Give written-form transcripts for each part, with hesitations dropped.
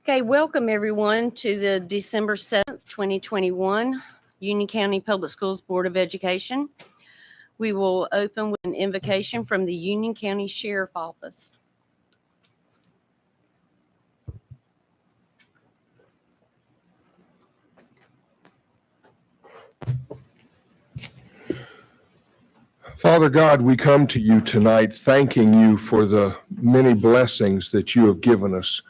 Okay, welcome everyone to the December 7th, 2021 Union County Public Schools Board of Education. We will open with an invocation from the Union County Sheriff Office. Father God, we come to you tonight thanking you for the many blessings that you have given us.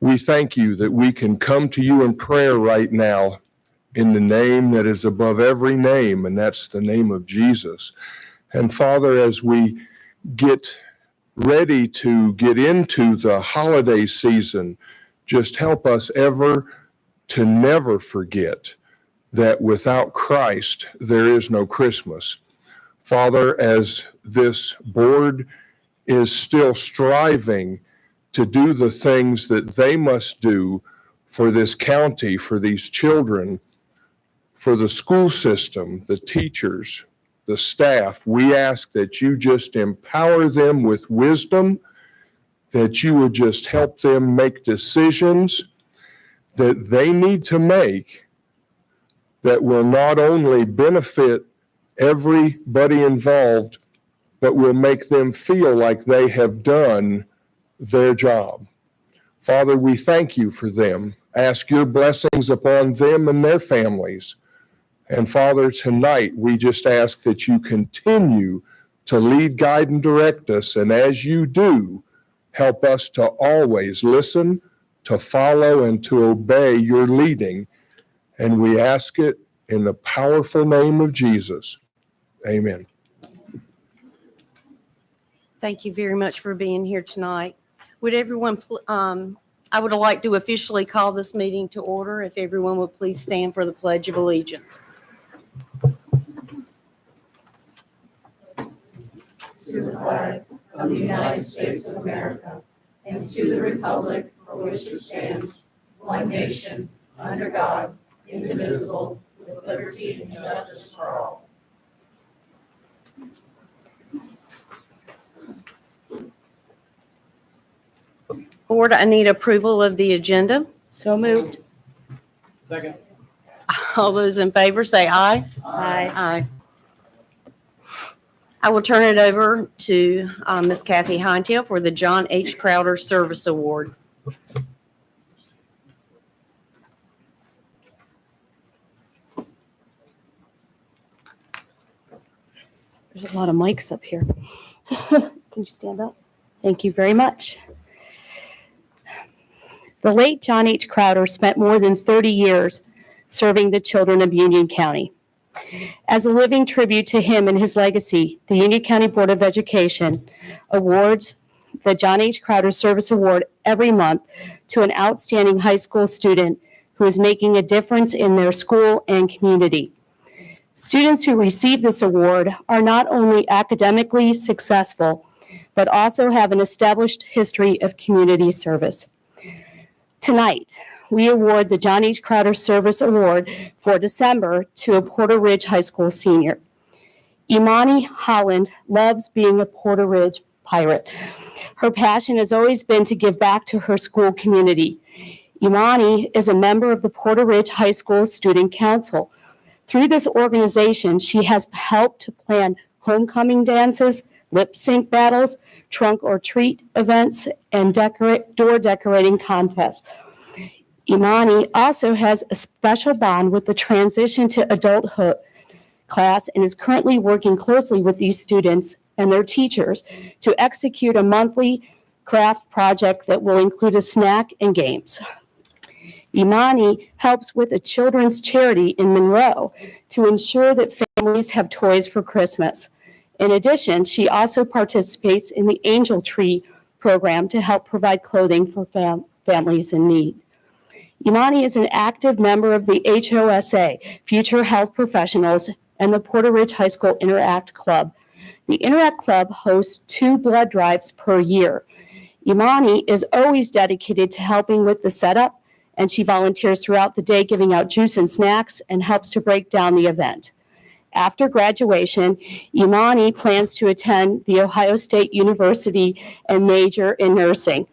We thank you that we can come to you in prayer right now in the name that is above every name, and that's the name of Jesus. And Father, as we get ready to get into the holiday season, just help us ever to never forget that without Christ, there is no Christmas. Father, as this board is still striving to do the things that they must do for this county, for these children, for the school system, the teachers, the staff, we ask that you just empower them with wisdom, that you would just help them make decisions that they need to make that will not only benefit everybody involved, but will make them feel like they have done their job. Father, we thank you for them. Ask your blessings upon them and their families. And Father, tonight we just ask that you continue to lead, guide, and direct us. And as you do, help us to always listen, to follow, and to obey your leading. And we ask it in the powerful name of Jesus. Amen. Thank you very much for being here tonight. Would everyone, I would like to officially call this meeting to order. If everyone would please stand for the Pledge of Allegiance. To the flag of the United States of America and to the republic for which it stands, one nation, under God, indivisible, with liberty and justice for all. Board, I need approval of the agenda. So moved. Second. All those in favor say aye. Aye. Aye. I will turn it over to Ms. Kathy Heintail for the John H. Crowder Service Award. There's a lot of mics up here. Can you stand up? Thank you very much. The late John H. Crowder spent more than 30 years serving the children of Union County. As a living tribute to him and his legacy, the Union County Board of Education awards the John H. Crowder Service Award every month to an outstanding high school student who is making a difference in their school and community. Students who receive this award are not only academically successful, but also have an established history of community service. Tonight, we award the John H. Crowder Service Award for December to a Porter Ridge High School senior. Imani Holland loves being a Porter Ridge pirate. Her passion has always been to give back to her school community. Imani is a member of the Porter Ridge High School Student Council. Through this organization, she has helped to plan homecoming dances, lip sync battles, trunk or treat events, and door decorating contests. Imani also has a special bond with the transition to adulthood class and is currently working closely with these students and their teachers to execute a monthly craft project that will include a snack and games. Imani helps with a children's charity in Monroe to ensure that families have toys for Christmas. In addition, she also participates in the Angel Tree program to help provide clothing for families in need. Imani is an active member of the HOSA, Future Health Professionals, and the Porter Ridge High School Interact Club. The Interact Club hosts 2 blood drives per year. Imani is always dedicated to helping with the setup, and she volunteers throughout the day giving out juice and snacks and helps to break down the event. After graduation, Imani plans to attend The Ohio State University and major in nursing.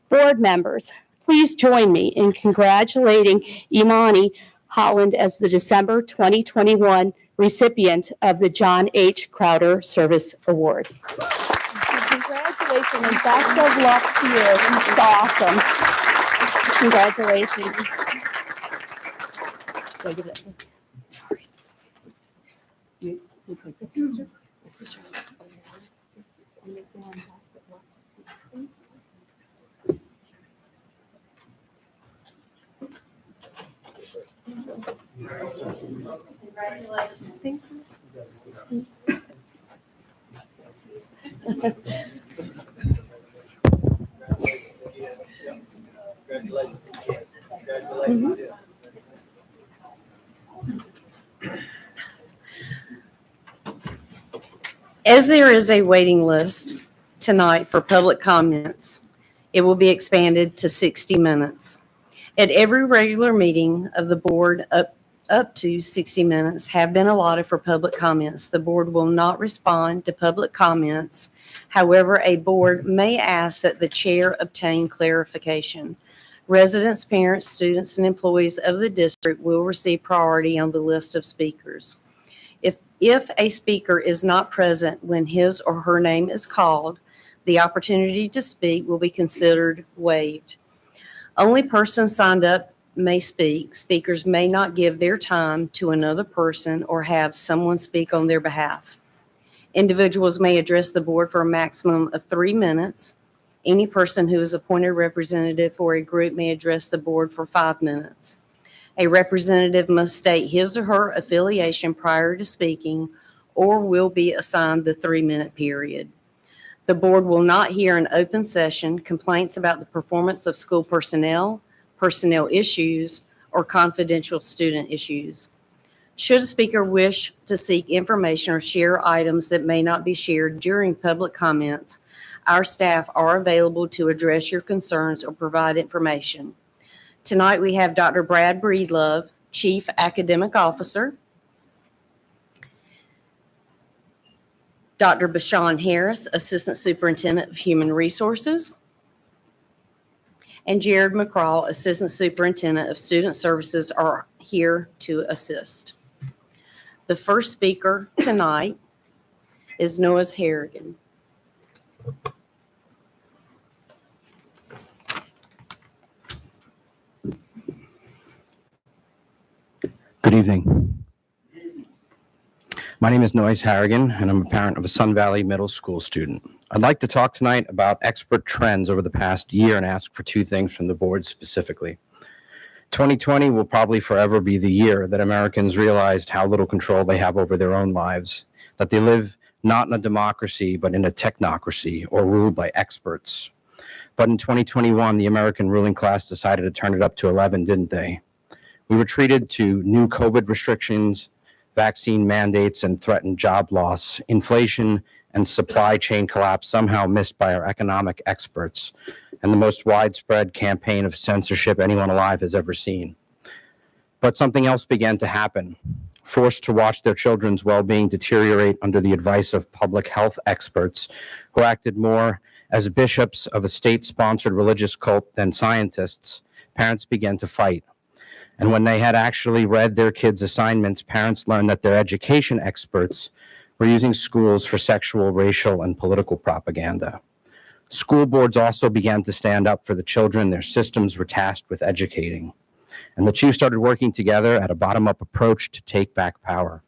Board members, Please join me in congratulating Imani Holland as the December 2021 recipient of the John H. Crowder Service Award. Congratulations and best of luck to you. It's awesome. Congratulations. Sorry. You take the picture. Congratulations. Thank you. As there is a waiting list tonight for public comments, it will be expanded to 60 minutes. At every regular meeting of the board, up to 60 minutes have been allotted for public comments. The board will not respond to public comments. However, a board may ask that the chair obtain clarification. Residents, parents, students, and employees of the district will receive priority on the list of speakers. If a speaker is not present when his or her name is called, the opportunity to speak will be considered waived. Only persons signed up may speak. Speakers may not give their time to another person or have someone speak on their behalf. Individuals may address the board for a maximum of 3 minutes. Any person who is appointed representative for a group may address the board for 5 minutes. A representative must state his or her affiliation prior to speaking or will be assigned the 3-minute period. The board will not hear in open session complaints about the performance of school personnel, personnel issues, or confidential student issues. Should a speaker wish to seek information or share items that may not be shared during public comments, our staff are available to address your concerns or provide information. Tonight we have Dr. Brad Breedlove, Chief Academic Officer, Dr. Bashan Harris, Assistant Superintendent of Human Resources, and Jared McCraw, Assistant Superintendent of Student Services, are here to assist. The first speaker tonight is Noah Harrigan. Good evening. My name is Noyce Harrigan, and I'm a parent of a Sun Valley Middle School student. I'd like to talk tonight about expert trends over the past year and ask for 2 things from the board specifically. 2020 will probably forever be the year that Americans realized how little control they have over their own lives, that they live not in a democracy, but in a technocracy or ruled by experts. But in 2021, the American ruling class decided to turn it up to 11, didn't they? We were treated to new COVID restrictions, vaccine mandates, and threatened job loss, inflation, and supply chain collapse somehow missed by our economic experts, and the most widespread campaign of censorship anyone alive has ever seen. But something else began to happen. Forced to watch their children's well-being deteriorate under the advice of public health experts who acted more as bishops of a state-sponsored religious cult than scientists, parents began to fight. And when they had actually read their kids' assignments, parents learned that their education experts were using schools for sexual, racial, and political propaganda. School boards also began to stand up for the children their systems were tasked with educating. And the 2 started working together at a bottom-up approach to take back power.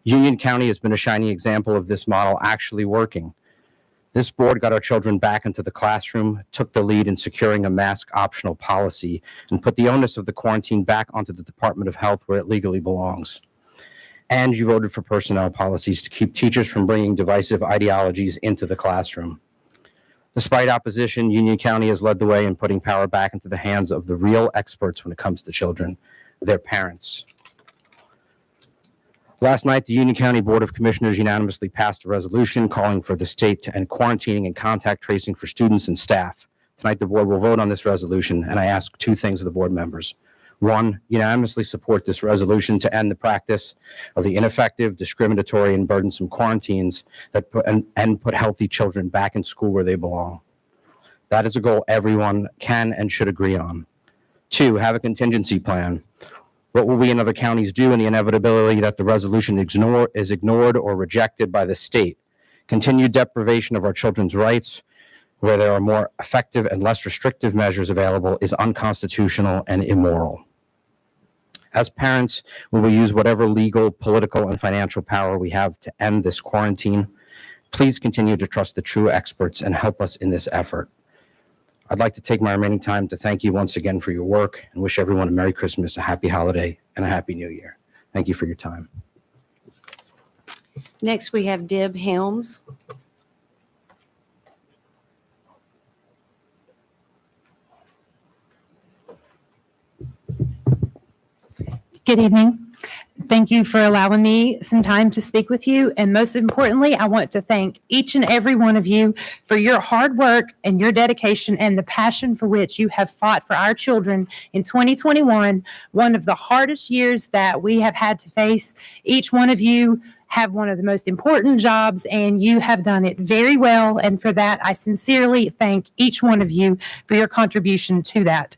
Union County has been a shining example of this model actually working. This board got our children back into the classroom, took the lead in securing a mask optional policy, and put the onus of the quarantine back onto the Department of Health where it legally belongs. And you voted for personnel policies to keep teachers from bringing divisive ideologies into the classroom. Despite opposition, Union County has led the way in putting power back into the hands of the real experts when it comes to children, their parents. Last night, the Union County Board of Commissioners unanimously passed a resolution calling for the state to end quarantining and contact tracing for students and staff. Tonight, the board will vote on this resolution, and I ask 2 things of the board members. 1, unanimously support this resolution to end the practice of the ineffective, discriminatory, and burdensome quarantines that put healthy children back in school where they belong. That is a goal everyone can and should agree on. 2, have a contingency plan. What will we and other counties do in the inevitability that the resolution is ignored or rejected by the state? Continued deprivation of our children's rights, where there are more effective and less restrictive measures available, is unconstitutional and immoral. As parents, we will use whatever legal, political, and financial power we have to end this quarantine. Please continue to trust the true experts and help us in this effort. I'd like to take my remaining time to thank you once again for your work and wish everyone a Merry Christmas, a Happy Holiday, and a Happy New Year. Thank you for your time. Next, we have Deb Helms. Good evening. Thank you for allowing me some time to speak with you. And most importantly, I want to thank each and every one of you for your hard work and your dedication and the passion for which you have fought for our children in 2021, one of the hardest years that we have had to face. Each one of you have one of the most important jobs, and you have done it very well. And for that, I sincerely thank each one of you for your contribution to that.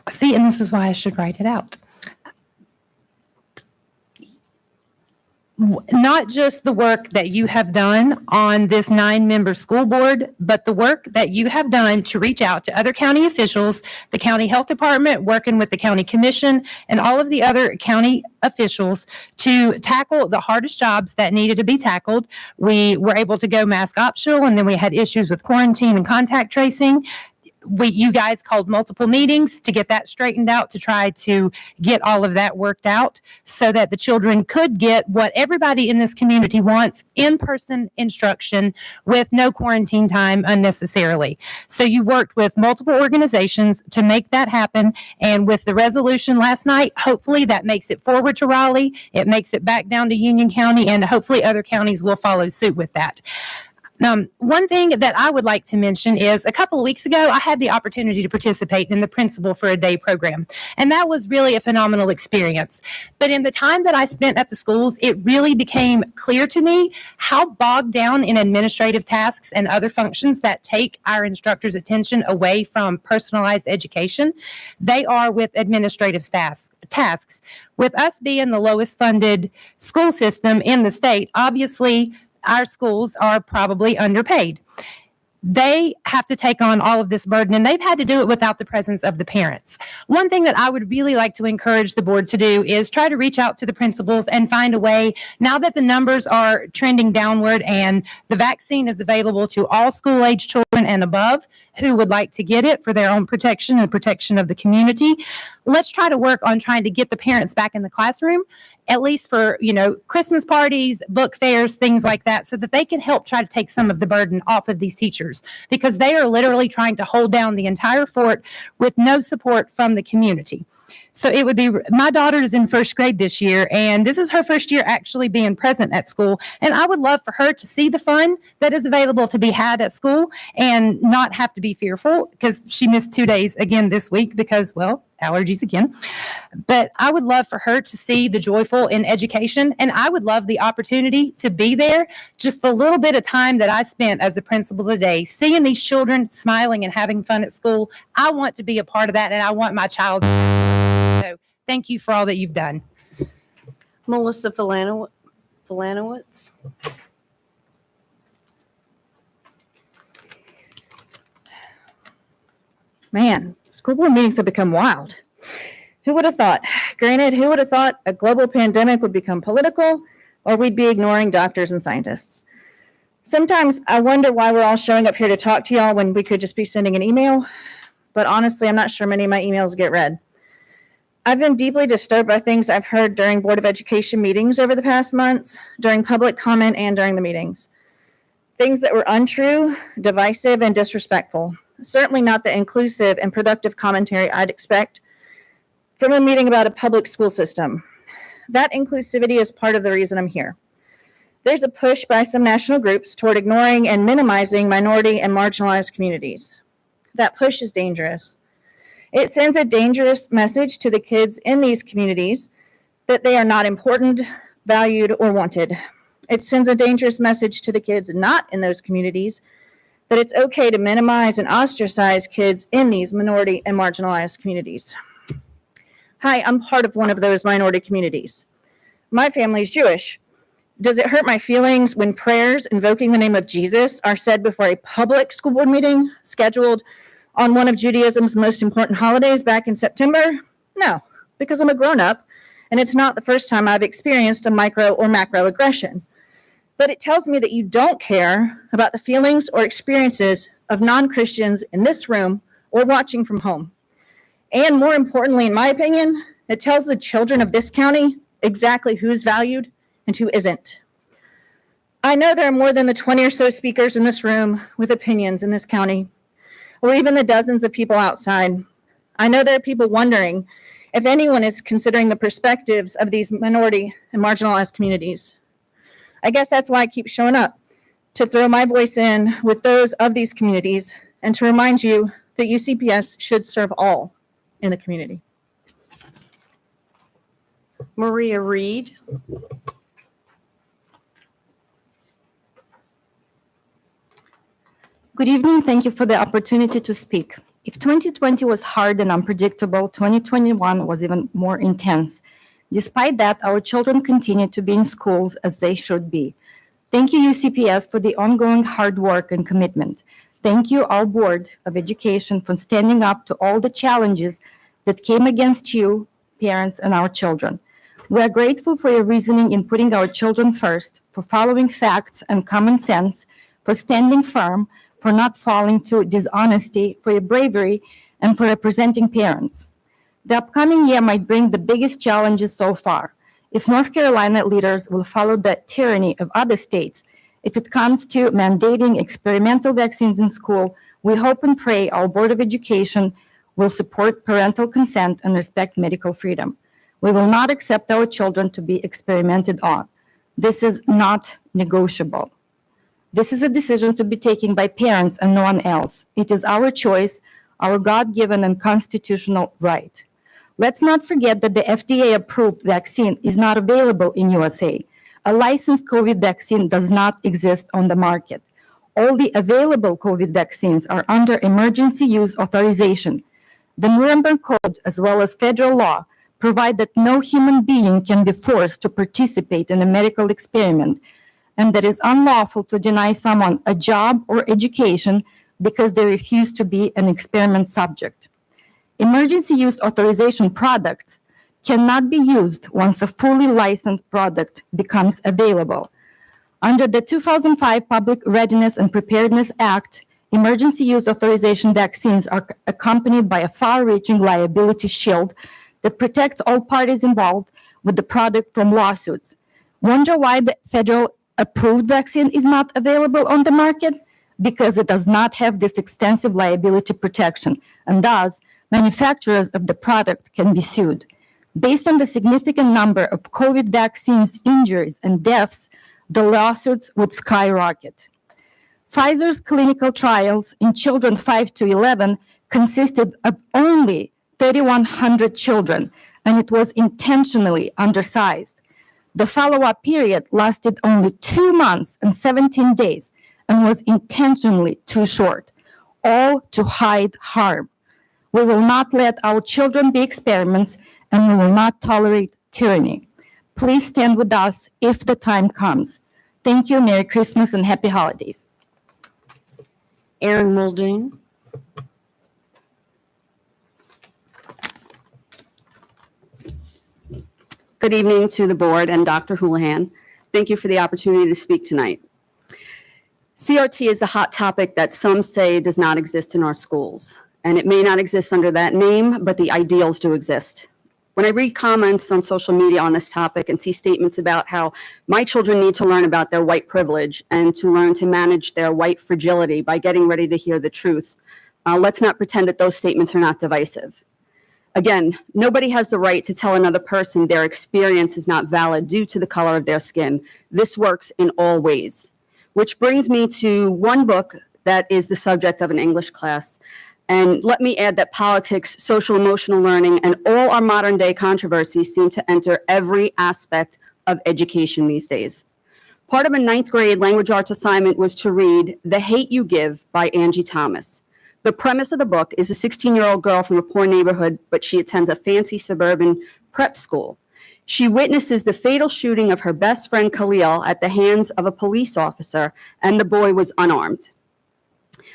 See, and this is why I should write it out. Not just the work that you have done on this 9-member school board, but the work that you have done to reach out to other county officials, the county health department, working with the county commission, and all of the other county officials to tackle the hardest jobs that needed to be tackled. We were able to go mask optional, and then we had issues with quarantine and contact tracing. You guys called multiple meetings to get that straightened out, to try to get all of that worked out so that the children could get what everybody in this community wants, in-person instruction with no quarantine time unnecessarily. So you worked with multiple organizations to make that happen. And with the resolution last night, hopefully that makes it forward to Raleigh. It makes it back down to Union County, and hopefully other counties will follow suit with that. One thing that I would like to mention is a couple of weeks ago, I had the opportunity to participate in the Principal for a Day program, and that was really a phenomenal experience. But in the time that I spent at the schools, it really became clear to me how bogged down in administrative tasks and other functions that take our instructors' attention away from personalized education they are with administrative tasks. With us being the lowest funded school system in the state, obviously, our schools are probably underpaid. They have to take on all of this burden, and they've had to do it without the presence of the parents. One thing that I would really like to encourage the board to do is try to reach out to the principals and find a way, now that the numbers are trending downward and the vaccine is available to all school-age children and above who would like to get it for their own protection and protection of the community. Let's try to work on trying to get the parents back in the classroom, at least for, Christmas parties, book fairs, things like that, so that they can help try to take some of the burden off of these teachers, because they are literally trying to hold down the entire fort with no support from the community. So it would be, my daughter is in first grade this year, and this is her first year actually being present at school. And I would love for her to see the fun that is available to be had at school and not have to be fearful, because she missed 2 days again this week because, well, allergies again. But I would love for her to see the joyful in education, and I would love the opportunity to be there. Just the little bit of time that I spent as the principal today, seeing these children smiling and having fun at school, I want to be a part of that, and I want my child. So thank you for all that you've done. Melissa Filanowitz. Man, school board meetings have become wild. Who would have thought? Granted, who would have thought a global pandemic would become political, or we'd be ignoring doctors and scientists? Sometimes I wonder why we're all showing up here to talk to y'all when we could just be sending an email. But honestly, I'm not sure many of my emails get read. I've been deeply disturbed by things I've heard during Board of Education meetings over the past months, during public comment and during the meetings. Things that were untrue, divisive, and disrespectful. Certainly not the inclusive and productive commentary I'd expect from a meeting about a public school system. That inclusivity is part of the reason I'm here. There's a push by some national groups toward ignoring and minimizing minority and marginalized communities. That push is dangerous. It sends a dangerous message to the kids in these communities that they are not important, valued, or wanted. It sends a dangerous message to the kids not in those communities that it's okay to minimize and ostracize kids in these minority and marginalized communities. Hi, I'm part of one of those minority communities. My family's Jewish. Does it hurt my feelings when prayers invoking the name of Jesus are said before a public school board meeting scheduled on one of Judaism's most important holidays back in September? No, because I'm a grown-up, and it's not the first time I've experienced a micro or macro aggression. But it tells me that you don't care about the feelings or experiences of non-Christians in this room or watching from home. And more importantly, in my opinion, it tells the children of this county exactly who's valued and who isn't. I know there are more than the 20 or so speakers in this room with opinions in this county, or even the dozens of people outside. I know there are people wondering if anyone is considering the perspectives of these minority and marginalized communities. I guess that's why I keep showing up, to throw my voice in with those of these communities and to remind you that UCPS should serve all in the community. Maria Reed. Good evening. Thank you for the opportunity to speak. If 2020 was hard and unpredictable, 2021 was even more intense. Despite that, our children continue to be in schools as they should be. Thank you, UCPS, for the ongoing hard work and commitment. Thank you, our Board of Education, for standing up to all the challenges that came against you, parents, and our children. We are grateful for your reasoning in putting our children first, for following facts and common sense, for standing firm, for not falling to dishonesty, for your bravery, and for representing parents. The upcoming year might bring the biggest challenges so far. If North Carolina leaders will follow the tyranny of other states, if it comes to mandating experimental vaccines in school, we hope and pray our Board of Education will support parental consent and respect medical freedom. We will not accept our children to be experimented on. This is not negotiable. This is a decision to be taken by parents and no one else. It is our choice, our God-given and constitutional right. Let's not forget that the FDA-approved vaccine is not available in USA. A licensed COVID vaccine does not exist on the market. All the available COVID vaccines are under emergency use authorization. The Nuremberg Code, as well as federal law, provide that no human being can be forced to participate in a medical experiment, and that it is unlawful to deny someone a job or education because they refuse to be an experiment subject. Emergency use authorization products cannot be used once a fully licensed product becomes available. Under the 2005 Public Readiness and Preparedness Act, emergency use authorization vaccines are accompanied by a far-reaching liability shield that protects all parties involved with the product from lawsuits. Wonder why the federal approved vaccine is not available on the market? Because it does not have this extensive liability protection, and thus manufacturers of the product can be sued. Based on the significant number of COVID vaccines injuries and deaths, the lawsuits would skyrocket. Pfizer's clinical trials in children 5 to 11 consisted of only 3,100 children, and it was intentionally undersized. The follow-up period lasted only 2 months and 17 days and was intentionally too short, all to hide harm. We will not let our children be experiments, and we will not tolerate tyranny. Please stand with us if the time comes. Thank you, Merry Christmas, and Happy Holidays. Aaron Muldoon. Good evening to the board and Dr. Houlihan. Thank you for the opportunity to speak tonight. CRT is the hot topic that some say does not exist in our schools. And it may not exist under that name, but the ideals do exist. When I read comments on social media on this topic and see statements about how my children need to learn about their white privilege and to learn to manage their white fragility by getting ready to hear the truth, let's not pretend that those statements are not divisive. Again, nobody has the right to tell another person their experience is not valid due to the color of their skin. This works in all ways. Which brings me to one book that is the subject of an English class. And let me add that politics, social emotional learning, and all our modern day controversies seem to enter every aspect of education these days. Part of a 9th grade language arts assignment was to read The Hate You Give by Angie Thomas. The premise of the book is a 16-year-old girl from a poor neighborhood, but she attends a fancy suburban prep school. She witnesses the fatal shooting of her best friend Khalil at the hands of a police officer, and the boy was unarmed.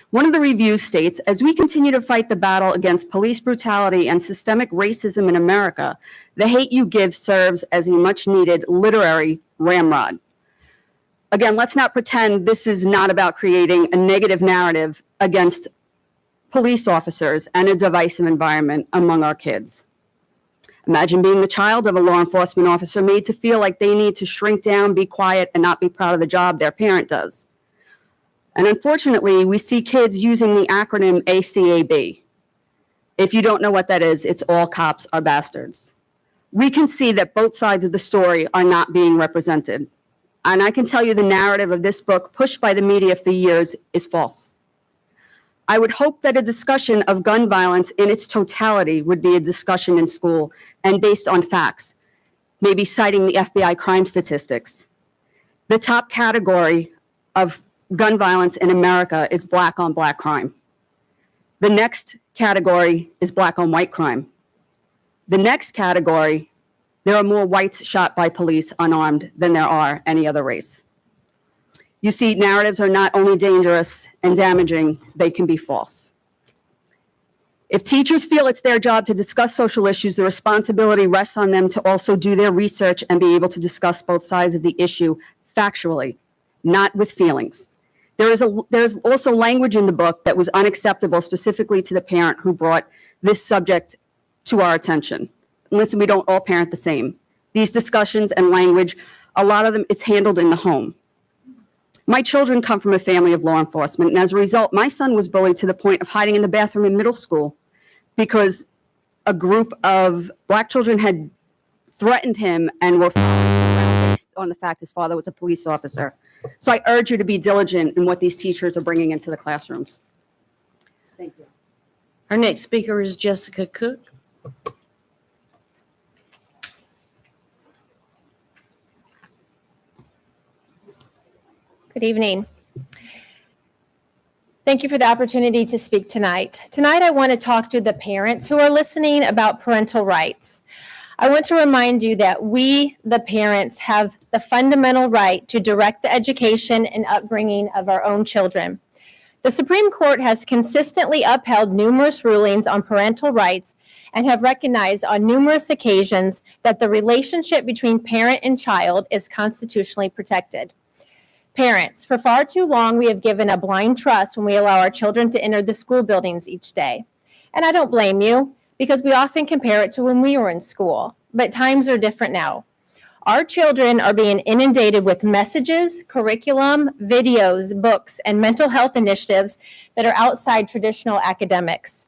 One of the reviews states, as we continue to fight the battle against police brutality and systemic racism in America, The Hate You Give serves as a much-needed literary ramrod. Again, let's not pretend this is not about creating a negative narrative against police officers and a divisive environment among our kids. Imagine being the child of a law enforcement officer made to feel like they need to shrink down, be quiet, and not be proud of the job their parent does. And unfortunately, we see kids using the acronym ACAB. If you don't know what that is, it's all cops are bastards. We can see that both sides of the story are not being represented. And I can tell you the narrative of this book, pushed by the media for years, is false. I would hope that a discussion of gun violence in its totality would be a discussion in school and based on facts, maybe citing the FBI crime statistics. The top category of gun violence in America is black on black crime. The next category is black on white crime. The next category, there are more whites shot by police unarmed than there are any other race. You see, narratives are not only dangerous and damaging, they can be false. If teachers feel it's their job to discuss social issues, the responsibility rests on them to also do their research and be able to discuss both sides of the issue factually, not with feelings. There's also language in the book that was unacceptable, specifically to the parent who brought this subject to our attention. Listen, we don't all parent the same. These discussions and language, a lot of them is handled in the home. My children come from a family of law enforcement, and as a result, my son was bullied to the point of hiding in the bathroom in middle school because a group of black children had threatened him and were based on the fact his father was a police officer. So I urge you to be diligent in what these teachers are bringing into the classrooms. Thank you. Our next speaker is Jessica Cook. Good evening. Thank you for the opportunity to speak tonight. Tonight, I want to talk to the parents who are listening about parental rights. I want to remind you that we, the parents, have the fundamental right to direct the education and upbringing of our own children. The Supreme Court has consistently upheld numerous rulings on parental rights and have recognized on numerous occasions that the relationship between parent and child is constitutionally protected. Parents, for far too long, we have given a blind trust when we allow our children to enter the school buildings each day. And I don't blame you, because we often compare it to when we were in school, but times are different now. Our children are being inundated with messages, curriculum, videos, books, and mental health initiatives that are outside traditional academics.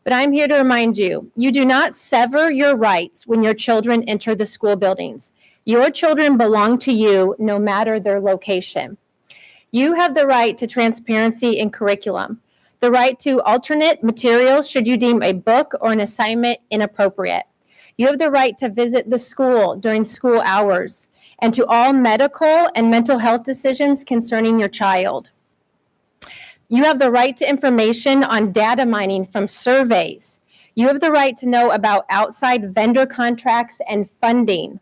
But I'm here to remind you, you do not sever your rights when your children enter the school buildings. Your children belong to you no matter their location. You have the right to transparency in curriculum, the right to alternate materials should you deem a book or an assignment inappropriate. You have the right to visit the school during school hours and to all medical and mental health decisions concerning your child. You have the right to information on data mining from surveys. You have the right to know about outside vendor contracts and funding.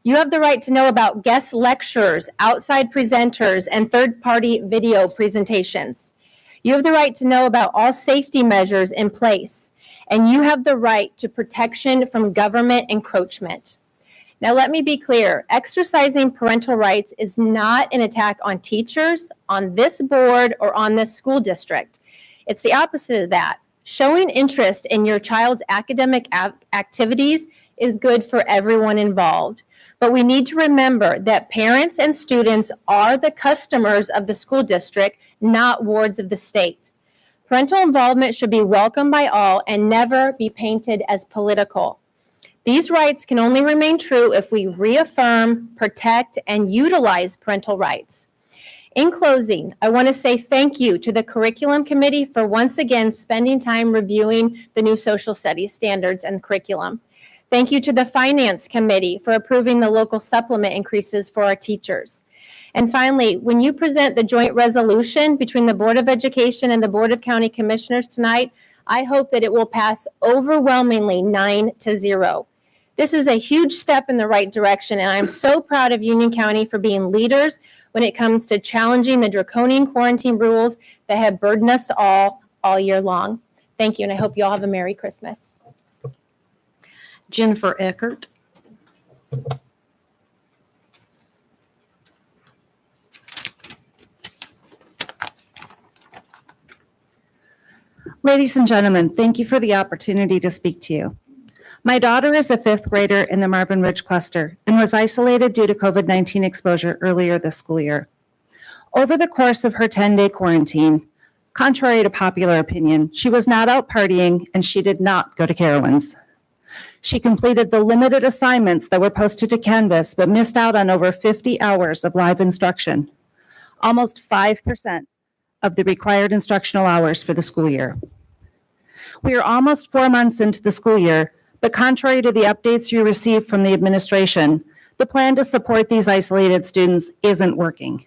You have the right to know about guest lecturers, outside presenters, and third-party video presentations. You have the right to know about all safety measures in place, and you have the right to protection from government encroachment. Now, let me be clear. Exercising parental rights is not an attack on teachers, on this board, or on this school district. It's the opposite of that. Showing interest in your child's academic activities is good for everyone involved. But we need to remember that parents and students are the customers of the school district, not wards of the state. Parental involvement should be welcomed by all and never be painted as political. These rights can only remain true if we reaffirm, protect, and utilize parental rights. In closing, I want to say thank you to the Curriculum Committee for once again spending time reviewing the new social studies standards and curriculum. Thank you to the Finance Committee for approving the local supplement increases for our teachers. And finally, when you present the joint resolution between the Board of Education and the Board of County Commissioners tonight, I hope that it will pass overwhelmingly 9-0. This is a huge step in the right direction, and I'm so proud of Union County for being leaders when it comes to challenging the draconian quarantine rules that have burdened us all year long. Thank you, and I hope you all have a Merry Christmas. Jennifer Eckert. Ladies and gentlemen, thank you for the opportunity to speak to you. My daughter is a fifth grader in the Marvin Ridge cluster and was isolated due to COVID-19 exposure earlier this school year. Over the course of her 10-day quarantine, contrary to popular opinion, she was not out partying and she did not go to Carowinds. She completed the limited assignments that were posted to Canvas, but missed out on over 50 hours of live instruction, almost 5% of the required instructional hours for the school year. We are almost 4 months into the school year, but contrary to the updates you received from the administration, the plan to support these isolated students isn't working.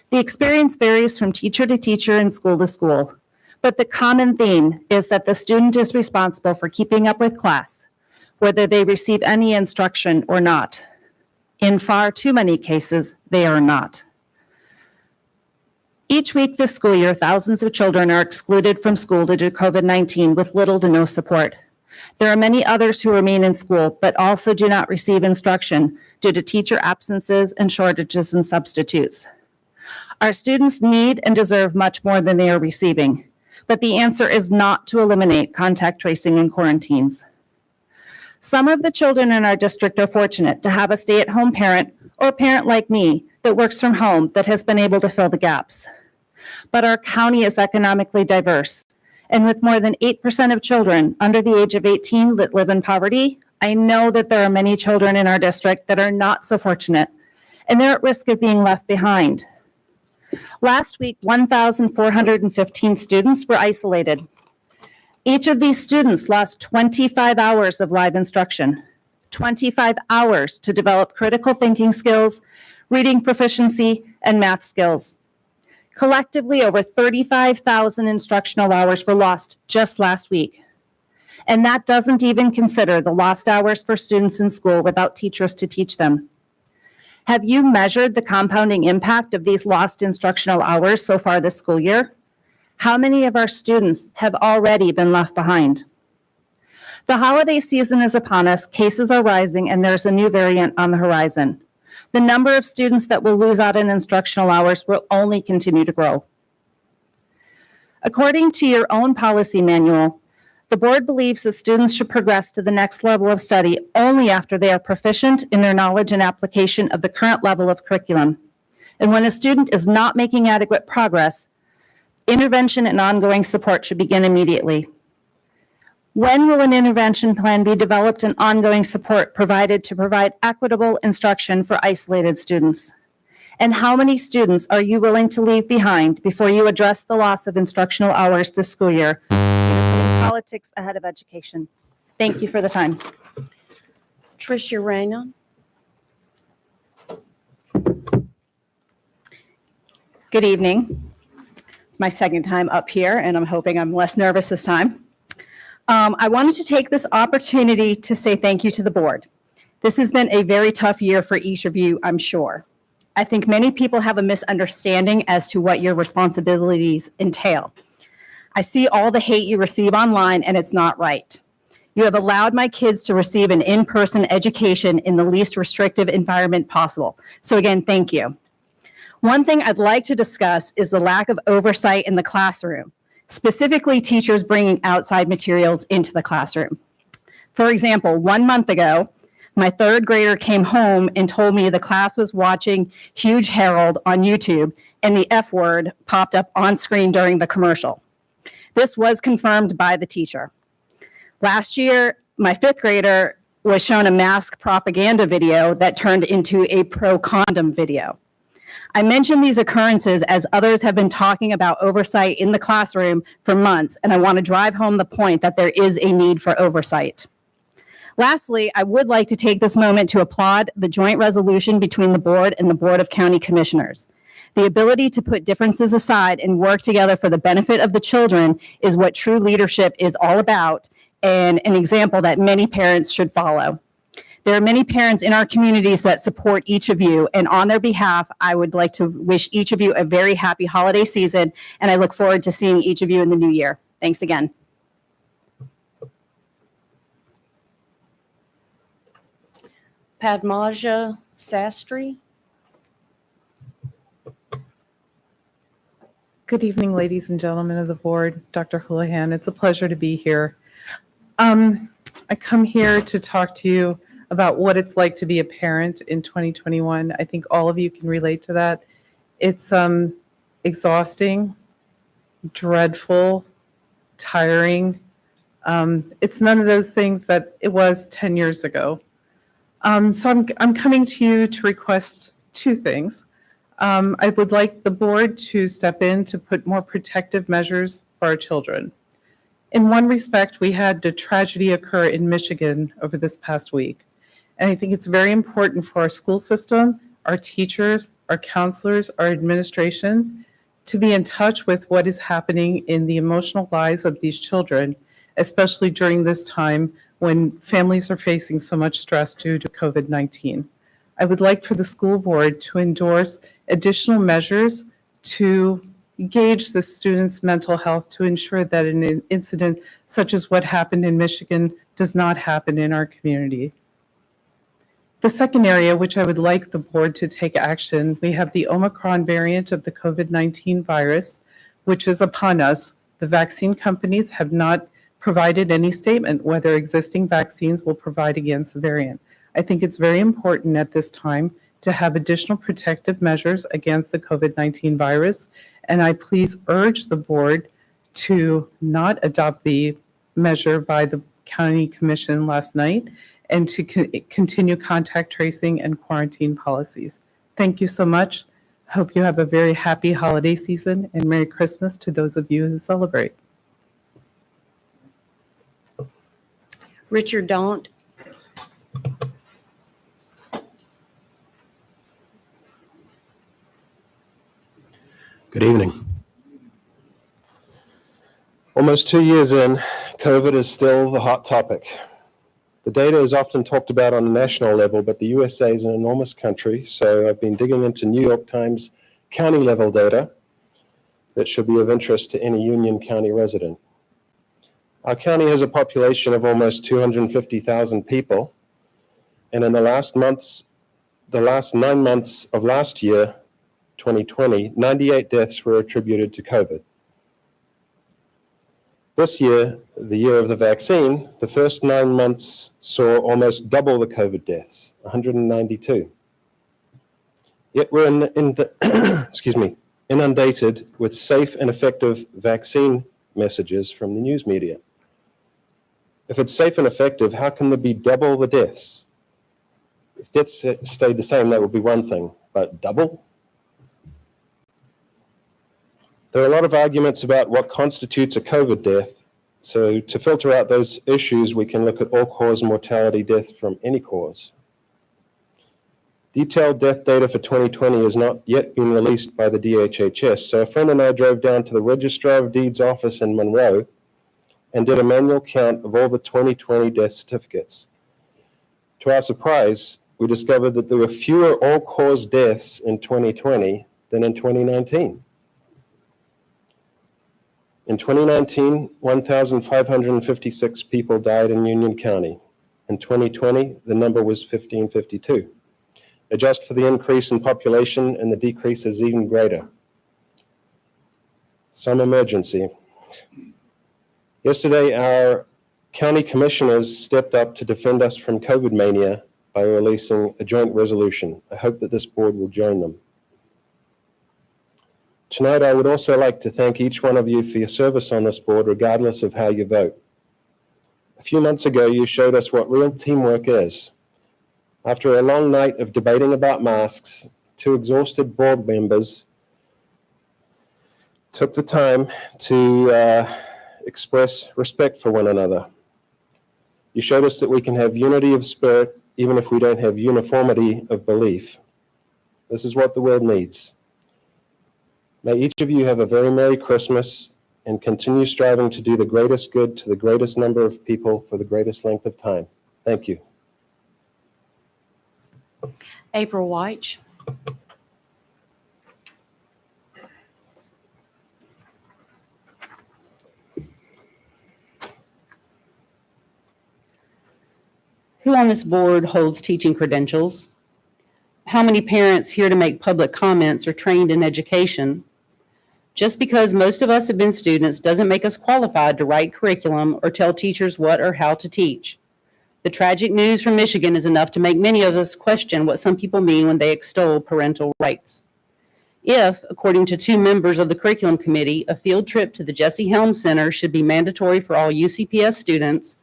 The experience varies from teacher to teacher and school to school, but the common theme is that the student is responsible for keeping up with class, whether they receive any instruction or not. In far too many cases, they are not. Each week this school year, thousands of children are excluded from school due to COVID-19 with little to no support. There are many others who remain in school, but also do not receive instruction due to teacher absences and shortages in substitutes. Our students need and deserve much more than they are receiving, but the answer is not to eliminate contact tracing and quarantines. Some of the children in our district are fortunate to have a stay-at-home parent or a parent like me that works from home that has been able to fill the gaps. But our county is economically diverse, and with more than 8% of children under the age of 18 that live in poverty, I know that there are many children in our district that are not so fortunate, and they're at risk of being left behind. Last week, 1,415 students were isolated. Each of these students lost 25 hours of live instruction, 25 hours to develop critical thinking skills, reading proficiency, and math skills. Collectively, over 35,000 instructional hours were lost just last week. And that doesn't even consider the lost hours for students in school without teachers to teach them. Have you measured the compounding impact of these lost instructional hours so far this school year? How many of our students have already been left behind? The holiday season is upon us, cases are rising, and there's a new variant on the horizon. The number of students that will lose out on instructional hours will only continue to grow. According to your own policy manual, the board believes that students should progress to the next level of study only after they are proficient in their knowledge and application of the current level of curriculum. And when a student is not making adequate progress, intervention and ongoing support should begin immediately. When will an intervention plan be developed and ongoing support provided to provide equitable instruction for isolated students? And how many students are you willing to leave behind before you address the loss of instructional hours this school year? Politics ahead of education. Thank you for the time. Tricia Reyna. Good evening. It's my second time up here, and I'm hoping I'm less nervous this time. I wanted to take this opportunity to say thank you to the board. This has been a very tough year for each of you, I'm sure. I think many people have a misunderstanding as to what your responsibilities entail. I see all the hate you receive online, and it's not right. You have allowed my kids to receive an in-person education in the least restrictive environment possible. So again, thank you. One thing I'd like to discuss is the lack of oversight in the classroom, specifically teachers bringing outside materials into the classroom. For example, 1 month ago, my third grader came home and told me the class was watching Huge Harold on YouTube, and the F word popped up on screen during the commercial. This was confirmed by the teacher. Last year, my fifth grader was shown a mask propaganda video that turned into a pro-condom video. I mention these occurrences as others have been talking about oversight in the classroom for months, and I want to drive home the point that there is a need for oversight. Lastly, I would like to take this moment to applaud the joint resolution between the board and the Board of County Commissioners. The ability to put differences aside and work together for the benefit of the children is what true leadership is all about, and an example that many parents should follow. There are many parents in our communities that support each of you, and on their behalf, I would like to wish each of you a very happy holiday season, and I look forward to seeing each of you in the new year. Thanks again. Padmaja Sastry. Good evening, ladies and gentlemen of the board, Dr. Houlihan. It's a pleasure to be here. I come here to talk to you about what it's like to be a parent in 2021. I think all of you can relate to that. It's exhausting, dreadful, tiring. It's none of those things that it was 10 years ago. So I'm coming to you to request two things. I would like the board to step in to put more protective measures for our children. In one respect, we had a tragedy occur in Michigan over this past week. And I think it's very important for our school system, our teachers, our counselors, our administration to be in touch with what is happening in the emotional lives of these children, especially during this time when families are facing so much stress due to COVID-19. I would like for the school board to endorse additional measures to gauge the students' mental health to ensure that an incident such as what happened in Michigan does not happen in our community. The second area which I would like the board to take action, we have the Omicron variant of the COVID-19 virus, which is upon us. The vaccine companies have not provided any statement whether existing vaccines will provide against the variant. I think it's very important at this time to have additional protective measures against the COVID-19 virus, and I please urge the board to not adopt the measure by the county commission last night and to continue contact tracing and quarantine policies. Thank you so much. Hope you have a very happy holiday season and Merry Christmas to those of you who celebrate. Richard Daunt. Good evening. Almost 2 years in, COVID is still the hot topic. The data is often talked about on a national level, but the USA is an enormous country, so I've been digging into New York Times county level data that should be of interest to any Union County resident. Our county has a population of almost 250,000 people, and in the last 9 months of last year, 2020, 98 deaths were attributed to COVID. This year, the year of the vaccine, the first 9 months saw almost double the COVID deaths, 192. Yet we're inundated with safe and effective vaccine messages from the news media. If it's safe and effective, how can there be double the deaths? If deaths stayed the same, that would be one thing, but double? There are a lot of arguments about what constitutes a COVID death. So to filter out those issues, we can look at all-cause mortality deaths from any cause. Detailed death data for 2020 has not yet been released by the DHHS. So a friend and I drove down to the Registrar of Deeds office in Monroe and did a manual count of all the 2020 death certificates. To our surprise, we discovered that there were fewer all-cause deaths in 2020 than in 2019. In 2019, 1,556 people died in Union County. In 2020, the number was 1,552. Adjust for the increase in population and the decrease is even greater. Some emergency. Yesterday, our county commissioners stepped up to defend us from COVID mania by releasing a joint resolution. I hope that this board will join them. Tonight, I would also like to thank each one of you for your service on this board, regardless of how you vote. A few months ago, you showed us what real teamwork is. After a long night of debating about masks, 2 exhausted board members took the time to express respect for one another. You showed us that we can have unity of spirit even if we don't have uniformity of belief. This is what the world needs. May each of you have a very Merry Christmas and continue striving to do the greatest good to the greatest number of people for the greatest length of time. Thank you. April White. Who on this board holds teaching credentials? How many parents here to make public comments are trained in education? Just because most of us have been students doesn't make us qualified to write curriculum or tell teachers what or how to teach. The tragic news from Michigan is enough to make many of us question what some people mean when they extol parental rights. If, according to 2 members of the curriculum committee, a field trip to the Jesse Helms Center should be mandatory for all UCPS students,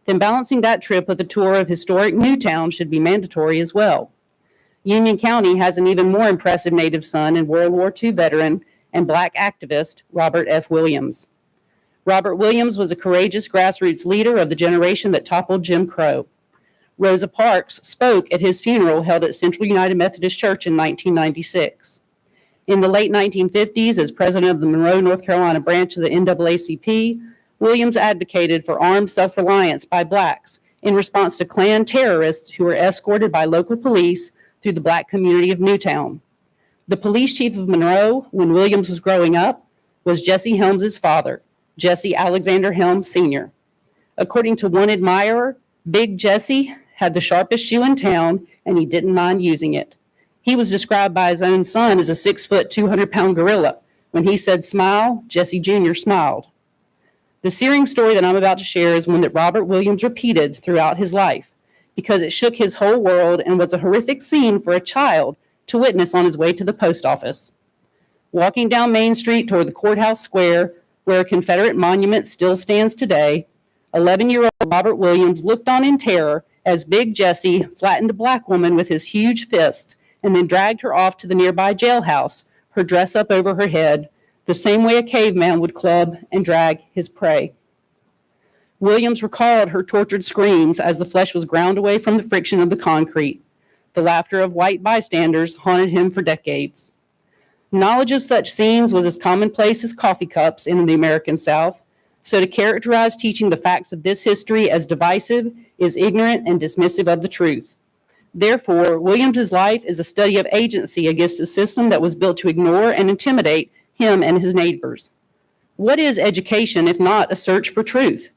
then balancing that trip with a tour of historic Newtown should be mandatory as well. Union County has an even more impressive native son and World War II veteran and Black activist, Robert F. Williams. Robert Williams was a courageous grassroots leader of the generation that toppled Jim Crow. Rosa Parks spoke at his funeral held at Central United Methodist Church in 1996. In the late 1950s, as president of the Monroe, North Carolina branch of the NAACP, Williams advocated for armed self-reliance by Blacks in response to Klan terrorists who were escorted by local police through the Black community of Newtown. The police chief of Monroe, when Williams was growing up, was Jesse Helms' father, Jesse Alexander Helms Sr. According to one admirer, Big Jesse had the sharpest shoe in town and he didn't mind using it. He was described by his own son as a 6-foot, 200-pound gorilla. When he said smile, Jesse Jr. smiled. The searing story that I'm about to share is one that Robert Williams repeated throughout his life because it shook his whole world and was a horrific scene for a child to witness on his way to the post office. Walking down Main Street toward the courthouse square, where a Confederate monument still stands today, 11-year-old Robert Williams looked on in terror as Big Jesse flattened a Black woman with his huge fists and then dragged her off to the nearby jailhouse, her dress up over her head, the same way a caveman would club and drag his prey. Williams recalled her tortured screams as the flesh was ground away from the friction of the concrete. The laughter of white bystanders haunted him for decades. Knowledge of such scenes was as commonplace as coffee cups in the American South, so to characterize teaching the facts of this history as divisive is ignorant and dismissive of the truth. Therefore, Williams's life is a study of agency against a system that was built to ignore and intimidate him and his neighbors. What is education if not a search for truth?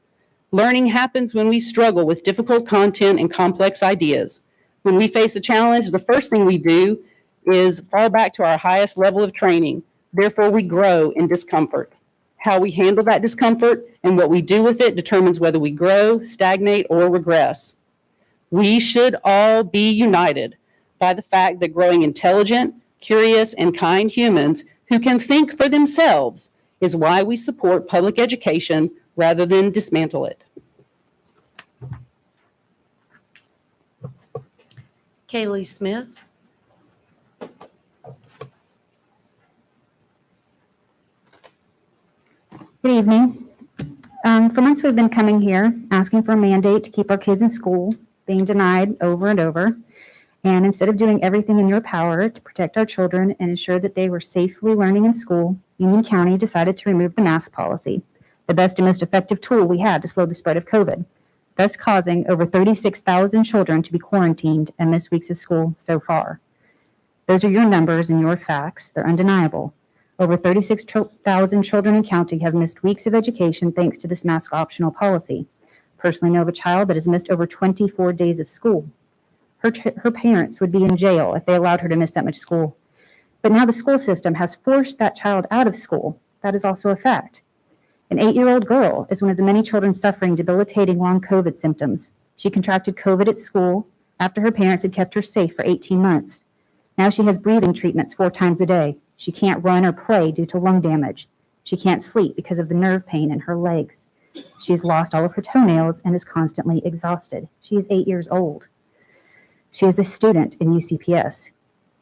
Learning happens when we struggle with difficult content and complex ideas. When we face a challenge, the first thing we do is fall back to our highest level of training. Therefore, we grow in discomfort. How we handle that discomfort and what we do with it determines whether we grow, stagnate, or regress. We should all be united by the fact that growing intelligent, curious, and kind humans who can think for themselves is why we support public education rather than dismantle it. Kaylee Smith. Good evening. For months we've been coming here asking for a mandate to keep our kids in school, being denied over and over. And instead of doing everything in your power to protect our children and ensure that they were safely learning in school, Union County decided to remove the mask policy, the best and most effective tool we had to slow the spread of COVID, thus causing over 36,000 children to be quarantined and miss weeks of school so far. Those are your numbers and your facts. They're undeniable. Over 36,000 children and counting have missed weeks of education thanks to this mask optional policy. Personally know of a child that has missed over 24 days of school. Her parents would be in jail if they allowed her to miss that much school. But now the school system has forced that child out of school. That is also a fact. An 8-year-old girl is one of the many children suffering debilitating long COVID symptoms. She contracted COVID at school after her parents had kept her safe for 18 months. Now she has breathing treatments 4 times a day. She can't run or play due to lung damage. She can't sleep because of the nerve pain in her legs. She has lost all of her toenails and is constantly exhausted. She is 8 years old. She is a student in UCPS.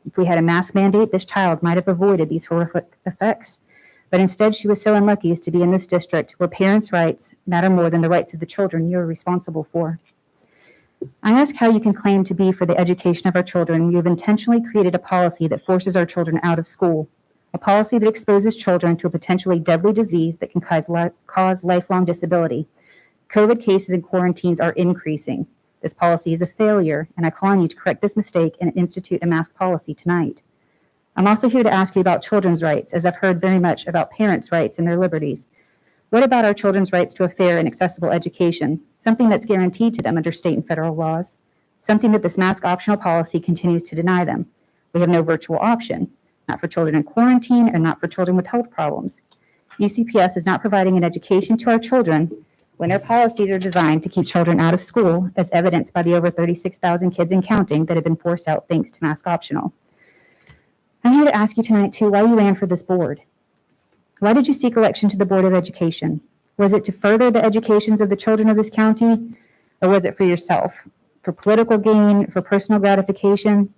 If we had a mask mandate, this child might have avoided these horrific effects. But instead, she was so unlucky as to be in this district where parents' rights matter more than the rights of the children you're responsible for. I ask how you can claim to be for the education of our children when you have intentionally created a policy that forces our children out of school, a policy that exposes children to a potentially deadly disease that can cause lifelong disability. COVID cases and quarantines are increasing. This policy is a failure, and I call on you to correct this mistake and institute a mask policy tonight. I'm also here to ask you about children's rights, as I've heard very much about parents' rights and their liberties. What about our children's rights to a fair and accessible education, something that's guaranteed to them under state and federal laws, something that this mask optional policy continues to deny them? We have no virtual option, not for children in quarantine or not for children with health problems. UCPS is not providing an education to our children when their policies are designed to keep children out of school, as evidenced by the over 36,000 kids and counting that have been forced out thanks to mask optional. I'm here to ask you tonight, too, why you ran for this board. Why did you seek election to the Board of Education? Was it to further the educations of the children of this county, or was it for yourself, for political gain, for personal gratification?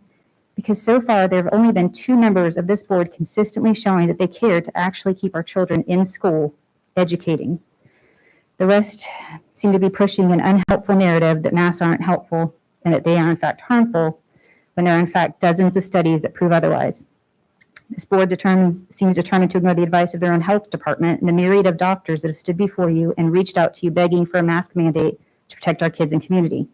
Because so far, there have only been 2 members of this board consistently showing that they care to actually keep our children in school, educating. The rest seem to be pushing an unhelpful narrative that masks aren't helpful and that they are in fact harmful, when there are in fact dozens of studies that prove otherwise. This board seems determined to ignore the advice of their own health department and the myriad of doctors that have stood before you and reached out to you begging for a mask mandate to protect our kids and community.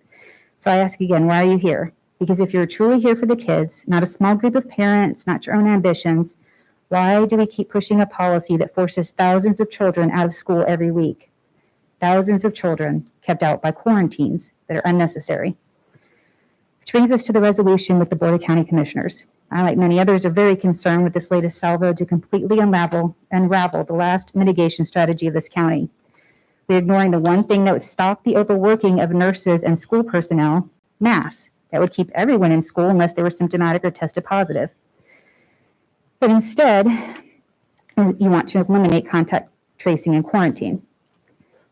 So I ask again, why are you here? Because if you're truly here for the kids, not a small group of parents, not your own ambitions, why do we keep pushing a policy that forces thousands of children out of school every week? Thousands of children kept out by quarantines that are unnecessary. Which brings us to the resolution with the Board of County Commissioners. I, like many others, are very concerned with this latest salvo to completely unravel the last mitigation strategy of this county. We're ignoring the one thing that would stop the overworking of nurses and school personnel, masks, that would keep everyone in school unless they were symptomatic or tested positive. But instead, you want to eliminate contact tracing and quarantine.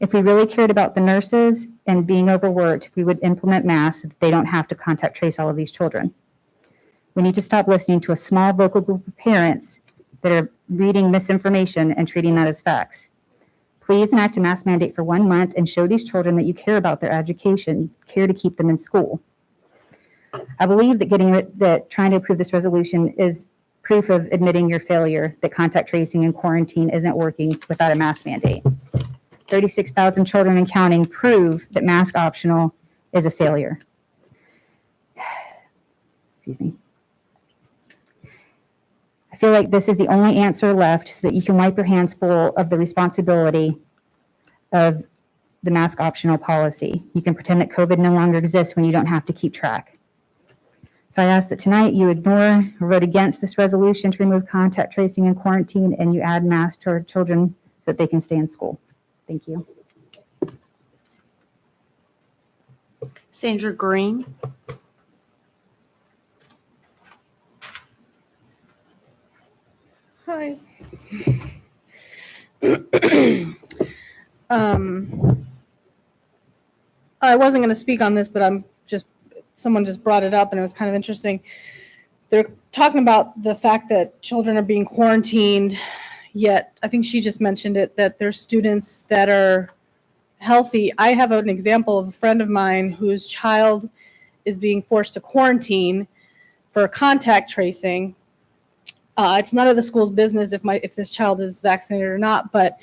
If we really cared about the nurses and being overworked, we would implement masks so that they don't have to contact trace all of these children. We need to stop listening to a small vocal group of parents that are reading misinformation and treating that as facts. Please enact a mask mandate for 1 month and show these children that you care about their education, you care to keep them in school. I believe that trying to approve this resolution is proof of admitting your failure that contact tracing and quarantine isn't working without a mask mandate. 36,000 children and counting prove that mask optional is a failure. Excuse me. I feel like this is the only answer left so that you can wipe your hands full of the responsibility of the mask optional policy. You can pretend that COVID no longer exists when you don't have to keep track. So I ask that tonight you ignore or vote against this resolution to remove contact tracing and quarantine, and you add masks to our children so that they can stay in school. Thank you. Sandra Green. Hi. I wasn't going to speak on this, but someone just brought it up and it was kind of interesting. They're talking about the fact that children are being quarantined, yet I think she just mentioned it, that there's students that are healthy. I have an example of a friend of mine whose child is being forced to quarantine for contact tracing. It's none of the school's business if this child is vaccinated or not, but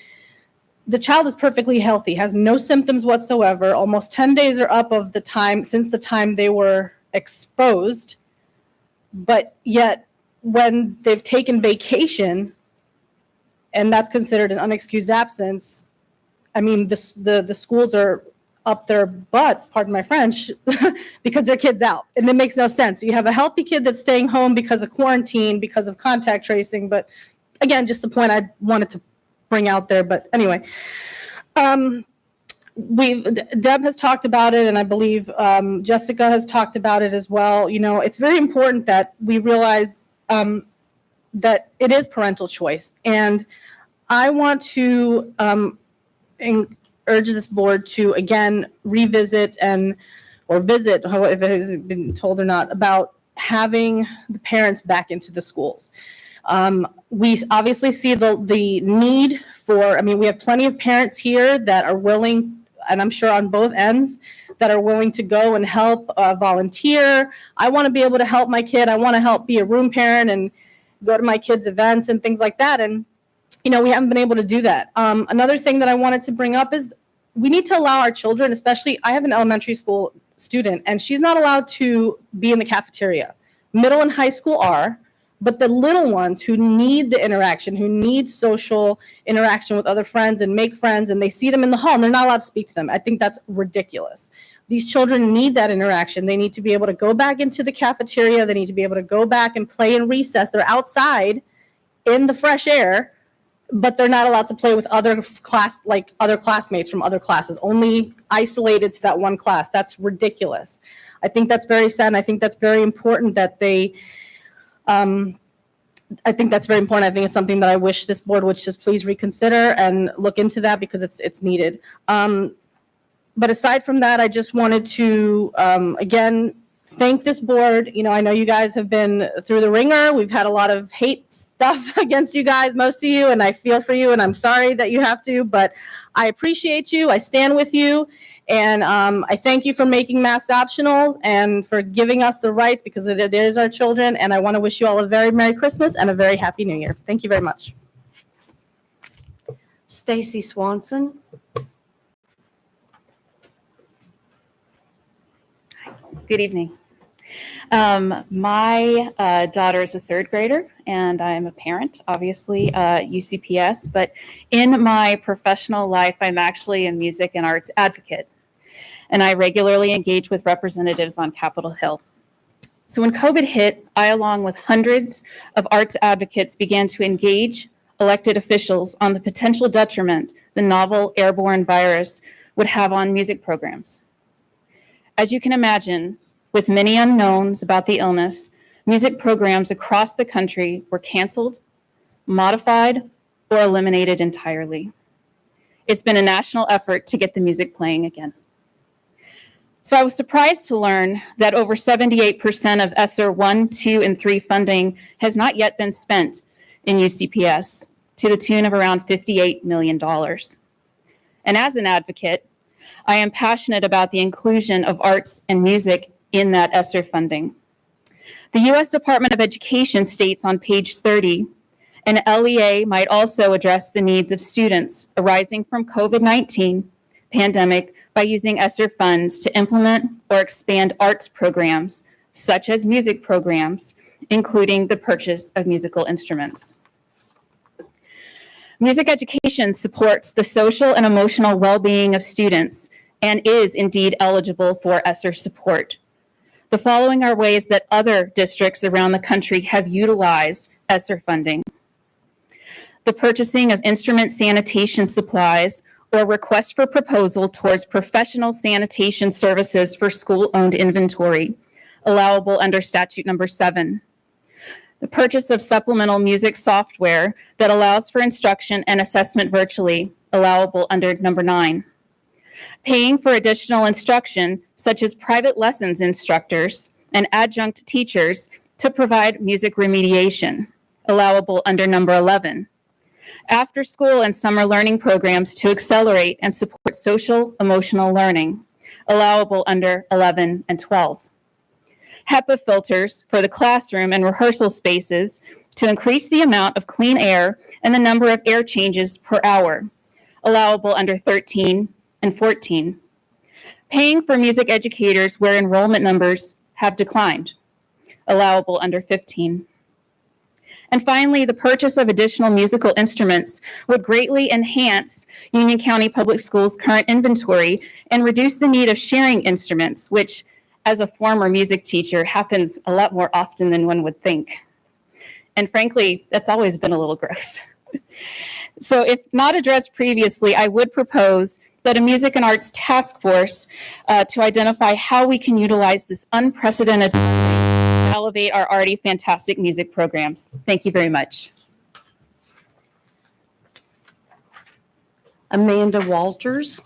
the child is perfectly healthy, has no symptoms whatsoever. Almost 10 days are up of the time since the time they were exposed, but yet when they've taken vacation, and that's considered an unexcused absence, I mean, the schools are up their butts, pardon my French, because their kid's out. And it makes no sense. You have a healthy kid that's staying home because of quarantine, because of contact tracing. But again, just the point I wanted to bring out there. But anyway, Deb has talked about it, and I believe Jessica has talked about it as well. You know, it's very important that we realize that it is parental choice. And I want to urge this board to, again, revisit or visit, if it has been told or not, about having the parents back into the schools. we obviously see the need for, I mean, we have plenty of parents here that are willing, and I'm sure on both ends, that are willing to go and help volunteer. I want to be able to help my kid. I want to help be a room parent and go to my kids' events and things like that. And, you know, we haven't been able to do that. Another thing that I wanted to bring up is we need to allow our children, especially, I have an elementary school student, and she's not allowed to be in the cafeteria. Middle and high school are, but the little ones who need the interaction, who need social interaction with other friends and make friends, and they see them in the hall and they're not allowed to speak to them. I think that's ridiculous. These children need that interaction. They need to be able to go back into the cafeteria. They need to be able to go back and play in recess. They're outside in the fresh air, but they're not allowed to play with other classmates from other classes, only isolated to that one class. That's ridiculous. I think that's very sad, and I think that's very important that they, I think that's very important. I think it's something that I wish this board would just please reconsider and look into that because it's needed. But aside from that, I just wanted to, again, thank this board. You know, I know you guys have been through the ringer. We've had a lot of hate stuff against you guys, most of you, and I feel for you, and I'm sorry that you have to, but I appreciate you. I stand with you, and I thank you for making masks optional and for giving us the rights because it is our children, and I want to wish you all a very Merry Christmas and a very Happy New Year. Thank you very much. Stacy Swanson. Good evening. My daughter is a third grader, and I'm a parent, obviously, UCPS. But in my professional life, I'm actually a music and arts advocate, and I regularly engage with representatives on Capitol Hill. So when COVID hit, I, along with hundreds of arts advocates, began to engage elected officials on the potential detriment the novel airborne virus would have on music programs. As you can imagine, with many unknowns about the illness, music programs across the country were canceled, modified, or eliminated entirely. It's been a national effort to get the music playing again. So I was surprised to learn that over 78% of ESSER 1, 2, and 3 funding has not yet been spent in UCPS, to the tune of around $58 million. And as an advocate, I am passionate about the inclusion of arts and music in that ESSER funding. The U.S. Department of Education states on page 30, an LEA might also address the needs of students arising from COVID-19 pandemic by using ESSER funds to implement or expand arts programs, such as music programs, including the purchase of musical instruments. Music education supports the social and emotional well-being of students and is indeed eligible for ESSER support. The following are ways that other districts around the country have utilized ESSER funding: the purchasing of instrument sanitation supplies or request for proposal towards professional sanitation services for school-owned inventory, allowable under statute number 7. The purchase of supplemental music software that allows for instruction and assessment virtually, allowable under number 9. Paying for additional instruction, such as private lessons instructors and adjunct teachers to provide music remediation, allowable under number 11. After school and summer learning programs to accelerate and support social emotional learning, allowable under 11 and 12. HEPA filters for the classroom and rehearsal spaces to increase the amount of clean air and the number of air changes per hour, allowable under 13 and 14. Paying for music educators where enrollment numbers have declined, allowable under 15. And finally, the purchase of additional musical instruments would greatly enhance Union County Public Schools' current inventory and reduce the need of sharing instruments, which, as a former music teacher, happens a lot more often than one would think. And frankly, that's always been a little gross. So if not addressed previously, I would propose that a music and arts task force to identify how we can utilize this unprecedented to elevate our already fantastic music programs. Thank you very much. Amanda Walters.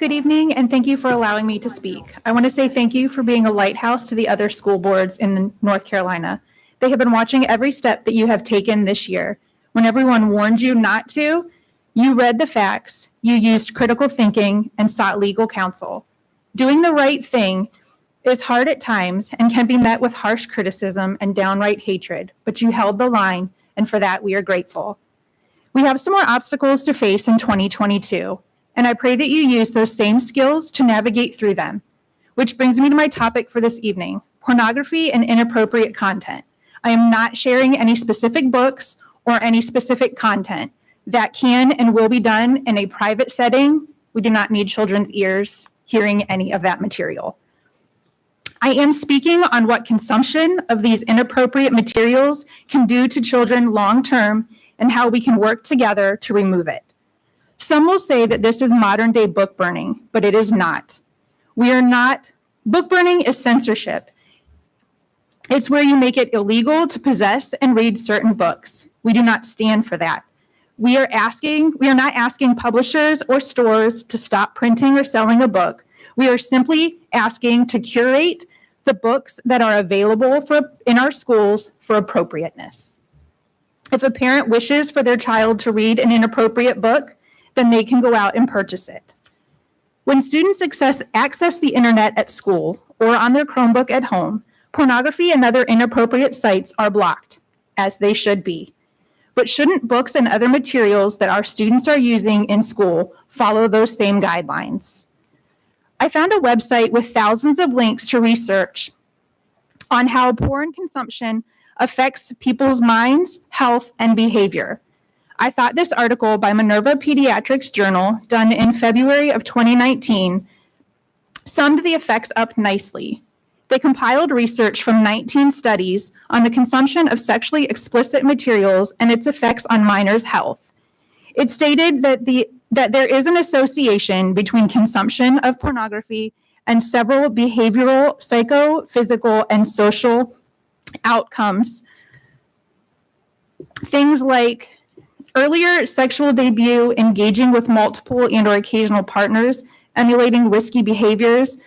Good evening, and thank you for allowing me to speak. I want to say thank you for being a lighthouse to the other school boards in North Carolina. They have been watching every step that you have taken this year. When everyone warned you not to, you read the facts, you used critical thinking, and sought legal counsel. Doing the right thing is hard at times and can be met with harsh criticism and downright hatred, but you held the line, and for that we are grateful. We have some more obstacles to face in 2022, and I pray that you use those same skills to navigate through them. Which brings me to my topic for this evening, pornography and inappropriate content. I am not sharing any specific books or any specific content. That can and will be done in a private setting. We do not need children's ears hearing any of that material. I am speaking on what consumption of these inappropriate materials can do to children long-term and how we can work together to remove it. Some will say that this is modern-day book burning, but it is not. Book burning is censorship. It's where you make it illegal to possess and read certain books. We do not stand for that. We are not asking publishers or stores to stop printing or selling a book. We are simply asking to curate the books that are available in our schools for appropriateness. If a parent wishes for their child to read an inappropriate book, then they can go out and purchase it. When students access the internet at school or on their Chromebook at home, pornography and other inappropriate sites are blocked, as they should be. But shouldn't books and other materials that our students are using in school follow those same guidelines? I found a website with thousands of links to research on how porn consumption affects people's minds, health, and behavior. I thought this article by Minerva Pediatrics Journal, done in February of 2019, summed the effects up nicely. They compiled research from 19 studies on the consumption of sexually explicit materials and its effects on minors' health. It stated that there is an association between consumption of pornography and several behavioral, psychophysical, and social outcomes. Things like earlier sexual debut, engaging with multiple and or occasional partners, emulating risky behaviors,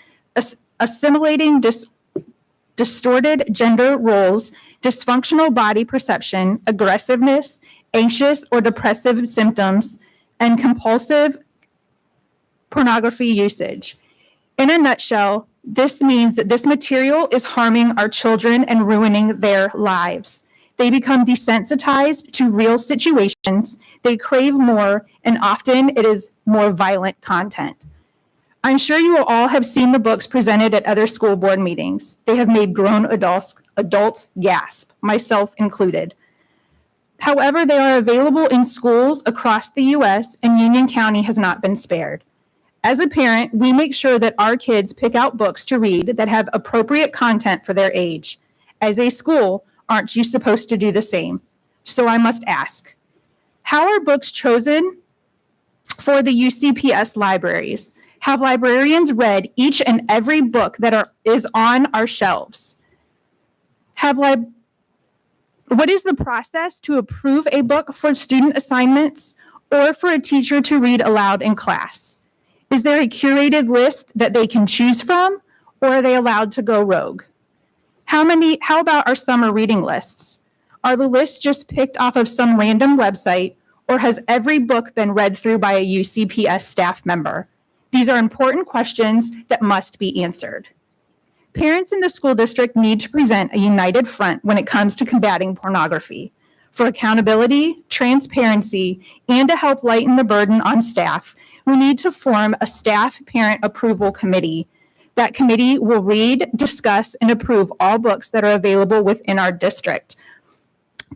assimilating distorted gender roles, dysfunctional body perception, aggressiveness, anxious or depressive symptoms, and compulsive pornography usage. In a nutshell, this means that this material is harming our children and ruining their lives. They become desensitized to real situations, they crave more, and often it is more violent content. I'm sure you will all have seen the books presented at other school board meetings. They have made grown adults gasp, myself included. However, they are available in schools across the U.S., and Union County has not been spared. As a parent, we make sure that our kids pick out books to read that have appropriate content for their age. As a school, aren't you supposed to do the same? So I must ask, how are books chosen for the UCPS libraries? Have librarians read each and every book that is on our shelves? What is the process to approve a book for student assignments or for a teacher to read aloud in class? Is there a curated list that they can choose from, or are they allowed to go rogue? How about our summer reading lists? Are the lists just picked off of some random website, or has every book been read through by a UCPS staff member? These are important questions that must be answered. Parents in the school district need to present a united front when it comes to combating pornography. For accountability, transparency, and to help lighten the burden on staff, we need to form a staff parent approval committee. That committee will read, discuss, and approve all books that are available within our district,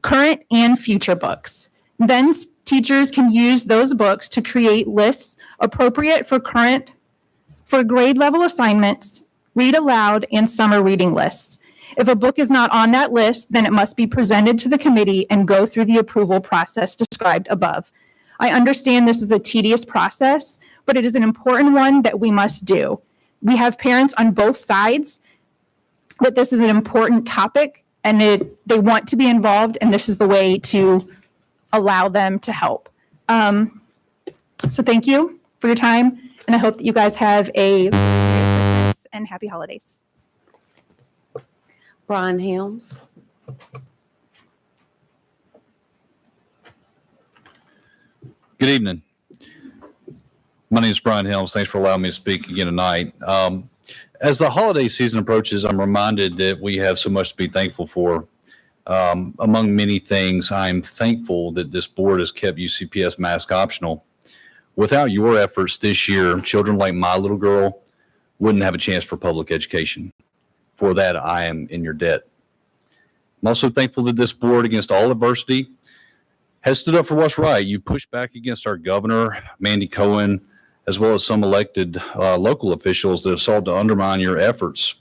current and future books. Then teachers can use those books to create lists appropriate for grade level assignments, read aloud, and summer reading lists. If a book is not on that list, then it must be presented to the committee and go through the approval process described above. I understand this is a tedious process, but it is an important one that we must do. We have parents on both sides, but this is an important topic and they want to be involved, and this is the way to allow them to help. So thank you for your time. and I hope that you guys have a Merry Christmas and happy holidays. Brian Helms. Good evening. My name is Brian Helms. Thanks for allowing me to speak again tonight. As the holiday season approaches, I'm reminded that we have so much to be thankful for. Among many things, I'm thankful that this board has kept UCPS mask optional. Without your efforts this year, children like my little girl wouldn't have a chance for public education. For that, I am in your debt. I'm also thankful that this board, against all adversity, has stood up for what's right. You pushed back against our governor, Mandy Cohen, as well as some elected local officials that have sought to undermine your efforts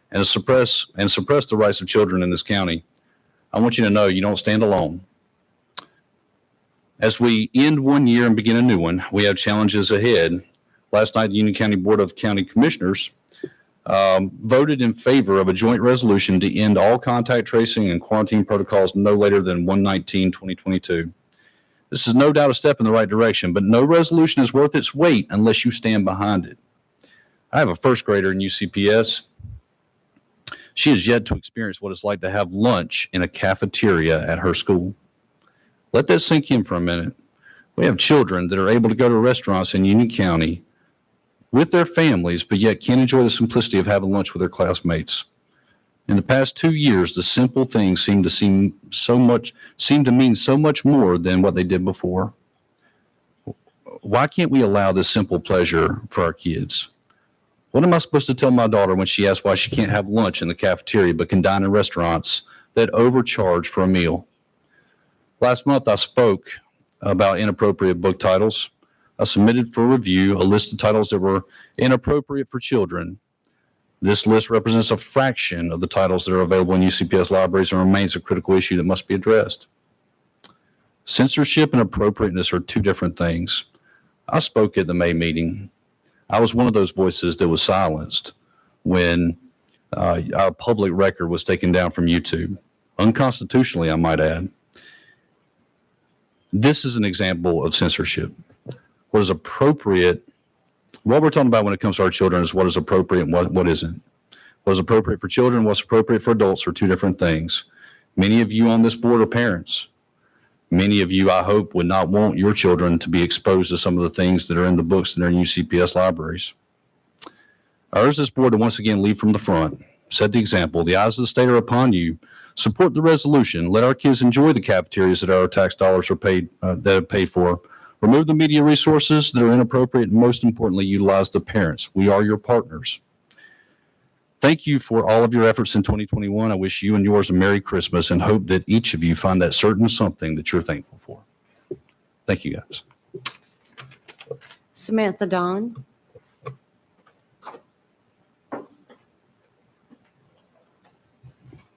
and suppress the rights of children in this county. I want you to know you don't stand alone. As we end one year and begin a new one, we have challenges ahead. Last night, the Union County Board of County Commissioners voted in favor of a joint resolution to end all contact tracing and quarantine protocols no later than 1/19/2022. This is no doubt a step in the right direction, but no resolution is worth its weight unless you stand behind it. I have a first grader in UCPS. She has yet to experience what it's like to have lunch in a cafeteria at her school. Let that sink in for a minute. We have children that are able to go to restaurants in Union County with their families, but yet can't enjoy the simplicity of having lunch with their classmates. In the past 2 years, the simple things seem to mean so much more than what they did before. Why can't we allow this simple pleasure for our kids? What am I supposed to tell my daughter when she asks why she can't have lunch in the cafeteria but can dine in restaurants that overcharge for a meal? Last month, I spoke about inappropriate book titles. I submitted for review a list of titles that were inappropriate for children. This list represents a fraction of the titles that are available in UCPS libraries and remains a critical issue that must be addressed. Censorship and appropriateness are two different things. I spoke at the May meeting. I was one of those voices that was silenced when our public record was taken down from YouTube. Unconstitutionally, I might add. This is an example of censorship. What is appropriate, what we're talking about when it comes to our children is what is appropriate and what isn't. What is appropriate for children, what's appropriate for adults are two different things. Many of you on this board are parents. Many of you, I hope, would not want your children to be exposed to some of the things that are in the books that are in UCPS libraries. I urge this board to once again lead from the front, set the example. The eyes of the state are upon you. Support the resolution. Let our kids enjoy the cafeterias that our tax dollars are paid for. Remove the media resources that are inappropriate, and most importantly, utilize the parents. We are your partners. Thank you for all of your efforts in 2021. I wish you and yours a Merry Christmas and hope that each of you find that certain something that you're thankful for. Thank you, guys. Samantha Don.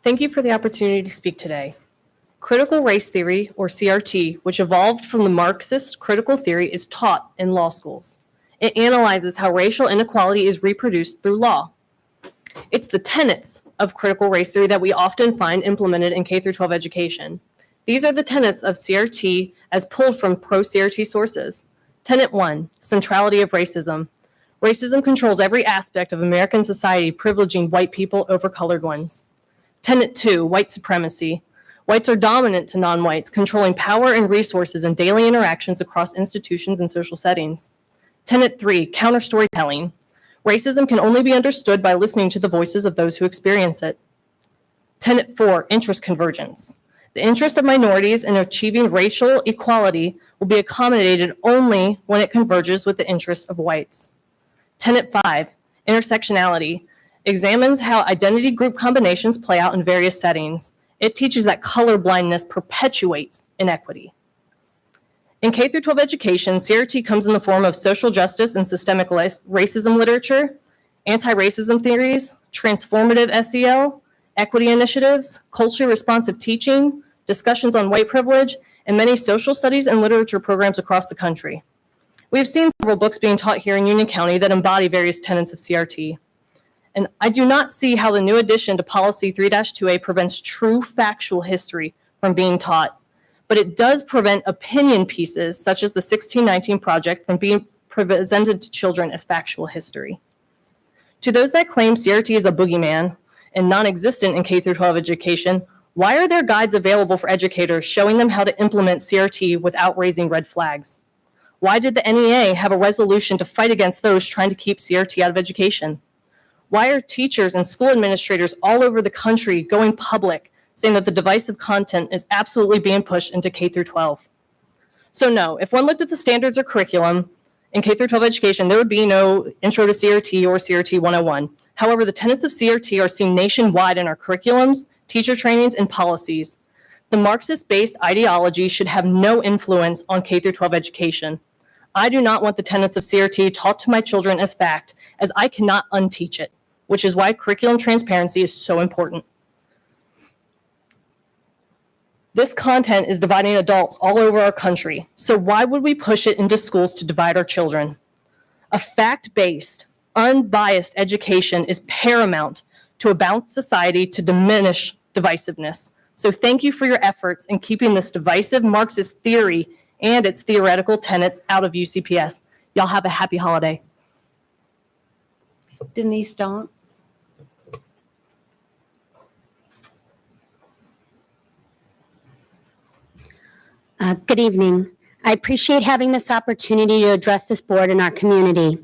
Thank you for the opportunity to speak today. Critical race theory, or CRT, which evolved from the Marxist critical theory, is taught in law schools. It analyzes how racial inequality is reproduced through law. It's the tenets of critical race theory that we often find implemented in K-12 education. These are the tenets of CRT as pulled from pro-CRT sources. Tenet 1, centrality of racism. Racism controls every aspect of American society, privileging white people over colored ones. Tenet 2, white supremacy. Whites are dominant to non-whites, controlling power and resources in daily interactions across institutions and social settings. Tenet 3, counter-storytelling. Racism can only be understood by listening to the voices of those who experience it. Tenet 4, interest convergence. The interest of minorities in achieving racial equality will be accommodated only when it converges with the interest of whites. Tenet 5, intersectionality. Examines how identity group combinations play out in various settings. It teaches that colorblindness perpetuates inequity. In K-12 education, CRT comes in the form of social justice and systemic racism literature, anti-racism theories, transformative SEL, equity initiatives, culturally responsive teaching, discussions on white privilege, and many social studies and literature programs across the country. We have seen several books being taught here in Union County that embody various tenets of CRT. And I do not see how the new addition to Policy 3-2A prevents true factual history from being taught, but it does prevent opinion pieces such as the 1619 project from being presented to children as factual history. To those that claim CRT is a boogeyman and non-existent in K through 12 education, why are there guides available for educators showing them how to implement CRT without raising red flags? Why did the NEA have a resolution to fight against those trying to keep CRT out of education? Why are teachers and school administrators all over the country going public saying that the divisive content is absolutely being pushed into K through 12? So no, if one looked at the standards or curriculum in K through 12 education, there would be no Intro to CRT or CRT 101. However, the tenets of CRT are seen nationwide in our curriculums, teacher trainings, and policies. The Marxist-based ideology should have no influence on K through 12 education. I do not want the tenets of CRT taught to my children as fact, as I cannot unteach it, which is why curriculum transparency is so important. This content is dividing adults all over our country, so why would we push it into schools to divide our children? A fact-based, unbiased education is paramount to a balanced society to diminish divisiveness. So thank you for your efforts in keeping this divisive Marxist theory and its theoretical tenets out of UCPS. Y'all have a happy holiday. Denise Daunt. Good evening. I appreciate having this opportunity to address this board and our community.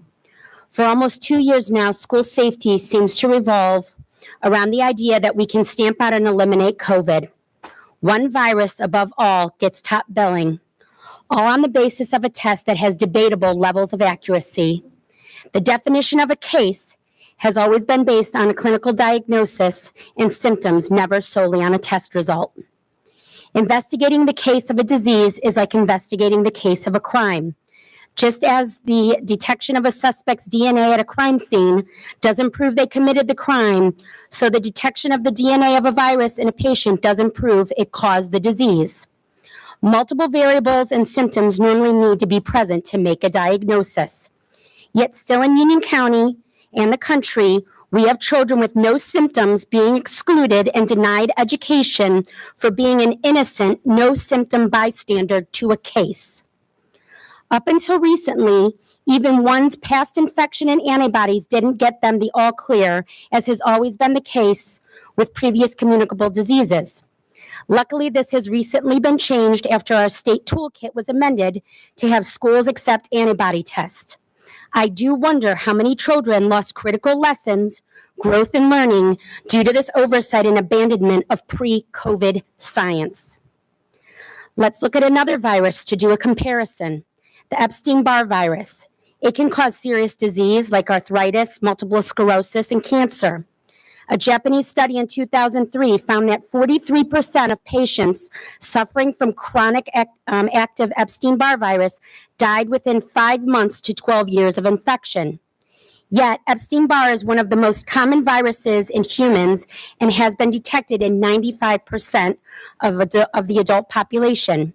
For almost 2 years now, school safety seems to revolve around the idea that we can stamp out and eliminate COVID. One virus above all gets top billing, all on the basis of a test that has debatable levels of accuracy. The definition of a case has always been based on a clinical diagnosis and symptoms, never solely on a test result. Investigating the case of a disease is like investigating the case of a crime. Just as the detection of a suspect's DNA at a crime scene doesn't prove they committed the crime, so the detection of the DNA of a virus in a patient doesn't prove it caused the disease. Multiple variables and symptoms normally need to be present to make a diagnosis. Yet still in Union County and the country, we have children with no symptoms being excluded and denied education for being an innocent, no-symptom bystander to a case. Up until recently, even one's past infection and antibodies didn't get them the all clear, as has always been the case with previous communicable diseases. Luckily, this has recently been changed after our state toolkit was amended to have schools accept antibody tests. I do wonder how many children lost critical lessons, growth and learning due to this oversight and abandonment of pre-COVID science. Let's look at another virus to do a comparison, the Epstein-Barr virus. It can cause serious disease like arthritis, multiple sclerosis, and cancer. A Japanese study in 2003 found that 43% of patients suffering from chronic active Epstein-Barr virus died within 5 months to 12 years of infection. Yet, Epstein-Barr is one of the most common viruses in humans and has been detected in 95% of the adult population.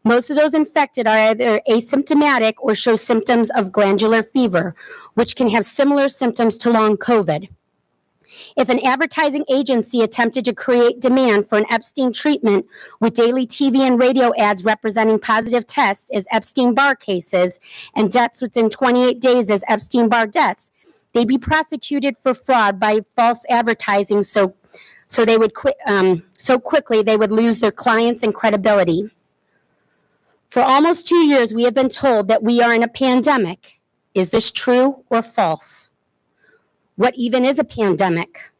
Most of those infected are either asymptomatic or show symptoms of glandular fever, which can have similar symptoms to long COVID. If an advertising agency attempted to create demand for an Epstein treatment with daily TV and radio ads representing positive tests as Epstein-Barr cases and deaths within 28 days as Epstein-Barr deaths, they'd be prosecuted for fraud by false advertising so quickly they would lose their clients and credibility. For almost 2 years, we have been told that we are in a pandemic. Is this true or false? What even is a pandemic?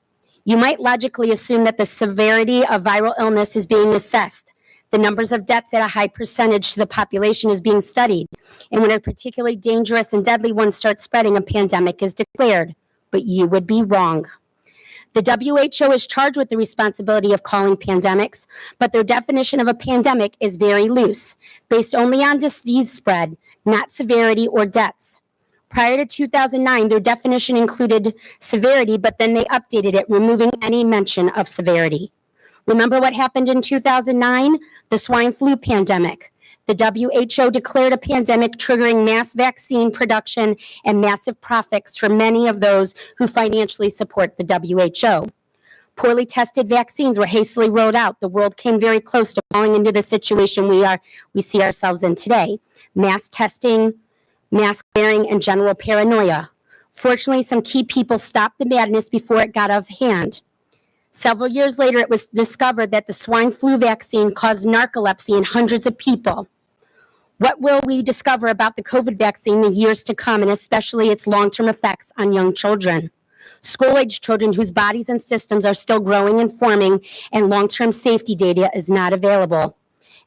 You might logically assume that the severity of viral illness is being assessed. The numbers of deaths at a high percentage to the population is being studied. And when a particularly dangerous and deadly one starts spreading, a pandemic is declared. But you would be wrong. The WHO is charged with the responsibility of calling pandemics, but their definition of a pandemic is very loose, based only on disease spread, not severity or deaths. Prior to 2009, their definition included severity, but then they updated it, removing any mention of severity. Remember what happened in 2009? The swine flu pandemic. The WHO declared a pandemic, triggering mass vaccine production and massive profits for many of those who financially support the WHO. Poorly tested vaccines were hastily rolled out. The world came very close to falling into the situation we see ourselves in today. Mass testing, mask wearing, and general paranoia. Fortunately, some key people stopped the madness before it got out of hand. Several years later, it was discovered that the swine flu vaccine caused narcolepsy in hundreds of people. What will we discover about the COVID vaccine in the years to come, and especially its long-term effects on young children? School-age children whose bodies and systems are still growing and forming, and long-term safety data is not available.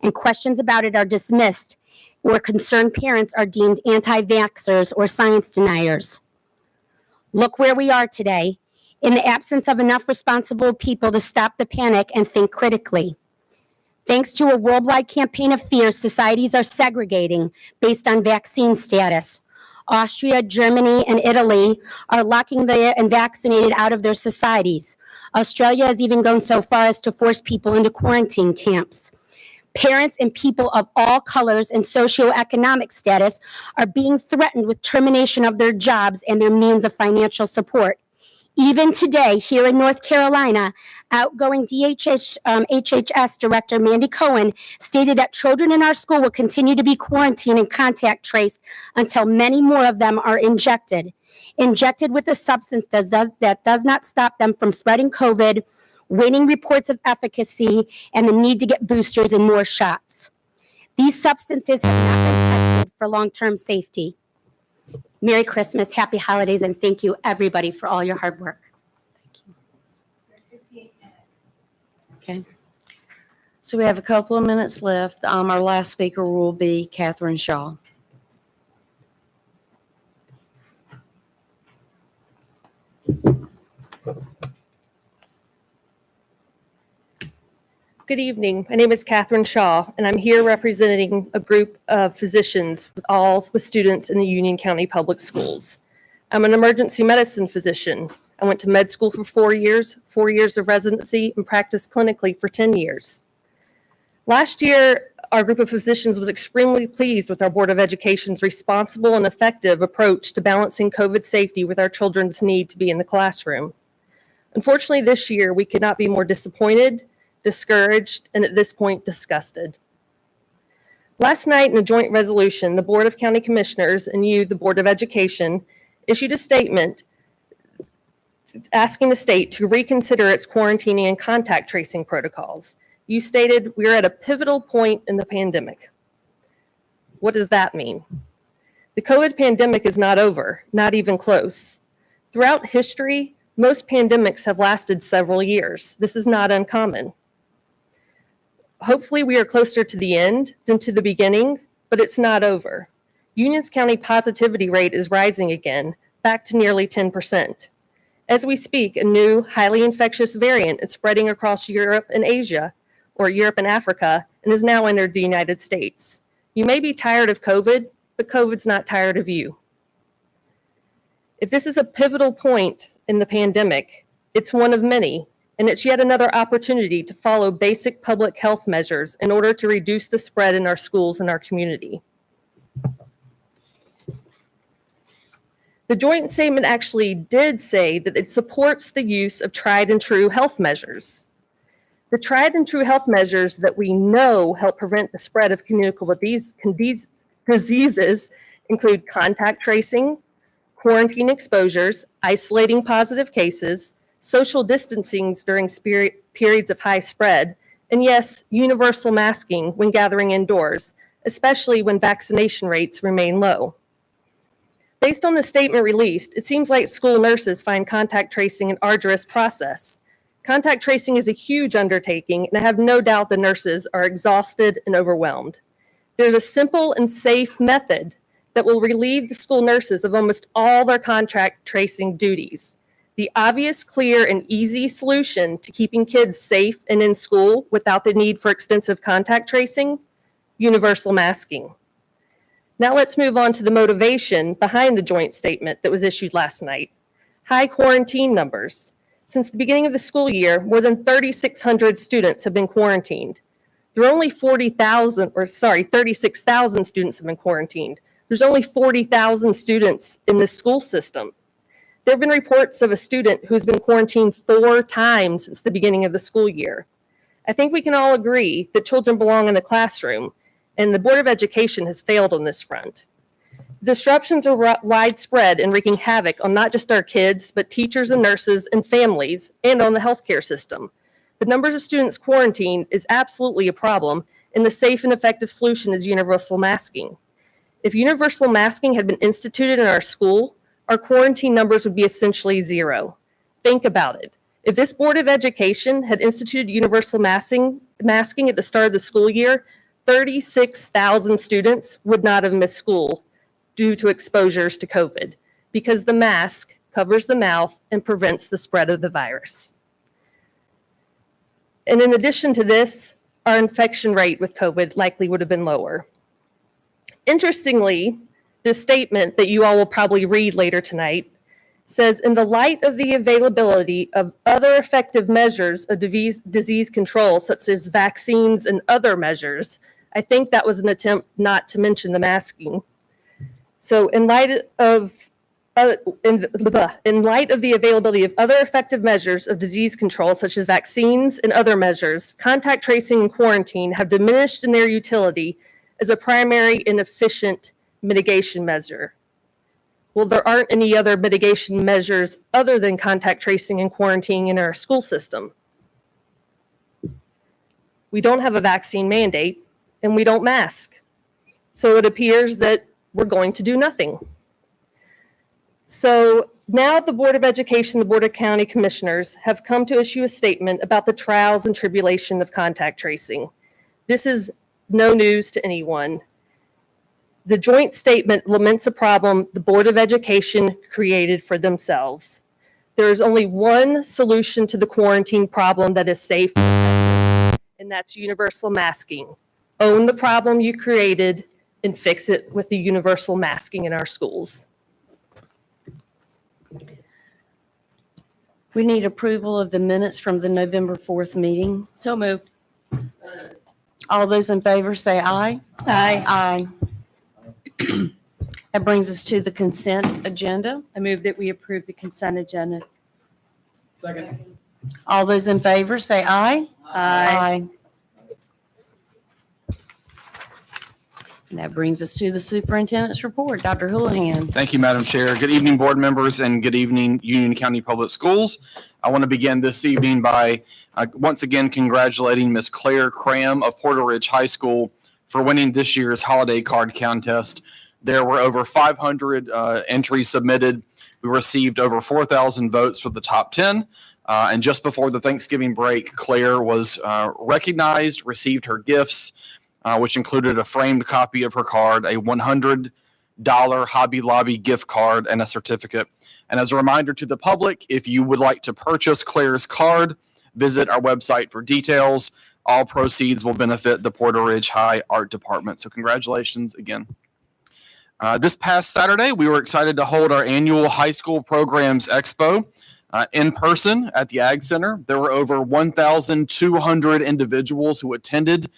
And questions about it are dismissed, or concerned parents are deemed anti-vaxxers or science deniers. Look where we are today, in the absence of enough responsible people to stop the panic and think critically. Thanks to a worldwide campaign of fear, societies are segregating based on vaccine status. Austria, Germany, and Italy are locking the unvaccinated out of their societies. Australia has even gone so far as to force people into quarantine camps. Parents and people of all colors and socioeconomic status are being threatened with termination of their jobs and their means of financial support. Even today, here in North Carolina, outgoing HHS Director Mandy Cohen stated that children in our school will continue to be quarantined and contact traced until many more of them are injected with a substance that does not stop them from spreading COVID, waning reports of efficacy, and the need to get boosters and more shots. These substances have not been tested for long-term safety. Merry Christmas, happy holidays, and thank you, everybody, for all your hard work. Okay. So we have a couple of minutes left. Our last speaker will be Catherine Shaw. Good evening. My name is Catherine Shaw, and I'm here representing a group of physicians with students in the Union County Public Schools. I'm an emergency medicine physician. I went to med school for 4 years of residency, and practiced clinically for 10 years. Last year, our group of physicians was extremely pleased with our Board of Education's responsible and effective approach to balancing COVID safety with our children's need to be in the classroom. Unfortunately, this year, we could not be more disappointed, discouraged, and at this point, disgusted. Last night, in a joint resolution, the Board of County Commissioners and you, the Board of Education, issued a statement asking the state to reconsider its quarantining and contact tracing protocols. You stated, "We are at a pivotal point in the pandemic." What does that mean? The COVID pandemic is not over, not even close. Throughout history, most pandemics have lasted several years. This is not uncommon. Hopefully, we are closer to the end than to the beginning, but it's not over. Union County positivity rate is rising again, back to nearly 10%. As we speak, a new, highly infectious variant is spreading across Europe and Asia, or Europe and Africa, and has now entered the United States. You may be tired of COVID, but COVID's not tired of you. If this is a pivotal point in the pandemic, it's one of many, and it's yet another opportunity to follow basic public health measures in order to reduce the spread in our schools and our community. The joint statement actually did say that it supports the use of tried and true health measures. The tried and true health measures that we know help prevent the spread of communicable diseases include contact tracing, quarantine exposures, isolating positive cases, social distancing during periods of high spread, and yes, universal masking when gathering indoors, especially when vaccination rates remain low. Based on the statement released, it seems like school nurses find contact tracing an arduous process. Contact tracing is a huge undertaking, and I have no doubt the nurses are exhausted and overwhelmed. There's a simple and safe method that will relieve the school nurses of almost all their contact tracing duties. The obvious, clear, and easy solution to keeping kids safe and in school without the need for extensive contact tracing: universal masking. Now let's move on to the motivation behind the joint statement that was issued last night. High quarantine numbers. Since the beginning of the school year, more than 3,600 students have been quarantined. There are only 36,000 students have been quarantined. There's only 40,000 students in the school system. There have been reports of a student who's been quarantined 4 times since the beginning of the school year. I think we can all agree that children belong in the classroom, and the Board of Education has failed on this front. Disruptions are widespread and wreaking havoc on not just our kids, but teachers and nurses and families, and on the healthcare system. The numbers of students quarantined is absolutely a problem, and the safe and effective solution is universal masking. If universal masking had been instituted in our school, our quarantine numbers would be essentially zero. Think about it. If this Board of Education had instituted universal masking at the start of the school year, 36,000 students would not have missed school due to exposures to COVID, because the mask covers the mouth and prevents the spread of the virus. And in addition to this, our infection rate with COVID likely would have been lower. Interestingly, this statement that you all will probably read later tonight says, in the light of the availability of other effective measures of disease control, such as vaccines and other measures, I think that was an attempt not to mention the masking. So in light of the availability of other effective measures of disease control, such as vaccines and other measures, contact tracing and quarantine have diminished in their utility as a primary and efficient mitigation measure. Well, there aren't any other mitigation measures other than contact tracing and quarantining in our school system. We don't have a vaccine mandate, and we don't mask. So it appears that we're going to do nothing. So now the Board of Education, the Board of County Commissioners have come to issue a statement about the trials and tribulation of contact tracing. This is no news to anyone. The joint statement laments a problem the Board of Education created for themselves. There is only one solution to the quarantine problem that is safe, and that's universal masking. Own the problem you created and fix it with the universal masking in our schools. We need approval of the minutes from the November 4th meeting. So moved. All those in favor say aye. Aye. Aye. That brings us to the consent agenda. I move that we approve the consent agenda. Second. All those in favor say aye. Aye. And that brings us to the superintendent's report. Dr. Houlihan. Thank you, Madam Chair. Good evening, board members, and good evening, Union County Public Schools. I want to begin this evening by once again congratulating Ms. Claire Cram of Porter Ridge High School for winning this year's holiday card contest. There were over 500 entries submitted. We received over 4,000 votes for the top 10. And just before the Thanksgiving break, Claire was recognized, received her gifts, which included a framed copy of her card, a $100 Hobby Lobby gift card, and a certificate. And as a reminder to the public, if you would like to purchase Claire's card, visit our website for details. All proceeds will benefit the Porter Ridge High Art Department. So congratulations again. This past Saturday, we were excited to hold our annual High School Programs Expo in person at the Ag Center. There were over 1,200 individuals who attended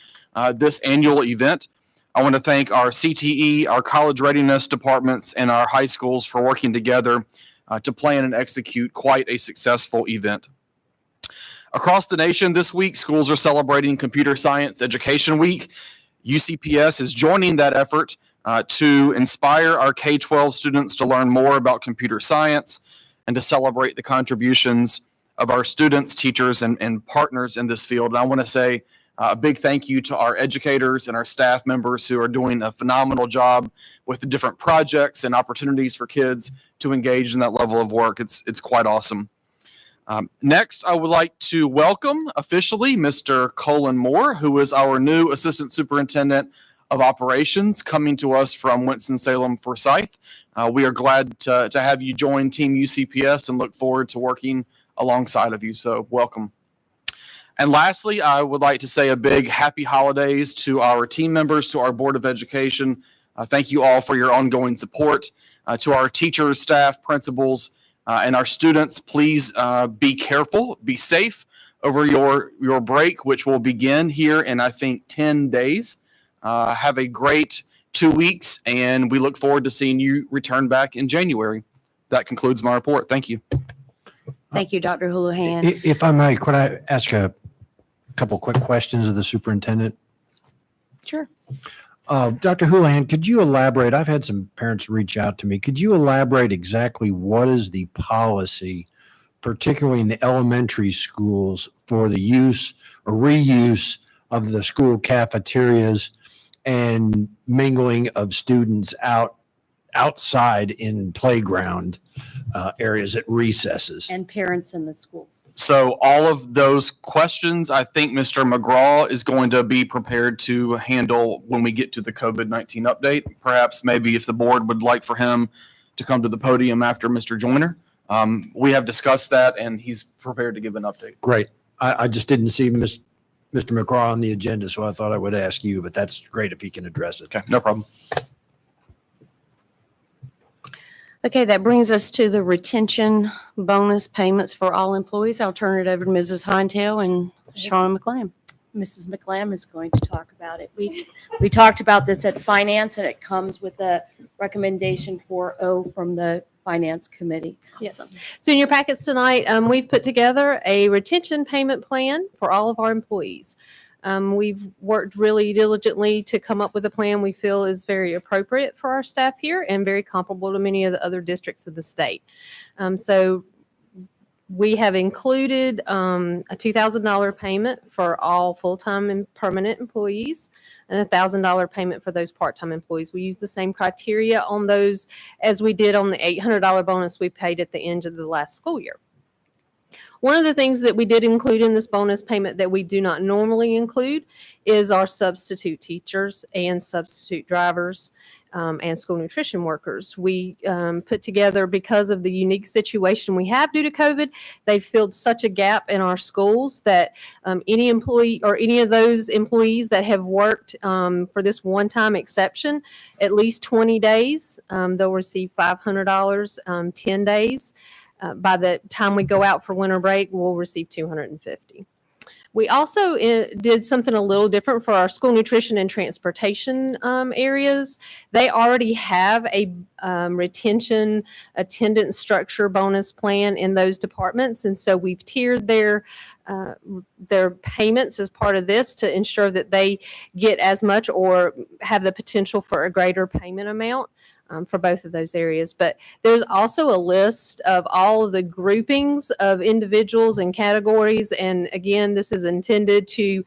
this annual event. I want to thank our CTE, our college readiness departments, and our high schools for working together to plan and execute quite a successful event. Across the nation this week, schools are celebrating Computer Science Education Week. UCPS is joining that effort to inspire our K-12 students to learn more about computer science and to celebrate the contributions of our students, teachers, and partners in this field. And I want to say a big thank you to our educators and our staff members who are doing a phenomenal job with the different projects and opportunities for kids to engage in that level of work. It's quite awesome. Next, I would like to welcome officially Mr. Colin Moore, who is our new Assistant Superintendent of Operations, coming to us from Winston-Salem, Forsyth. We are glad to have you join Team UCPS and look forward to working alongside of you. So welcome. And lastly, I would like to say a big happy holidays to our team members, to our Board of Education. Thank you all for your ongoing support. To our teachers, staff, principals, and our students, please be careful, be safe over your break, which will begin here in, I think, 10 days. Have a great 2 weeks, and we look forward to seeing you return back in January. That concludes my report. Thank you. Thank you, Dr. Houlihan. If I may, could I ask a couple quick questions of the superintendent? Sure. Dr. Houlihan, could you elaborate? I've had some parents reach out to me. Could you elaborate exactly what is the policy, particularly in the elementary schools, for the use or reuse of the school cafeterias and mingling of students outside in playground areas at recesses? And parents in the schools. So all of those questions, I think Mr. McGraw is going to be prepared to handle when we get to the COVID-19 update. Perhaps maybe if the board would like for him to come to the podium after Mr. Joyner. We have discussed that and he's prepared to give an update. Great. I just didn't see Mr. McGraw on the agenda, so I thought I would ask you, but that's great if he can address it. Okay, no problem. Okay, that brings us to the retention bonus payments for all employees. I'll turn it over to Mrs. Hinetail and Shauna McLam. Mrs. McLam is going to talk about it. We talked about this at finance, and it comes with a recommendation 4.0 from the finance committee. Yes. So in your packets tonight, we've put together a retention payment plan for all of our employees. We've worked really diligently to come up with a plan we feel is very appropriate for our staff here and very comparable to many of the other districts of the state. So we have included a $2,000 payment for all full-time and permanent employees and a $1,000 payment for those part-time employees. We use the same criteria on those as we did on the $800 bonus we paid at the end of the last school year. One of the things that we did include in this bonus payment that we do not normally include is our substitute teachers and substitute drivers and school nutrition workers. We put together, because of the unique situation we have due to COVID, they've filled such a gap in our schools that any employee or any of those employees that have worked for this one-time exception at least 20 days, they'll receive $500, 10 days. By the time we go out for winter break, we'll receive $250. We also did something a little different for our school nutrition and transportation areas. They already have a retention attendance structure bonus plan in those departments, and so we've tiered their payments as part of this to ensure that they get as much or have the potential for a greater payment amount. For both of those areas. But there's also a list of all of the groupings of individuals and categories. And again, this is intended to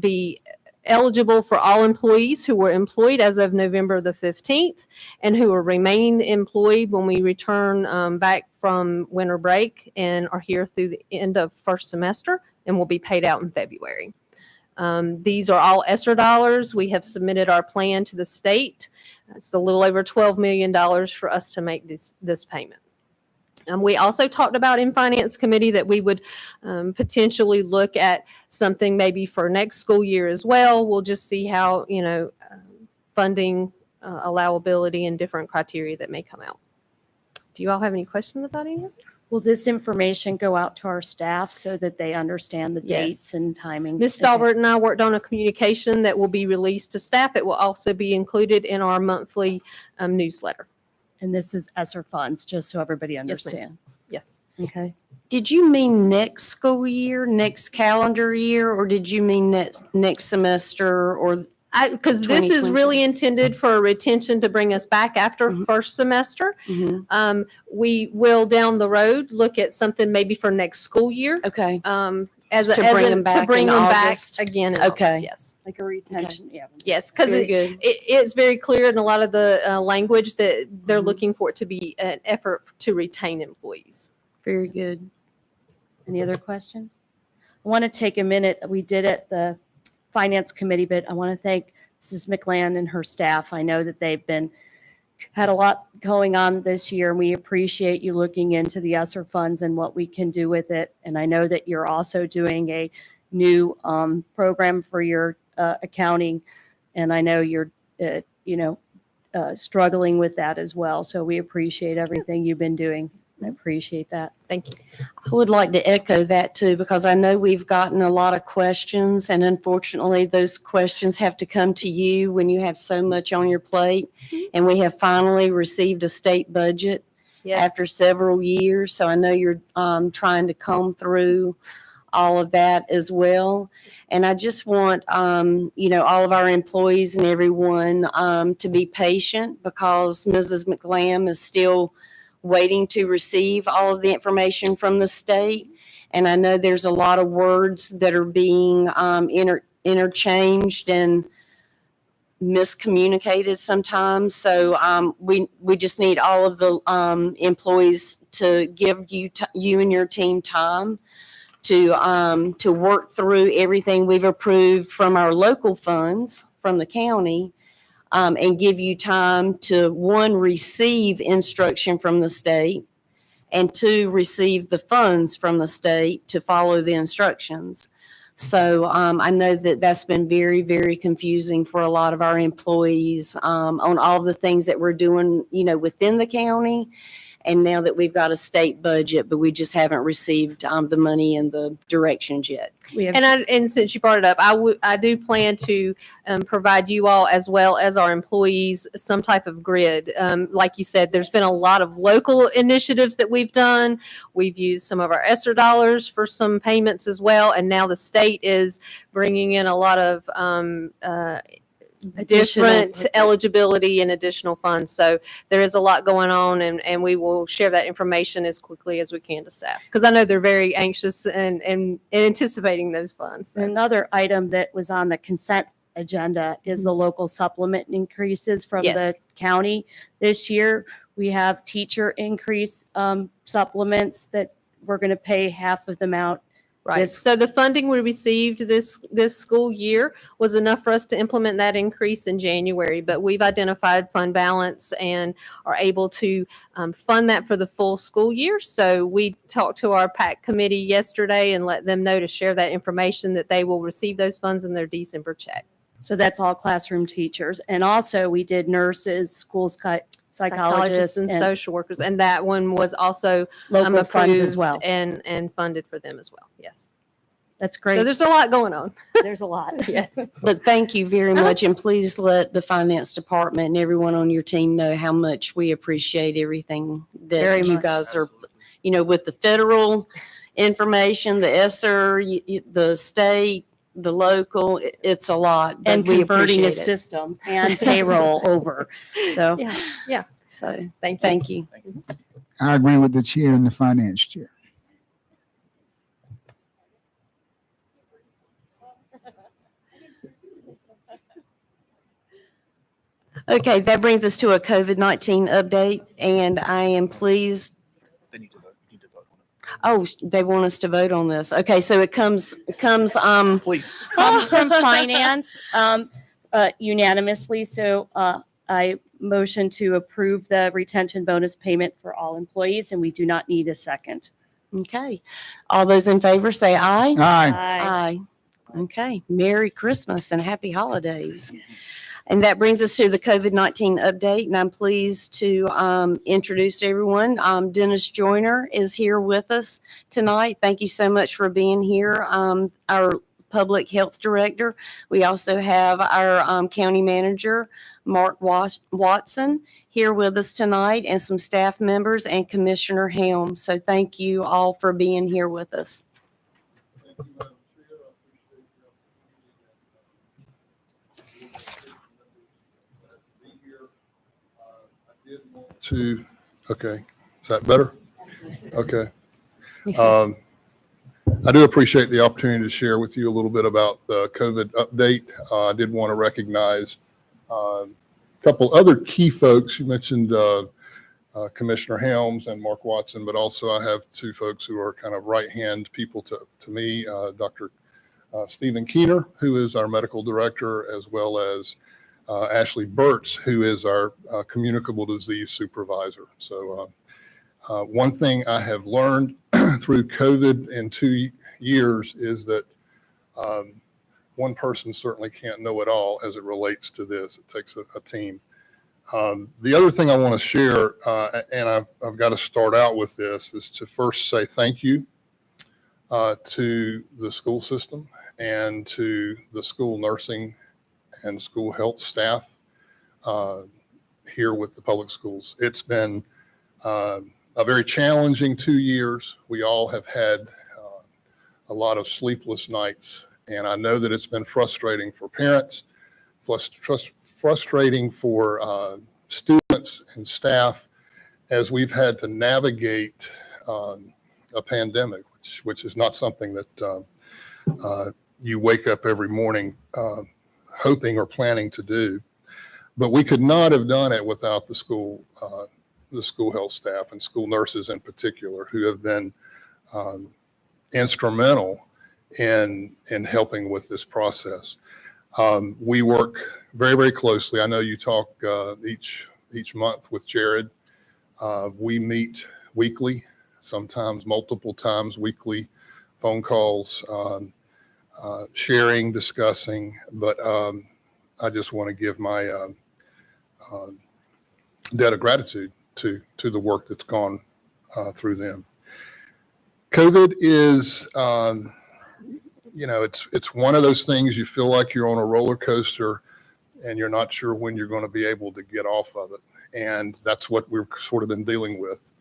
be eligible for all employees who were employed as of November the 15th and who will remain employed when we return back from winter break and are here through the end of first semester and will be paid out in February. These are all ESSER dollars. We have submitted our plan to the state. It's a little over $12 million for us to make this payment. We also talked about in Finance Committee that we would potentially look at something maybe for next school year as well. We'll just see how, funding allowability and different criteria that may come out. Do you all have any questions about any of it? Will this information go out to our staff so that they understand the dates and timing? Ms. Stalbert and I worked on a communication that will be released to staff. It will also be included in our monthly newsletter. And this is ESSER funds, just so everybody understands. Yes. Okay. Did you mean next school year, next calendar year, or did you mean next semester or? Because this is really intended for retention to bring us back after first semester. We will down the road look at something maybe for next school year. Okay. To bring them back again. In August, yes. Like a retention. Okay. Yeah. Yes, because it's very clear in a lot of the language that they're looking for it to be an effort to retain employees. Very good. Any other questions? I want to take a minute. We did at the Finance Committee, but I want to thank Mrs. McLand and her staff. I know that they've had a lot going on this year, and we appreciate you looking into the ESSER funds and what we can do with it. And I know that you're also doing a new program for your accounting, and I know you're, struggling with that as well. So we appreciate everything you've been doing. I appreciate that. Thank you. I would like to echo that too, because I know we've gotten a lot of questions, and unfortunately those questions have to come to you when you have so much on your plate. And we have finally received a state budget after several years. So I know you're trying to comb through all of that as well. And I just want, all of our employees and everyone to be patient because Mrs. McLam is still waiting to receive all of the information from the state. And I know there's a lot of words that are being interchanged and miscommunicated sometimes. So we just need all of the employees to give you and your team time to work through everything we've approved from our local funds from the county, and give you time to, one, receive instruction from the state, and two, receive the funds from the state to follow the instructions. So I know that that's been very, very confusing for a lot of our employees on all the things that we're doing, within the county. And now that we've got a state budget, but we just haven't received the money and the directions yet. And since you brought it up, I do plan to provide you all as well as our employees some type of grid. Like you said, there's been a lot of local initiatives that we've done. We've used some of our ESSER dollars for some payments as well, and now the state is bringing in a lot of different eligibility and additional funds. So there is a lot going on, and we will share that information as quickly as we can to staff, because I know they're very anxious and anticipating those funds. So. Another item that was on the consent agenda is the local supplement increases from the county. This year, we have teacher increase supplements that we're going to pay half of them out. Right. So the funding we received this school year was enough for us to implement that increase in January, but we've identified fund balance and are able to fund that for the full school year. So we talked to our PAC committee yesterday and let them know to share that information, that they will receive those funds in their December check. So that's all classroom teachers. And also we did nurses, school psychologists and social workers. And that one was also local funds as well. And funded for them as well. Yes. That's great. So there's a lot going on. There's a lot. Yes. But thank you very much. And please let the finance department and everyone on your team know how much we appreciate everything that you guys are, with the federal information, the ESSER, the state, the local, it's a lot. And converting a system and payroll over. So, yeah. So thank you. I agree with the chair and the finance chair. Okay, that brings us to a COVID-19 update, and I am pleased. They need to vote. Oh, they want us to vote on this. Okay, so it comes Please. comes from finance unanimously. So I motion to approve the retention bonus payment for all employees, and we do not need a second. Okay. All those in favor say aye. Aye. Aye. Okay. Merry Christmas and happy holidays. And that brings us to the COVID-19 update, and I'm pleased to introduce everyone. Dennis Joyner is here with us tonight. Thank you so much for being here, our Public Health Director. We also have our county manager, Mark Watson, here with us tonight, and some staff members and Commissioner Helm. So thank you all for being here with us. Okay, is that better? Okay. I do appreciate the opportunity to share with you a little bit about the COVID update. I did want to recognize a couple other key folks. You mentioned Commissioner Helms and Mark Watson, but also I have two folks who are kind of right-hand people to me, Dr. Stephen Keener, who is our medical director, as well as Ashley Burtz, who is our communicable disease supervisor. So one thing I have learned through COVID in 2 years is that one person certainly can't know it all as it relates to this. It takes a team. The other thing I want to share, and I've got to start out with this, is to first say thank you to the school system and to the school nursing and school health staff here with the public schools. It's been a very challenging 2 years. We all have had a lot of sleepless nights. And I know that it's been frustrating for parents, frustrating for students and staff as we've had to navigate a pandemic, which is not something that you wake up every morning hoping or planning to do. But we could not have done it without the school health staff and school nurses in particular, who have been instrumental in helping with this process. We work very, very closely. I know you talk each month with Jared. We meet weekly, sometimes multiple times weekly, phone calls, sharing, discussing. But I just want to give my debt of gratitude to the work that's gone through them. COVID is, it's one of those things you feel like you're on a roller coaster and you're not sure when you're going to be able to get off of it. And that's what we've sort of been dealing with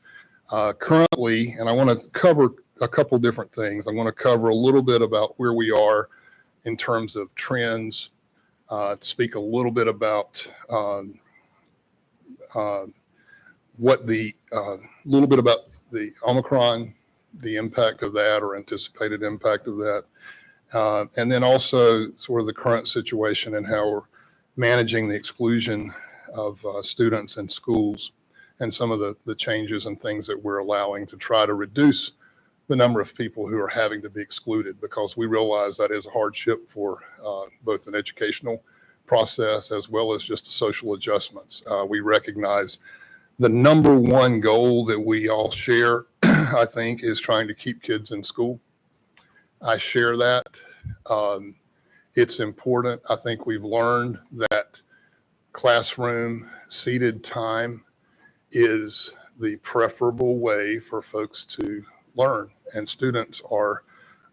currently. And I want to cover a couple different things. I'm going to cover a little bit about where we are in terms of trends, speak a little bit about little bit about the Omicron, the impact of that or anticipated impact of that. And then also sort of the current situation and how we're managing the exclusion of students in schools and some of the changes and things that we're allowing to try to reduce the number of people who are having to be excluded, because we realize that is a hardship for both an educational process as well as just the social adjustments. We recognize the number one goal that we all share, I think, is trying to keep kids in school. I share that. It's important. I think we've learned that classroom seated time is the preferable way for folks to learn, and students are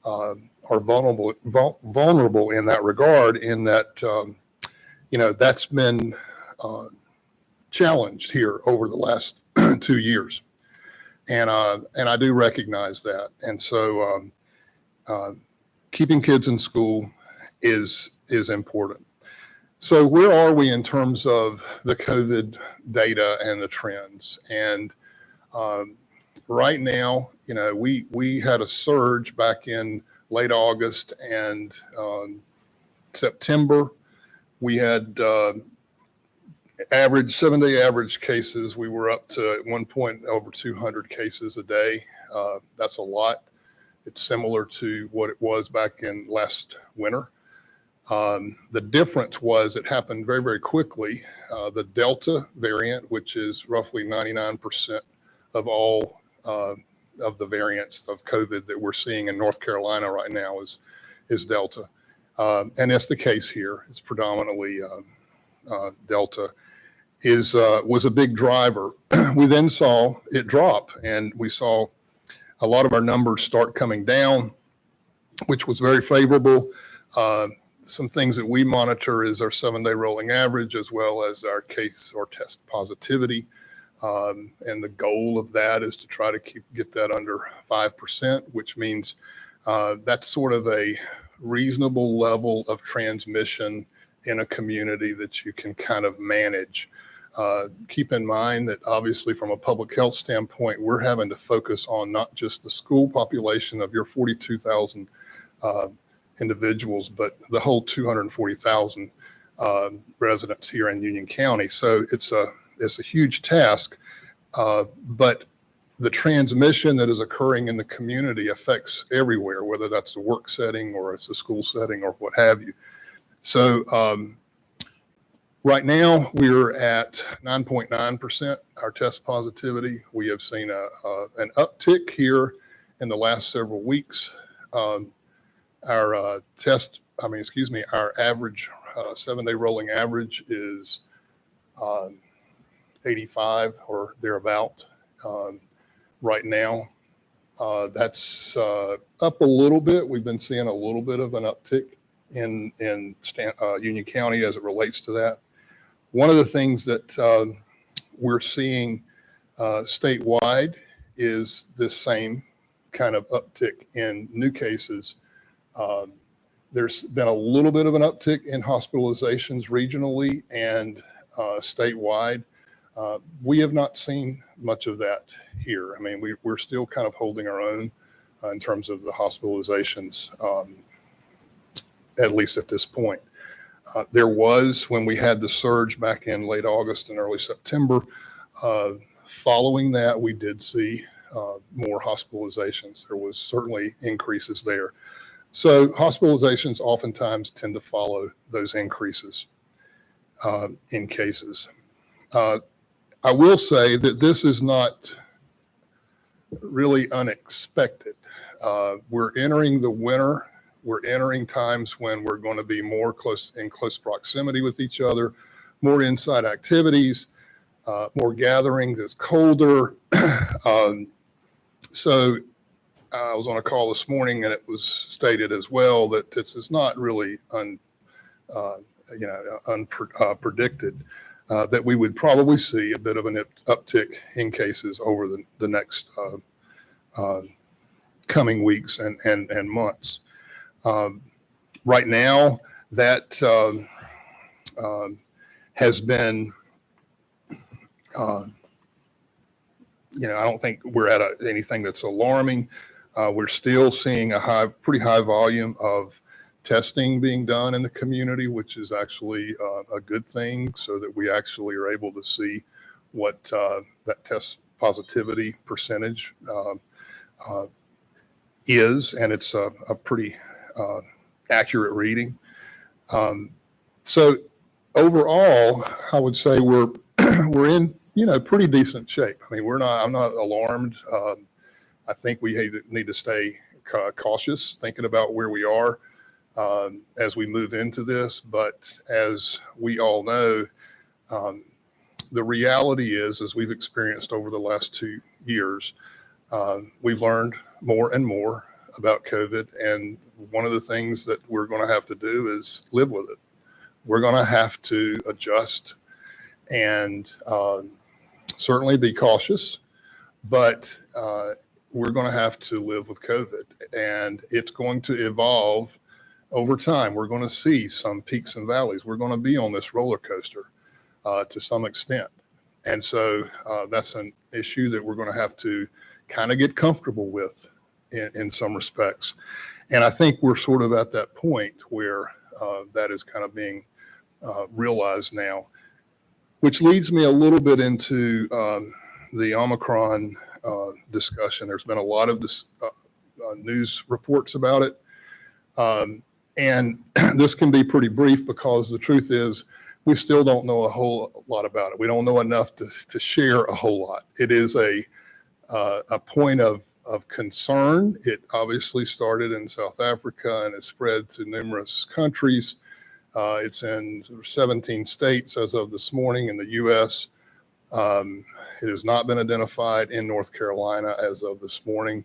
vulnerable in that regard, in that that's been challenged here over the last 2 years, and I do recognize that. And so keeping kids in school is important. So where are we in terms of the COVID data and the trends? And right now, we had a surge back in late August and September. We had average 7-day average cases. We were up to at one point over 200 cases a day. That's a lot. It's similar to what it was back in last winter. The difference was it happened very, very quickly. The Delta variant, which is roughly 99% of all of the variants of COVID that we're seeing in North Carolina right now, is Delta. And that's the case here. It's predominantly Delta was a big driver. We then saw it drop, and we saw a lot of our numbers start coming down, which was very favorable. Some things that we monitor is our 7-day rolling average, as well as our case or test positivity. And the goal of that is to try to get that under 5%, which means that's sort of a reasonable level of transmission in a community that you can kind of manage. Keep in mind that obviously from a public health standpoint, we're having to focus on not just the school population of your 42,000 individuals, but the whole 240,000 residents here in Union County. So it's a huge task, but the transmission that is occurring in the community affects everywhere, whether that's a work setting or it's a school setting or what have you. So right now we're at 9.9% our test positivity. We have seen an uptick here in the last several weeks. Our average 7-day rolling average is 85 or thereabout right now. That's up a little bit. We've been seeing a little bit of an uptick in Union County as it relates to that. One of the things that we're seeing statewide is this same kind of uptick in new cases. There's been a little bit of an uptick in hospitalizations regionally and statewide. We have not seen much of that here. I mean, we're still kind of holding our own in terms of the hospitalizations, at least at this point. There was, when we had the surge back in late August and early September, following that, we did see more hospitalizations. There was certainly increases there. So hospitalizations oftentimes tend to follow those increases in cases. I will say that this is not really unexpected. We're entering the winter. We're entering times when we're going to be more in close proximity with each other, more inside activities, more gatherings. It's colder. So I was on a call this morning, and it was stated as well that this is not really unpredicted. That we would probably see a bit of an uptick in cases over the next coming weeks and months. Right now, that has been, I don't think we're at anything that's alarming. We're still seeing a pretty high volume of testing being done in the community, which is actually a good thing, so that we actually are able to see what that test positivity percentage is, and it's a pretty accurate reading. So overall, I would say we're in pretty decent shape. I mean, I'm not alarmed. I think we need to stay cautious, thinking about where we are as we move into this. But as we all know, the reality is, as we've experienced over the last 2 years, we've learned more and more about COVID. And one of the things that we're going to have to do is live with it. We're going to have to adjust and certainly be cautious, but we're going to have to live with COVID, and it's going to evolve over time. We're going to see some peaks and valleys. We're going to be on this roller coaster to some extent. And so that's an issue that we're going to have to kind of get comfortable with in some respects. And I think we're sort of at that point where that is kind of being realized now, which leads me a little bit into the Omicron discussion. There's been a lot of this, news reports about it. And this can be pretty brief, because the truth is we still don't know a whole lot about it. We don't know enough to share a whole lot. It is a point of concern. It obviously started in South Africa and has spread to numerous countries. It's in 17 states as of this morning in the U.S. It has not been identified in North Carolina as of this morning,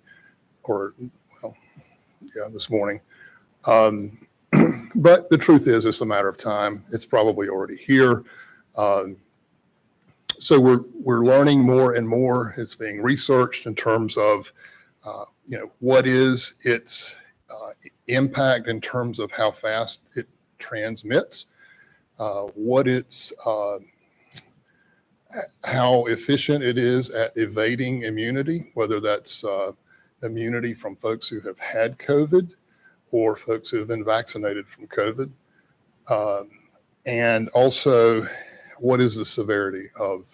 this morning. But the truth is, it's a matter of time. It's probably already here. So we're learning more and more. It's being researched in terms of, what is its impact in terms of how fast it transmits, what it's, how efficient it is at evading immunity, whether that's immunity from folks who have had COVID or folks who have been vaccinated from COVID. And also, what is the severity of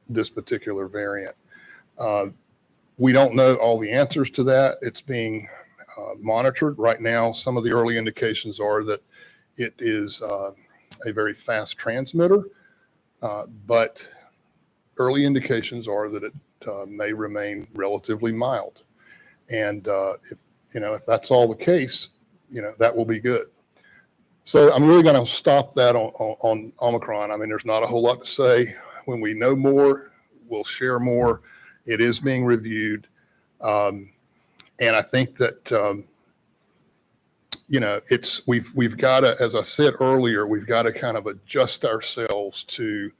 this particular variant? We don't know all the answers to that. It's being monitored right now. Some of the early indications are that it is a very fast transmitter, but early indications are that it may remain relatively mild. And if that's all the case, that will be good. So I'm really going to stop that on Omicron. I mean, there's not a whole lot to say. When we know more, we'll share more. It is being reviewed. And I think that, we've got to, as I said earlier, we've got to kind of adjust ourselves to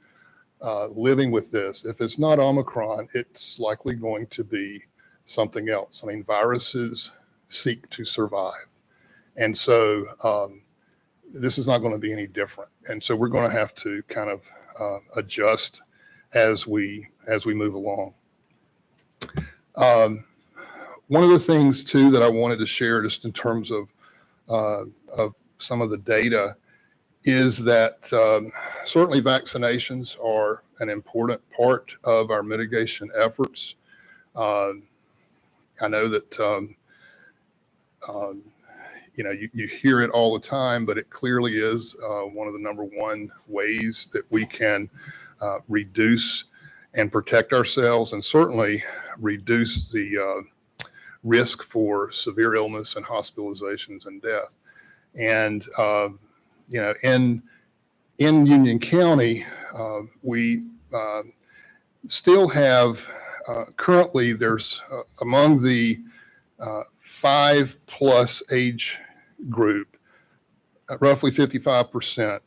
living with this. If it's not Omicron, it's likely going to be something else. I mean, viruses seek to survive. And so this is not going to be any different. And so we're going to have to kind of adjust as we move along. One of the things too that I wanted to share just in terms of some of the data is that certainly vaccinations are an important part of our mitigation efforts. I know that you hear it all the time, but it clearly is one of the number one ways that we can reduce and protect ourselves, and certainly reduce the risk for severe illness and hospitalizations and death. And in Union County, we still have currently there's among the 5+ age group, roughly 55%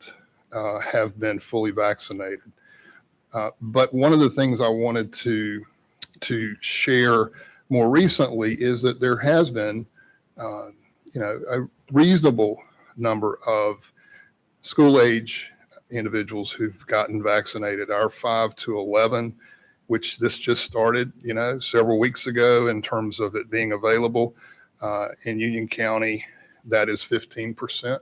have been fully vaccinated. But one of the things I wanted to share more recently is that there has been, a reasonable number of school-age individuals who've gotten vaccinated. Our 5 to 11, which this just started, several weeks ago in terms of it being available in Union County, that is 15%.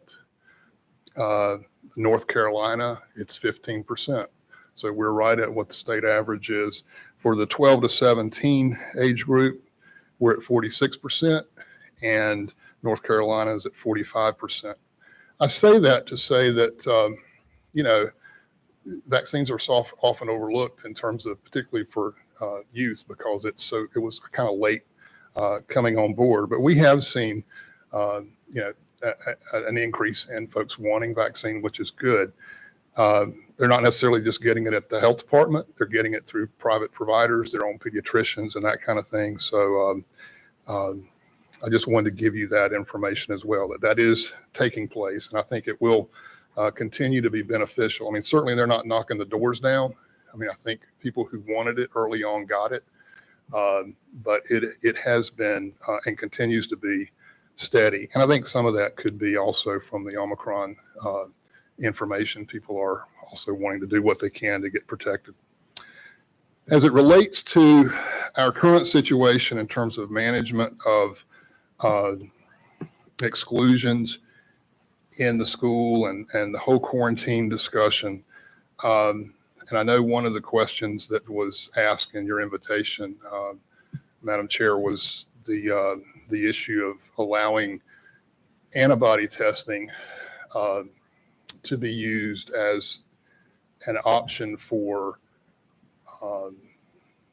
North Carolina, it's 15%. So we're right at what the state average is. For the 12 to 17 age group, we're at 46%, and North Carolina is at 45%. I say that to say that, vaccines are often overlooked in terms of, particularly for youth, because it was kind of late coming on board. But we have seen, an increase in folks wanting vaccine, which is good. They're not necessarily just getting it at the health department. They're getting it through private providers, their own pediatricians and that kind of thing. So I just wanted to give you that information as well, that is taking place. And I think it will continue to be beneficial. I mean, certainly they're not knocking the doors down. I mean, I think people who wanted it early on got it. But it has been and continues to be steady. And I think some of that could be also from the Omicron information. People are also wanting to do what they can to get protected. As it relates to our current situation in terms of management of exclusions in the school and the whole quarantine discussion, and I know one of the questions that was asked in your invitation, Madam Chair, was the issue of allowing antibody testing to be used as an option for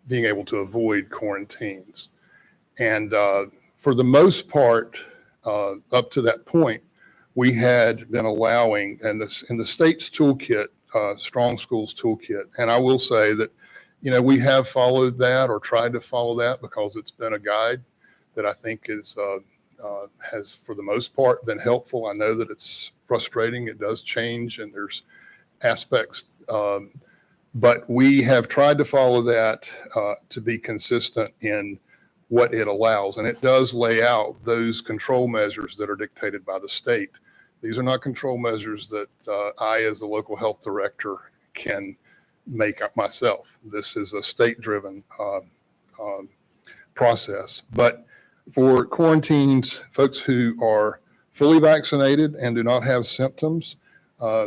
being able to avoid quarantines. And for the most part, up to that point, we had been allowing, and this in the state's toolkit, Strong Schools Toolkit, and I will say that, we have followed that or tried to follow that because it's been a guide that I think is has for the most part been helpful. I know that it's frustrating. It does change and there's aspects, but we have tried to follow that to be consistent in what it allows. And it does lay out those control measures that are dictated by the state. These are not control measures that I, as the local health director, can make up myself. This is a state-driven process. But for quarantines, folks who are fully vaccinated and do not have symptoms,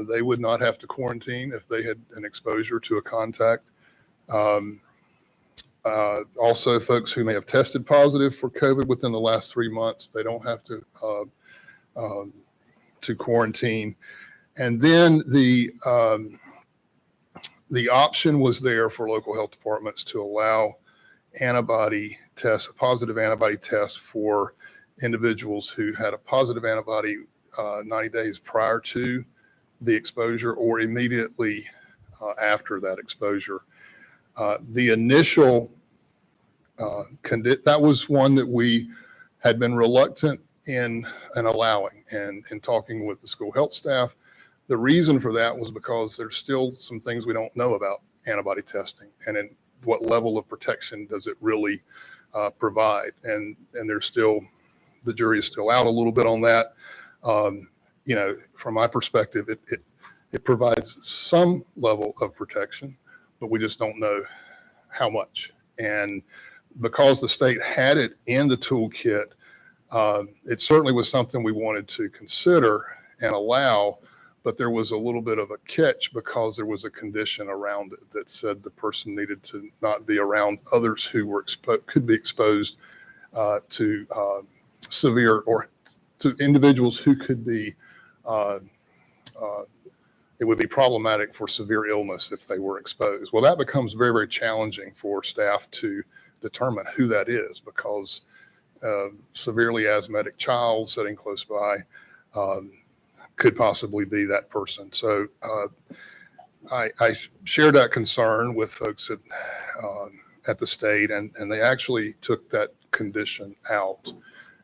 they would not have to quarantine if they had an exposure to a contact. Also, folks who may have tested positive for COVID within the last 3 months, they don't have to quarantine. And then the option was there for local health departments to allow antibody tests, a positive antibody test for individuals who had a positive antibody 90 days prior to the exposure or immediately after that exposure. The initial, that was one that we had been reluctant in allowing, and in talking with the school health staff. The reason for that was because there's still some things we don't know about antibody testing, and in what level of protection does it really provide? And there's still, the jury is still out a little bit on that. You know, from my perspective, it provides some level of protection, but we just don't know how much. And because the state had it in the toolkit, it certainly was something we wanted to consider and allow, but there was a little bit of a catch because there was a condition around it that said the person needed to not be around others who were could be exposed to severe, or to individuals who could be, it would be problematic for severe illness if they were exposed. Well, that becomes very, very challenging for staff to determine who that is, because severely asthmatic child sitting close by could possibly be that person. So I shared that concern with folks at the state, and they actually took that condition out.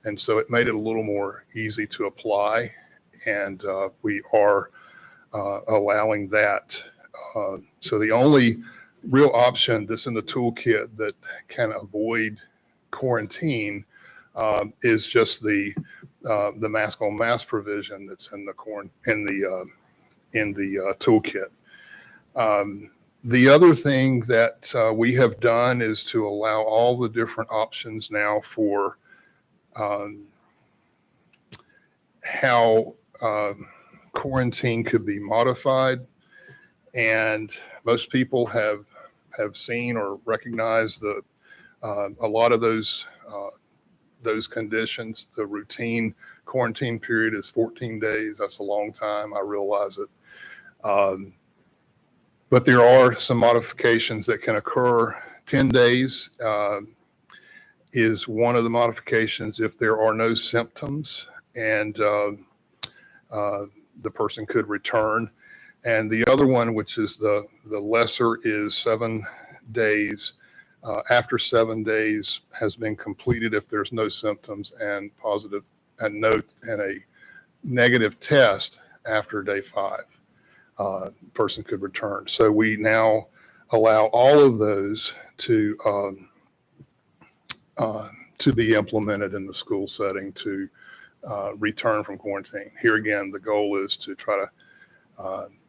And so it made it a little more easy to apply, and we are allowing that. So the only real option that's in the toolkit that can avoid quarantine is just the mask on mask provision that's in the toolkit. The other thing that we have done is to allow all the different options now for how quarantine could be modified. And most people have seen or recognized a lot of those conditions. The routine quarantine period is 14 days. That's a long time. I realize it. But there are some modifications that can occur. 10 days is one of the modifications if there are no symptoms and the person could return. And the other one, which is the lesser, is 7 days. After 7 days has been completed, if there's no symptoms and positive and a negative test after day 5, person could return. So we now allow all of those to be implemented in the school setting to return from quarantine. Here again, the goal is to try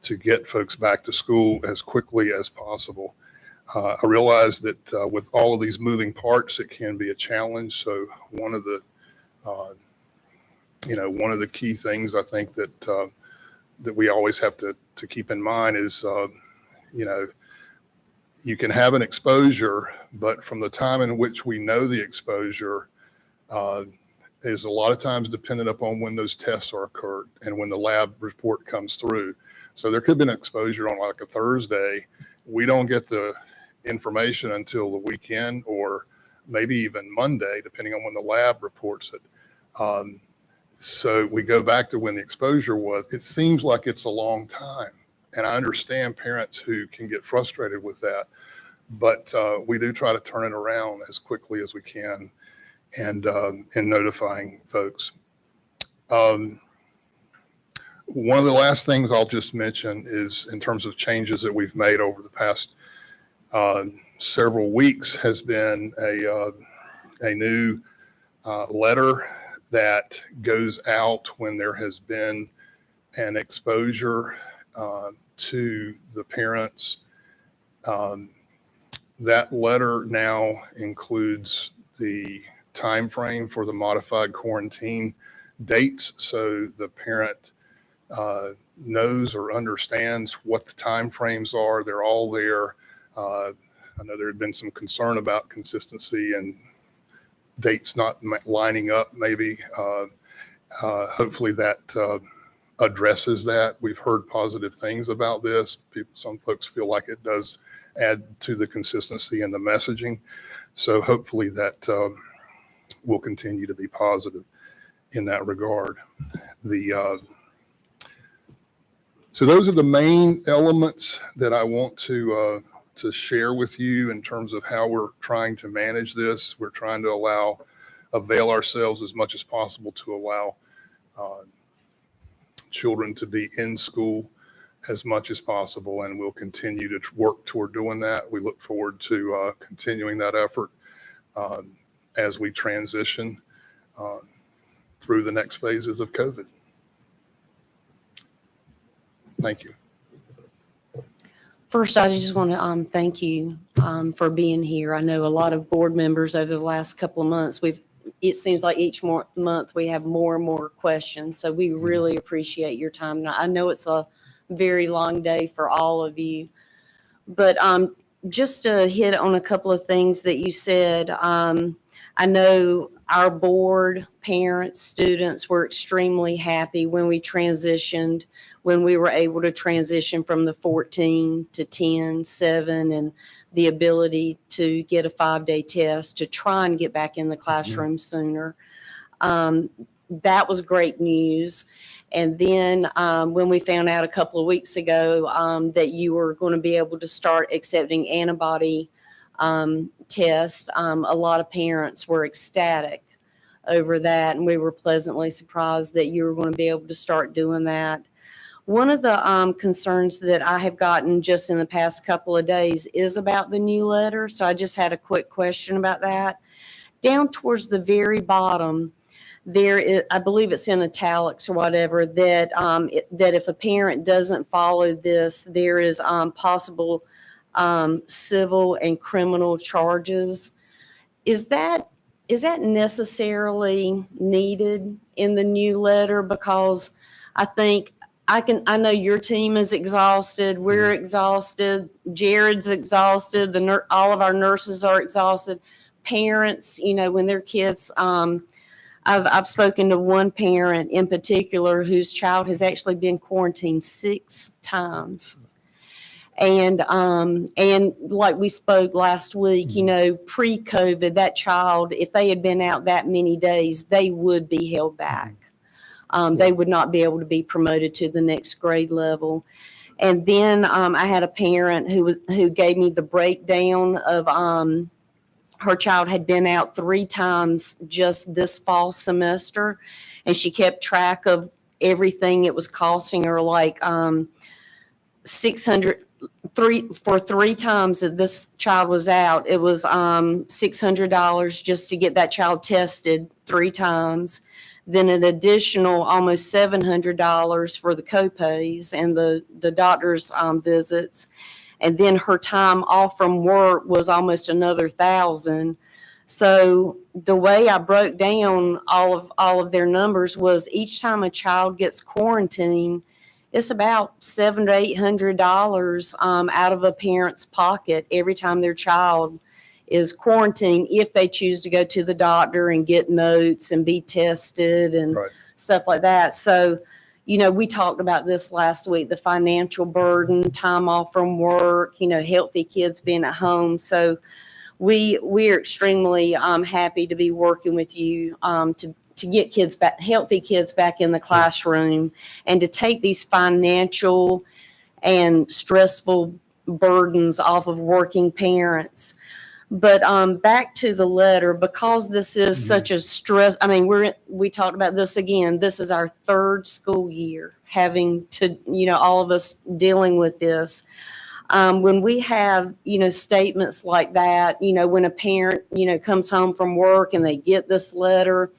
to get folks back to school as quickly as possible. I realize that with all of these moving parts, it can be a challenge. So one of the key things I think that we always have to keep in mind is, you can have an exposure, but from the time in which we know the exposure is a lot of times dependent upon when those tests are occurred and when the lab report comes through. So there could be an exposure on like a Thursday. We don't get the information until the weekend or maybe even Monday, depending on when the lab reports it. So we go back to when the exposure was. It seems like it's a long time. And I understand parents who can get frustrated with that, but we do try to turn it around as quickly as we can and in notifying folks. One of the last things I'll just mention is in terms of changes that we've made over the past several weeks has been a new letter that goes out when there has been an exposure to the parents. That letter now includes the time frame for the modified quarantine dates, so the parent knows or understands what the time frames are. They're all there. I know there had been some concern about consistency and dates not lining up maybe. Hopefully that addresses that. We've heard positive things about this. Some folks feel like it does add to the consistency in the messaging. So hopefully that will continue to be positive in that regard. So those are the main elements that I want to share with you in terms of how we're trying to manage this. We're trying to avail ourselves as much as possible to allow children to be in school as much as possible, and we'll continue to work toward doing that. We look forward to continuing that effort as we transition through the next phases of COVID. Thank you. First, I just want to thank you for being here. I know a lot of board members over the last couple of months, it seems like each month we have more and more questions. So we really appreciate your time. Now, I know it's a very long day for all of you, but just to hit on a couple of things that you said, I know our board, parents, students were extremely happy when we transitioned, when we were able to transition from the 14 to 10, 7, and the ability to get a 5-day test to try and get back in the classroom sooner. That was great news. And then when we found out a couple of weeks ago that you were going to be able to start accepting antibody tests, a lot of parents were ecstatic over that, and we were pleasantly surprised that you were going to be able to start doing that. One of the concerns that I have gotten just in the past couple of days is about the new letter. So I just had a quick question about that. Down towards the very bottom, there is, I believe it's in italics or whatever, that that if a parent doesn't follow this, there is possible civil and criminal charges. Is that necessarily needed in the new letter? Because I think I know your team is exhausted. We're exhausted. Jared's exhausted. All of our nurses are exhausted. Parents, when their kids, I've spoken to one parent in particular whose child has actually been quarantined 6 times. And like we spoke last week, pre-COVID, that child, if they had been out that many days, they would be held back. They would not be able to be promoted to the next grade level. And then I had a parent who gave me the breakdown of her child had been out 3 times just this fall semester, and she kept track of everything it was costing her, like for 3 times that this child was out, it was $600 just to get that child tested 3 times. Then an additional almost $700 for the copays and the doctor's visits. And then her time off from work was almost another $1,000. So the way I broke down all of their numbers was each time a child gets quarantined, it's about $700 to $800 out of a parent's pocket every time their child is quarantined, if they choose to go to the doctor and get notes and be tested and stuff like that. So, we talked about this last week, the financial burden, time off from work, healthy kids being at home. So we're extremely happy to be working with you to get kids back, healthy kids back in the classroom, and to take these financial and stressful burdens off of working parents. But back to the letter, because this is such a stress, we talked about this again. This is our 3rd school year having to, all of us dealing with this. When we have, statements like that, when a parent, comes home from work and they get this letter,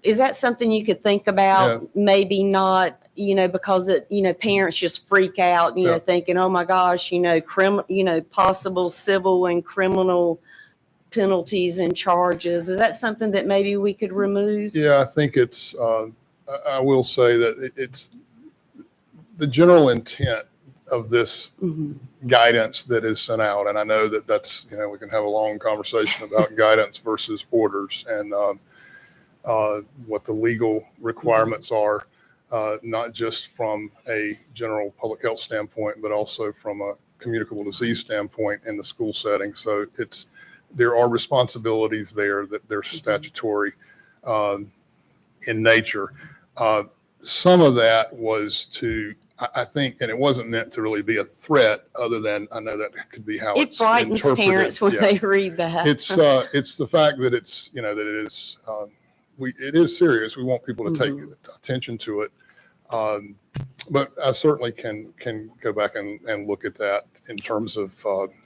is that something you could think about? Yeah. Maybe not, because parents just freak out, thinking, oh my gosh, possible civil and criminal penalties and charges. Is that something that maybe we could remove? Yeah, I think it's, I will say that it's the general intent of this guidance that is sent out. And I know that that's, we can have a long conversation about guidance versus orders and, what the legal requirements are, not just from a general public health standpoint, but also from a communicable disease standpoint in the school setting. So there are responsibilities there that they're statutory in nature. Some of that was to, I think, and it wasn't meant to really be a threat, other than I know that could be how it's interpreted. It frightens parents when they read that. It's the fact that it's, that it is, it is serious. We want people to take attention to it. But I certainly can go back and look at that in terms of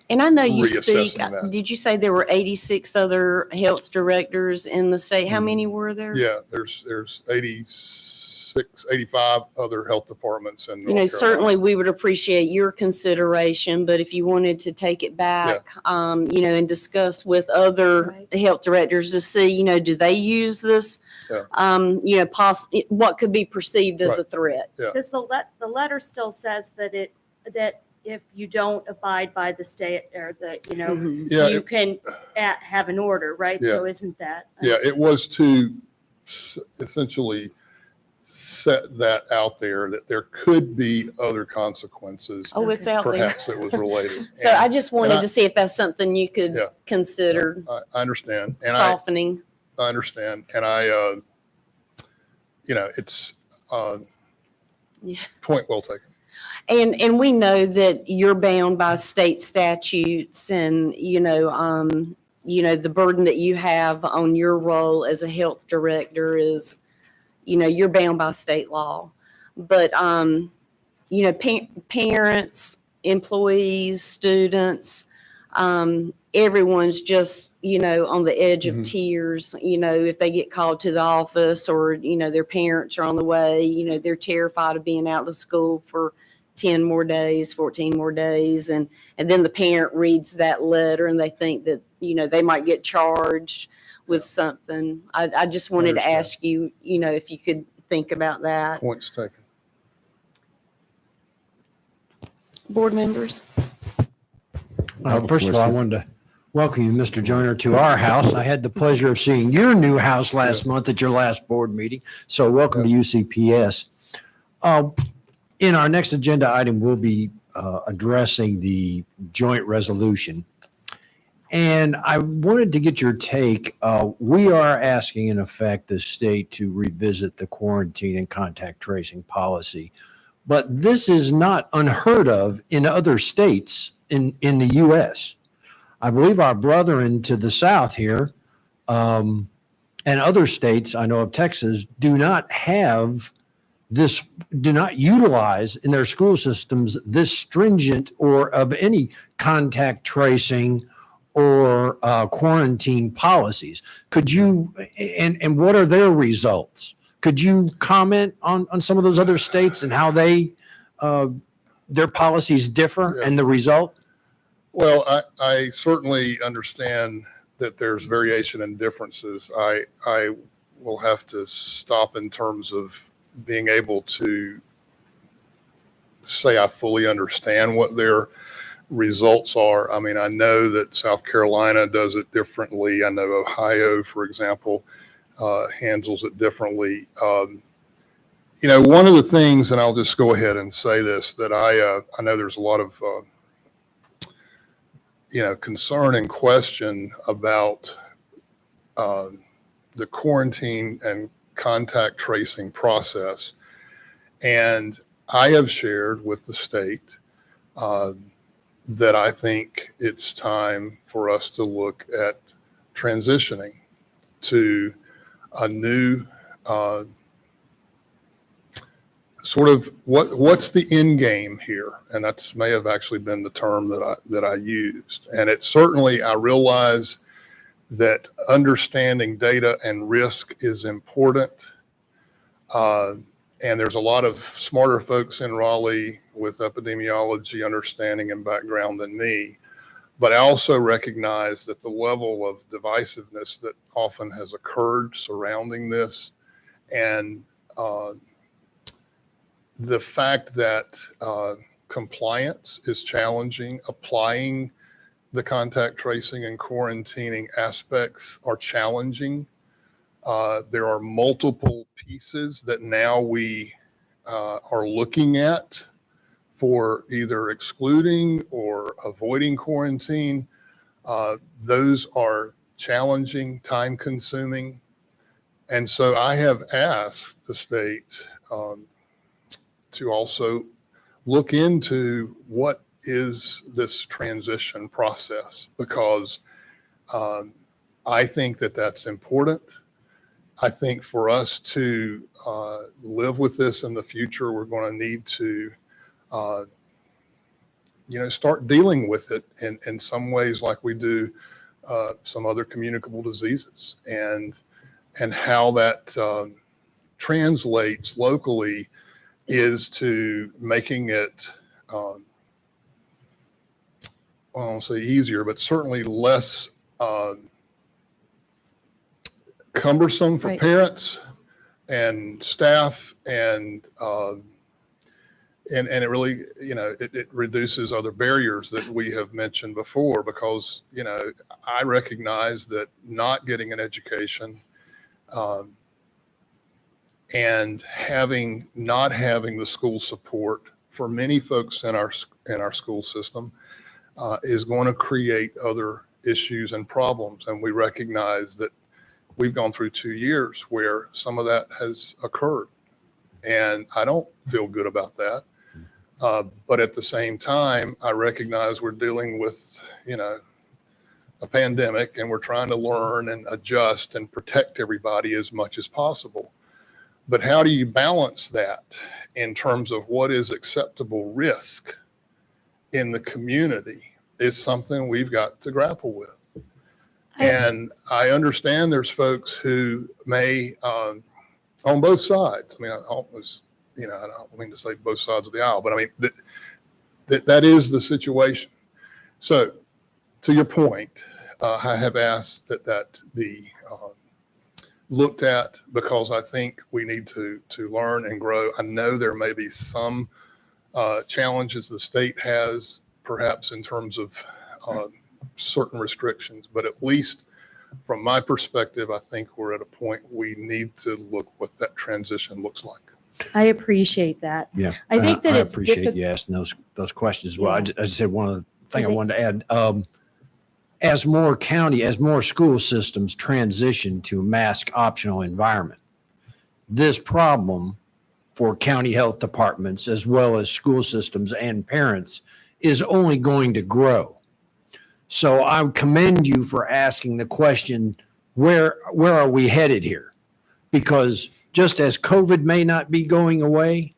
And I know you speak, reassessing that. did you say there were 86 other health directors in the state? How many were there? Yeah, there's 86, 85 other health departments in North You know, Carolina. certainly we would appreciate your consideration, but if you wanted to take it back, you know, and discuss with other health directors to see, you know, do they use this? You know, what could be perceived as a threat? Because the letter still says that that if you don't abide by the state or the, you know, you can have an order, right? So isn't that? Yeah, it was to essentially set that out there that there could be other consequences. Oh, it's out there. Perhaps it was related. So I just wanted to see if that's something you could consider I understand. And softening. I understand. And you know, it's point well taken. And we know that you're bound by state statutes and, you know, the burden that you have on your role as a health director is, you know, you're bound by state law. But, you know, parents, employees, students, everyone's just, you know, on the edge of tears, you know, if they get called to the office or, you know, their parents are on the way, you know, they're terrified of being out of school for 10 more days, 14 more days. And then the parent reads that letter and they think that, you know, they might get charged with something. I just wanted to ask you, you know, if you could think about that. Points taken. Board members? First of all, I wanted to welcome you, Mr. Joyner, to our house. I had the pleasure of seeing your new house last month at your last board meeting. So welcome to UCPS. In our next agenda item, we'll be addressing the joint resolution. And I wanted to get your take. We are asking, in effect, the state to revisit the quarantine and contact tracing policy. But this is not unheard of in other states in the U.S. I believe our brethren to the south here and other states, I know of Texas, do not have this, do not utilize in their school systems this stringent or of any contact tracing or quarantine policies. Could you, and what are their results? Could you comment on some of those other states and how they, their policies differ and the result? Well, I certainly understand that there's variation and differences. I will have to stop in terms of being able to say I fully understand what their results are. I mean, I know that South Carolina does it differently. I know Ohio, for example, handles it differently. You know, one of the things, and I'll just go ahead and say this, that I know there's a lot of, you know, concern and question about the quarantine and contact tracing process. And I have shared with the state that I think it's time for us to look at transitioning to a new sort of what's the end game here, and that's may have actually been the term that I used. And it certainly, I realize that understanding data and risk is important. And there's a lot of smarter folks in Raleigh with epidemiology understanding and background than me. But I also recognize that the level of divisiveness that often has occurred surrounding this, and the fact that compliance is challenging, applying the contact tracing and quarantining aspects are challenging. There are multiple pieces that now we are looking at for either excluding or avoiding quarantine. Those are challenging, time consuming. And so I have asked the state to also look into what is this transition process, because I think that that's important. I think for us to live with this in the future, we're going to need to, start dealing with it in some ways like we do some other communicable diseases, and how that translates locally is to making it, I won't say easier, but certainly less cumbersome for parents and staff, and it really, it reduces other barriers that we have mentioned before, because, I recognize that not getting an education and not having the school support for many folks in our school system is going to create other issues and problems. And we recognize that we've gone through 2 years where some of that has occurred, and I don't feel good about that. But at the same time, I recognize we're dealing with, a pandemic, and we're trying to learn and adjust and protect everybody as much as possible. But how do you balance that in terms of what is acceptable risk in the community is something we've got to grapple with. And I understand there's folks who may, on both sides, I mean, I almost, I don't mean to say both sides of the aisle, but I mean, that is the situation. So to your point, I have asked that be looked at, because I think we need to learn and grow. I know there may be some challenges the state has, perhaps in terms of certain restrictions, but at least from my perspective, I think we're at a point we need to look what that transition looks like. I appreciate that. Yeah. I think that I it's appreciate you asking those questions as well. Yeah. I just said one of the thing I wanted to add, as more school systems transition to a mask optional environment, this problem for county health departments as well as school systems and parents is only going to grow. So I commend you for asking the question, where are we headed here? Because just as COVID may not be going away,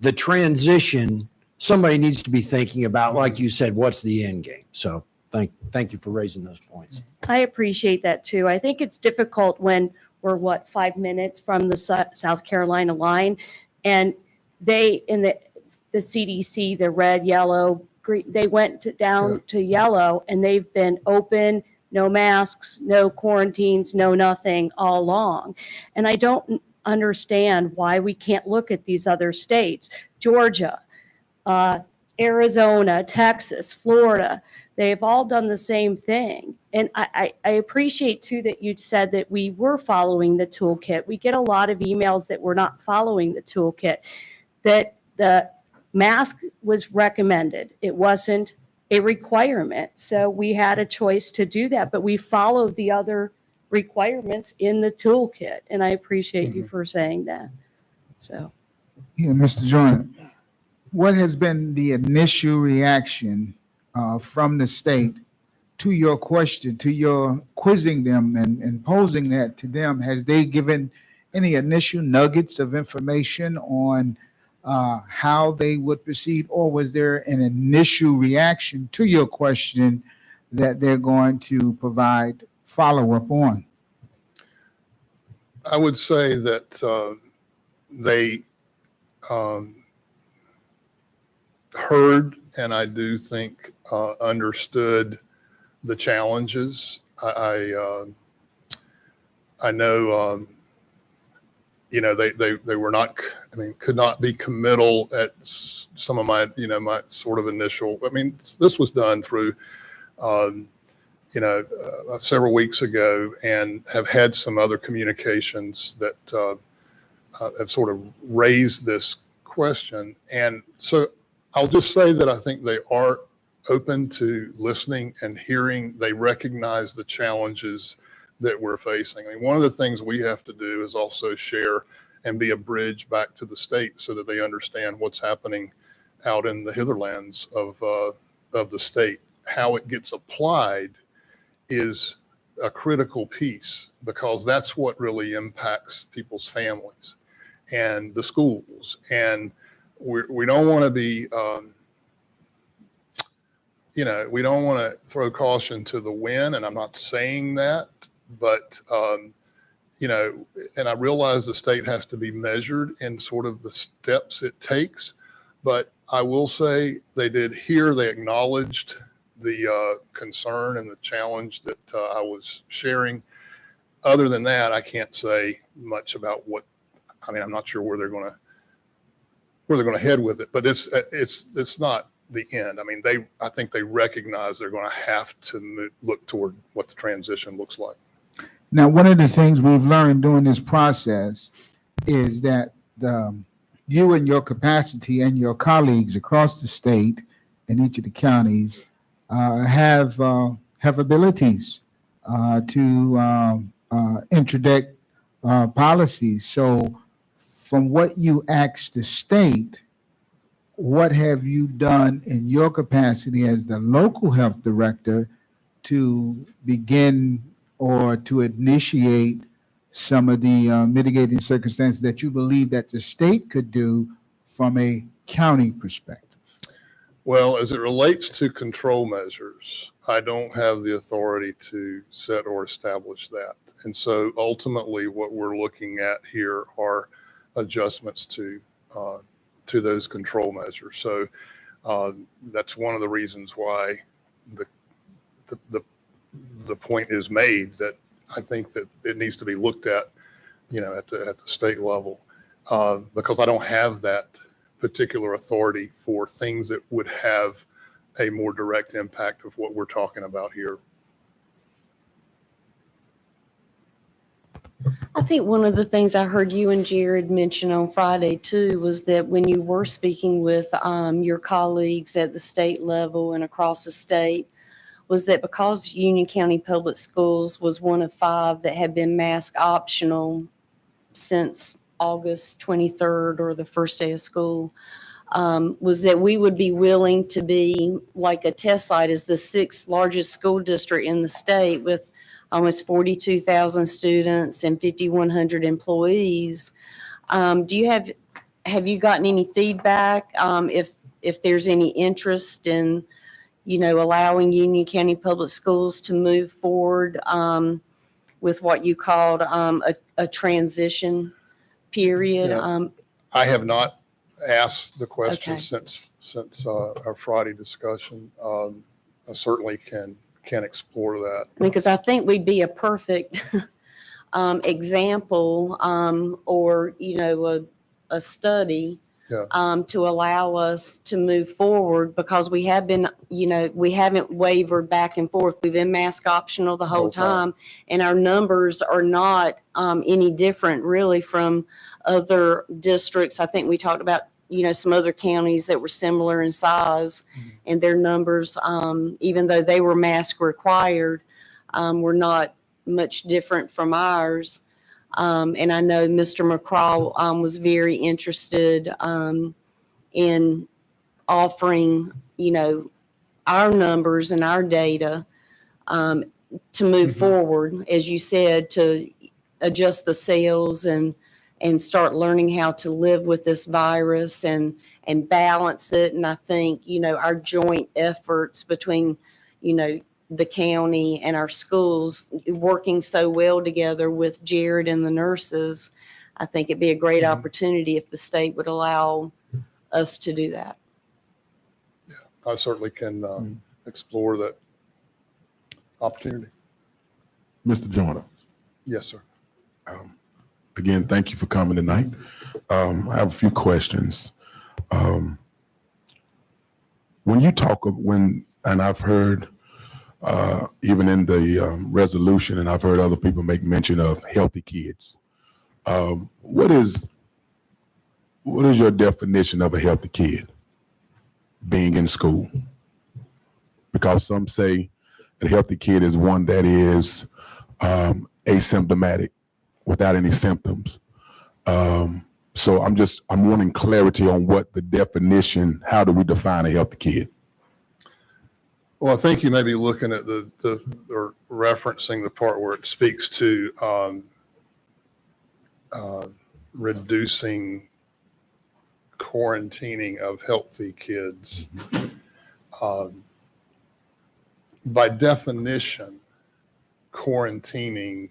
the transition, somebody needs to be thinking about, like you said, what's the end game? So thank you for raising those points. I appreciate that too. I think it's difficult when we're 5 minutes from the South Carolina line, and they in the CDC, the red, yellow, green, they went down to yellow, and they've been open, no masks, no quarantines, no nothing all along. And I don't understand why we can't look at these other states, Georgia, Arizona, Texas, Florida. They've all done the same thing. And I appreciate too that you said that we were following the toolkit. We get a lot of emails that we're not following the toolkit, that the mask was recommended. It wasn't a requirement. So we had a choice to do that, but we followed the other requirements in the toolkit. And I appreciate you for saying that. So. Yeah, Mr. Joyner, what has been the initial reaction from the state to your question, to your quizzing them and posing that to them? Has they given any initial nuggets of information on how they would proceed, or was there an initial reaction to your question that they're going to provide follow-up on? I would say that they heard, and I do think understood the challenges. I know, they were not, could not be committal at some of my, my sort of initial, this was done through, several weeks ago, and have had some other communications that have sort of raised this question. And so I'll just say that I think they are open to listening and hearing. They recognize the challenges that we're facing. One of the things we have to do is also share and be a bridge back to the state so that they understand what's happening out in the hitherlands of the state. How it gets applied is a critical piece, because that's what really impacts people's families and the schools. And we don't want to be, we don't want to throw caution to the wind, and I'm not saying that, but, and I realize the state has to be measured in sort of the steps it takes, but I will say they acknowledged the concern and the challenge that I was sharing. Other than that, I can't say much about I'm not sure where they're going to head with it, but it's not the end. I mean, I think they recognize they're going to have to look toward what the transition looks like. Now, one of the things we've learned during this process is that you and your capacity and your colleagues across the state and each of the counties have abilities to interdict policies. So from what you asked the state, what have you done in your capacity as the local health director to begin or to initiate some of the mitigating circumstances that you believe that the state could do from a county perspective? Well, as it relates to control measures, I don't have the authority to set or establish that. And so ultimately what we're looking at here are adjustments to those control measures. So that's one of the reasons why the point is made that I think that it needs to be looked at, at the state level, because I don't have that particular authority for things that would have a more direct impact of what we're talking about here. I think one of the things I heard you and Jared mention on Friday too was that when you were speaking with your colleagues at the state level and across the state, was that because Union County Public Schools was one of 5 that had been mask optional since August 23rd or the first day of school, was that we would be willing to be like a test site as the 6th largest school district in the state with almost 42,000 students and 5,100 employees. Have you gotten any feedback if there's any interest in allowing Union County Public Schools to move forward with what you called a transition period? Yeah. I have not asked the question Okay. since our Friday discussion. I certainly can explore that. Because I think we'd be a perfect example or, a study to allow us to move forward, because we have been, we haven't wavered back and forth. We've been mask optional the whole time, and our numbers are not any different really from other districts. I think we talked about, some other counties that were similar in size, and their numbers, even though they were mask required, were not much different from ours. And I know Mr. McCraw was very interested in offering, our numbers and our data to move forward, as you said, to adjust the sails and start learning how to live with this virus and balance it. And I think, our joint efforts between, the county and our schools working so well together with Jared and the nurses, I think it'd be a great opportunity if the state would allow us to do that. Yeah, I certainly can explore that opportunity. Mr. Joyner. Yes, sir. Again, thank you for coming tonight. I have a few questions. When you talk of and I've heard even in the resolution, and I've heard other people make mention of healthy kids. What is your definition of a healthy kid being in school? Because some say a healthy kid is one that is asymptomatic, without any symptoms. So I'm wanting clarity on what the definition, how do we define a healthy kid? Well, I think you may be looking at or referencing the part where it speaks to reducing quarantining of healthy kids. By definition, quarantining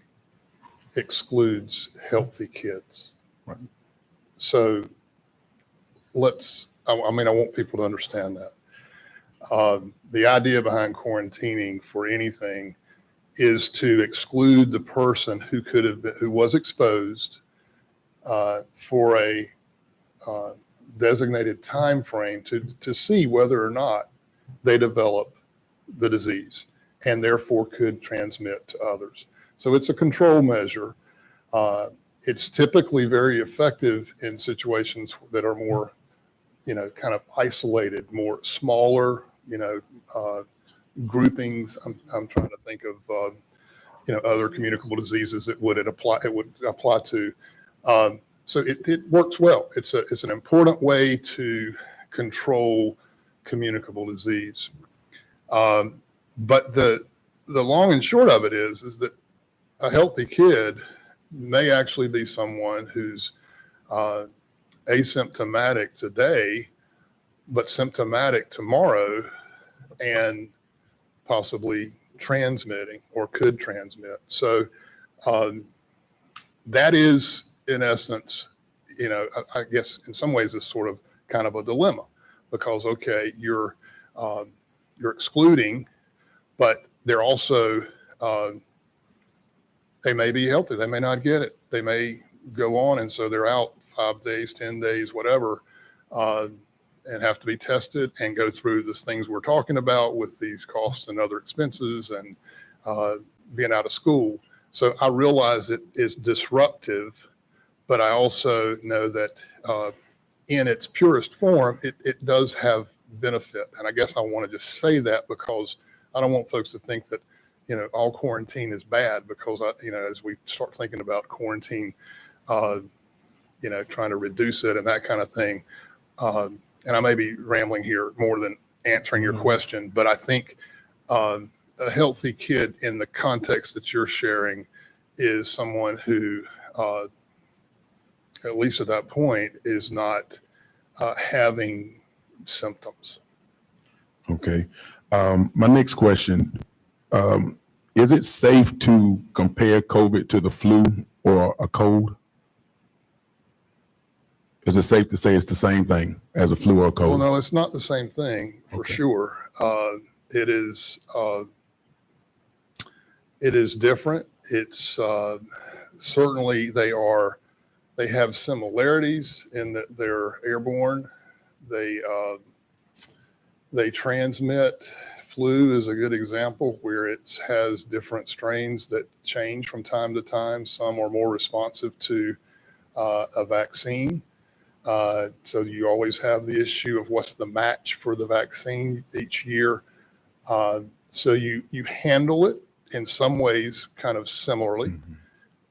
excludes healthy kids. Right. So I want people to understand that. The idea behind quarantining for anything is to exclude the person who was exposed for a designated time frame to see whether or not they develop the disease and therefore could transmit to others. So it's a control measure. It's typically very effective in situations that are more, kind of isolated, more smaller, groupings. I'm trying to think of, other communicable diseases that would apply to. So it works well. It's an important way to control communicable disease. But the long and short of it is that a healthy kid may actually be someone who's asymptomatic today, but symptomatic tomorrow and possibly transmitting or could transmit. So that is, in essence, I guess in some ways it's sort of kind of a dilemma because, okay, you're excluding, but they're also, they may be healthy. They may not get it. They may go on. And so they're out 5 days, 10 days, whatever, and have to be tested and go through these things we're talking about with these costs and other expenses and being out of school. So I realize it is disruptive, but I also know that in its purest form, it does have benefit. And I guess I want to just say that because I don't want folks to think that, all quarantine is bad because, as we start thinking about quarantine, trying to reduce it and that kind of thing. And I may be rambling here more than answering your question, but I think a healthy kid in the context that you're sharing is someone who, at least at that point, is not having symptoms. Okay. My next question, is it safe to compare COVID to the flu or a cold? Is it safe to say it's the same thing as a flu or a cold? Well, no, it's not the same thing for sure. It is different. It's certainly they have similarities in that they're airborne. They transmit. Flu is a good example where it has different strains that change from time to time. Some are more responsive to a vaccine. So you always have the issue of what's the match for the vaccine each year. So you handle it in some ways kind of similarly.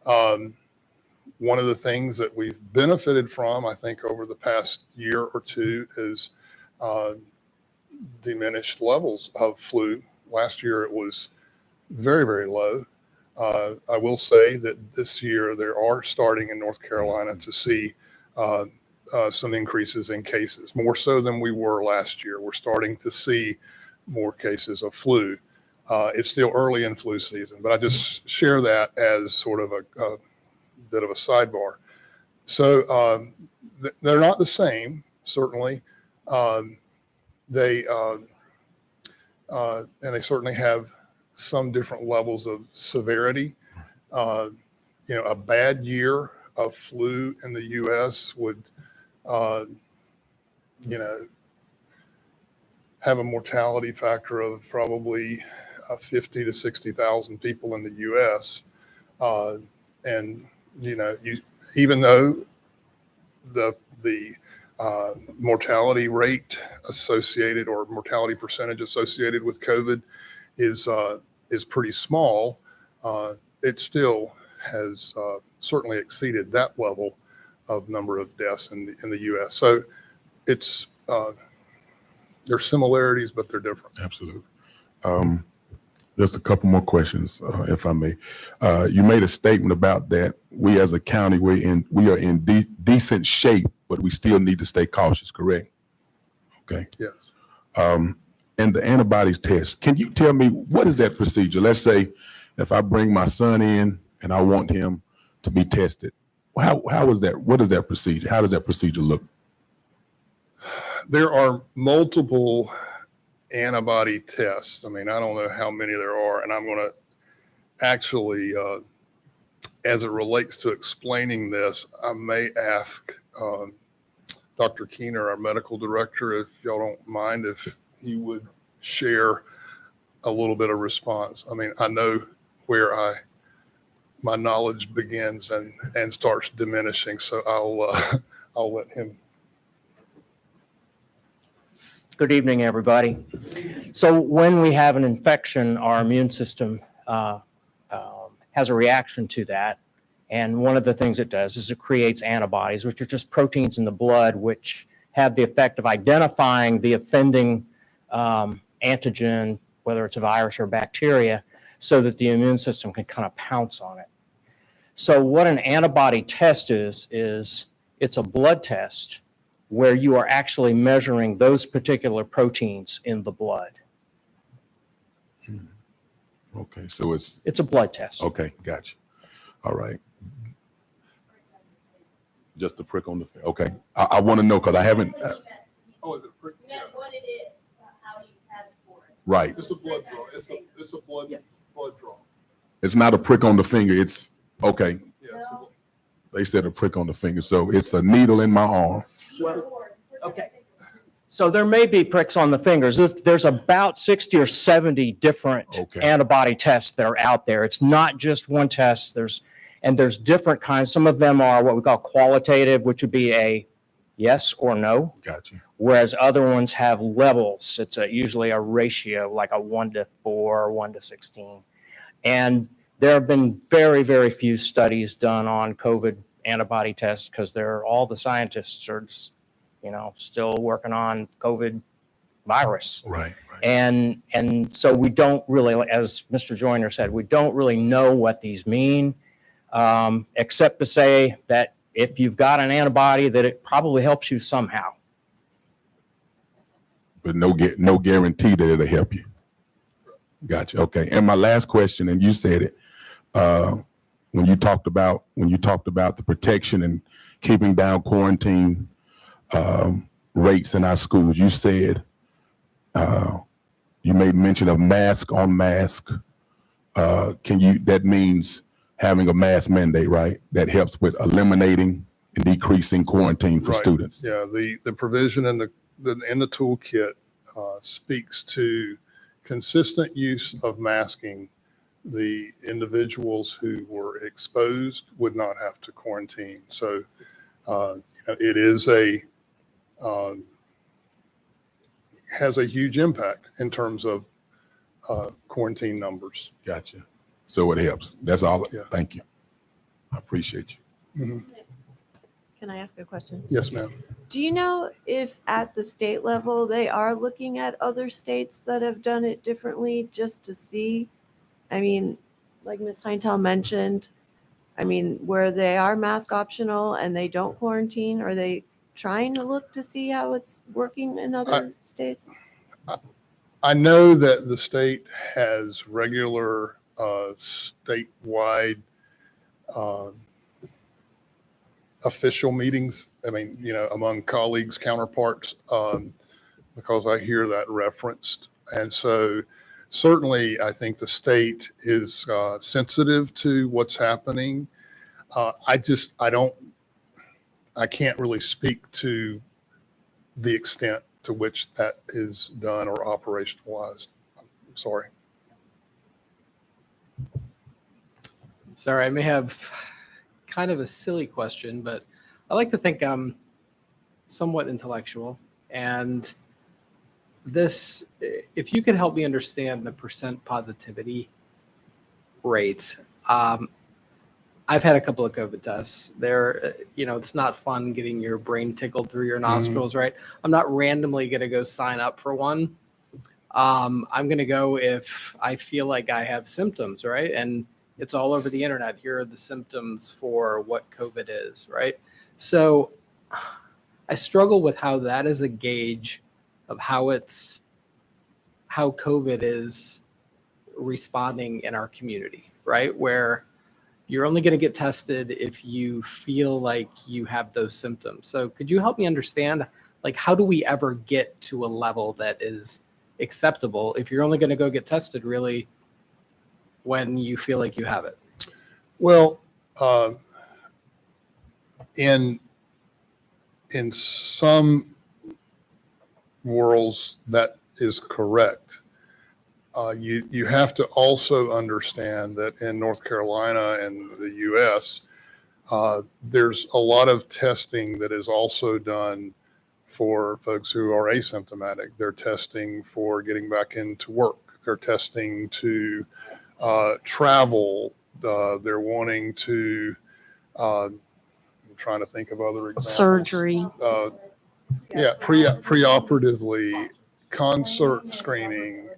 One of the things that we've benefited from, I think, over the past year or two is diminished levels of flu. Last year it was very, very low. I will say that this year there are starting in North Carolina to see some increases in cases, more so than we were last year. We're starting to see more cases of flu. It's still early in flu season, but I just share that as sort of a bit of a sidebar. So they're not the same, certainly. They certainly have some different levels of severity. A bad year of flu in the U.S. would, have a mortality factor of probably 50 to 60,000 people in the U.S. Even though the mortality rate associated or mortality percentage associated with COVID is pretty small, it still has certainly exceeded that level of number of deaths in the U.S. So it's there's similarities, but they're different. Absolutely. Just a couple more questions, if I may. You made a statement about that we as a county, we are in decent shape, but we still need to stay cautious, correct? Okay. Yes. And the antibodies test, can you tell me what is that procedure? Let's say if I bring my son in and I want him to be tested, how is that? What is that procedure? How does that procedure look? There are multiple antibody tests. I mean, I don't know how many there are, and I'm going to actually, as it relates to explaining this, I may ask Dr. Keener, our medical director, if y'all don't mind, if he would share a little bit of response. I mean, I know where my knowledge begins and starts diminishing, so I'll let him. Good evening, everybody. So when we have an infection, our immune system has a reaction to that. And one of the things it does is it creates antibodies, which are just proteins in the blood, which have the effect of identifying the offending antigen, whether it's a virus or bacteria, so that the immune system can kind of pounce on it. So what an antibody test is it's a blood test where you are actually measuring those particular proteins in the blood. Okay, so it's a blood test. Okay, gotcha. All right. Just a prick on the finger. Okay, I want to know because I haven't. Oh, is it prick? Yeah. What it is, how you test for it. Right. It's a blood draw. It's a blood draw. It's not a prick on the finger. It's okay. Yeah, They said a prick on the finger, so it's a needle in my arm. Well, okay. So there may be pricks on the fingers. There's about 60 or 70 different antibody tests that are out there. It's not just one test. There's different kinds. Some of them are what we call qualitative, which would be a yes or no. Gotcha. Whereas other ones have levels. It's usually a ratio, like a 1 to 4, 1 to 16. And there have been very, very few studies done on COVID antibody tests because all the scientists are just, still working on COVID virus. Right. And so we don't really, as Mr. Joyner said, we don't really know what these mean, except to say that if you've got an antibody, that it probably helps you somehow. But no guarantee that it'll help you. Gotcha. Okay. And my last question, and you said it, when you talked about the protection and keeping down quarantine rates in our schools, you said you made mention of mask on mask. That means having a mask mandate, right? That helps with eliminating and decreasing quarantine for students. Yeah, the provision in the toolkit speaks to consistent use of masking. The individuals who were exposed would not have to quarantine. So it is has a huge impact in terms of quarantine numbers. Gotcha. So it helps. That's all. Yeah. Thank you. I appreciate you. Mm-hmm. Can I ask a question? Yes, ma'am. Do you know if at the state level they are looking at other states that have done it differently just to see? I mean, like Ms. Heintel mentioned, where they are mask optional and they don't quarantine, are they trying to look to see how it's working in other states? I know that the state has regular statewide official meetings. Among colleagues, counterparts, because I hear that referenced. And so certainly I think the state is sensitive to what's happening. I can't really speak to the extent to which that is done or operationalized. I'm sorry. Sorry, I may have kind of a silly question, but I like to think I'm somewhat intellectual. And this, if you could help me understand the percent positivity rate. I've had a couple of COVID tests. It's not fun getting your brain tickled through your nostrils, right? I'm not randomly going to go sign up for one. I'm going to go if I feel like I have symptoms, right? And it's all over the internet. Here are the symptoms for what COVID is, right? So I struggle with how that is a gauge of how COVID is responding in our community, right? Where you're only going to get tested if you feel like you have those symptoms. So could you help me understand, like, how do we ever get to a level that is acceptable if you're only going to go get tested really when you feel like you have it? Well, in some worlds, that is correct. You have to also understand that in North Carolina and the U.S., there's a lot of testing that is also done for folks who are asymptomatic. They're testing for getting back into work. They're testing to travel. They're wanting to, I'm trying to think of other examples. Surgery. Yeah, preoperatively, concert screening.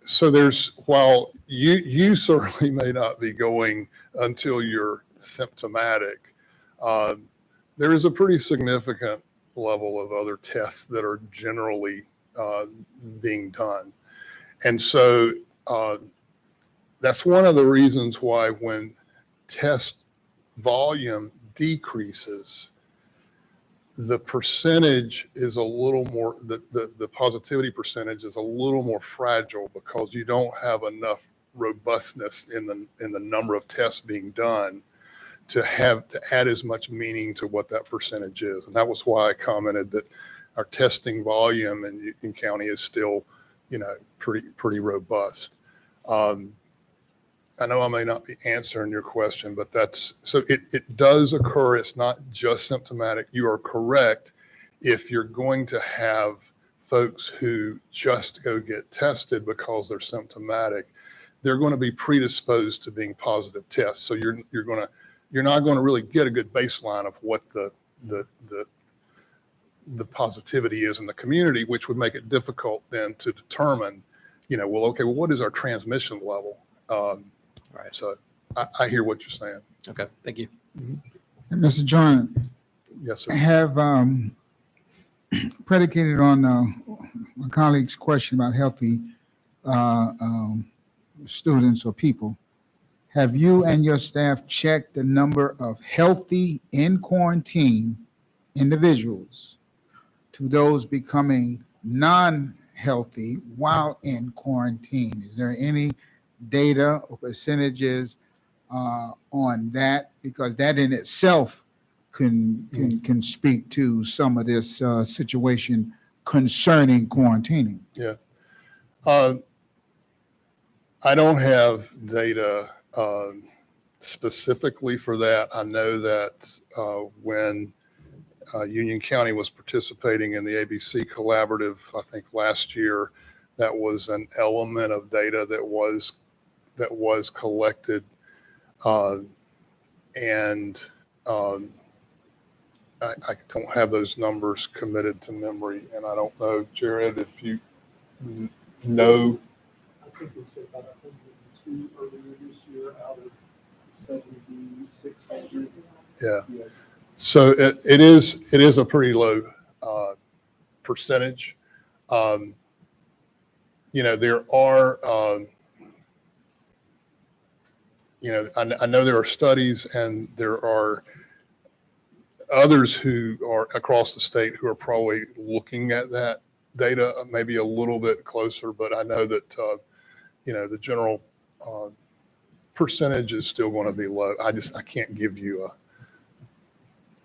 So there's, while you certainly may not be going until you're symptomatic, there is a pretty significant level of other tests that are generally being done. And so that's one of the reasons why when test volume decreases, the percentage is a little more, the positivity percentage is a little more fragile because you don't have enough robustness in the number of tests being done to add as much meaning to what that percentage is. And that was why I commented that our testing volume in Union County is still, pretty robust. I know I may not be answering your question, but it does occur. It's not just symptomatic. You are correct. If you're going to have folks who just go get tested because they're symptomatic, they're going to be predisposed to being positive tests. So you're not going to really get a good baseline of what the positivity is in the community, which would make it difficult then to determine, what is our transmission level? Right. So I hear what you're saying. Okay, thank you. Mm-hmm. And Mr. Adjournment, Yes, sir. have predicated on my colleague's question about healthy students or people, have you and your staff checked the number of healthy in quarantine individuals to those becoming non-healthy while in quarantine? Is there any data or percentages on that? Because that in itself can speak to some of this situation concerning quarantining. Yeah. I don't have data specifically for that. I know that when Union County was participating in the ABC Collaborative, I think last year, that was an element of data that was collected. And I don't have those numbers committed to memory. And I don't know, Jared, if you know. I think it's about 102 earlier this year out of 7,600. Yeah. Yes. So it is a pretty low percentage. There are, I know there are studies and there are others who are across the state who are probably looking at that data maybe a little bit closer, but I know that, the general percentage is still going to be low. I can't give you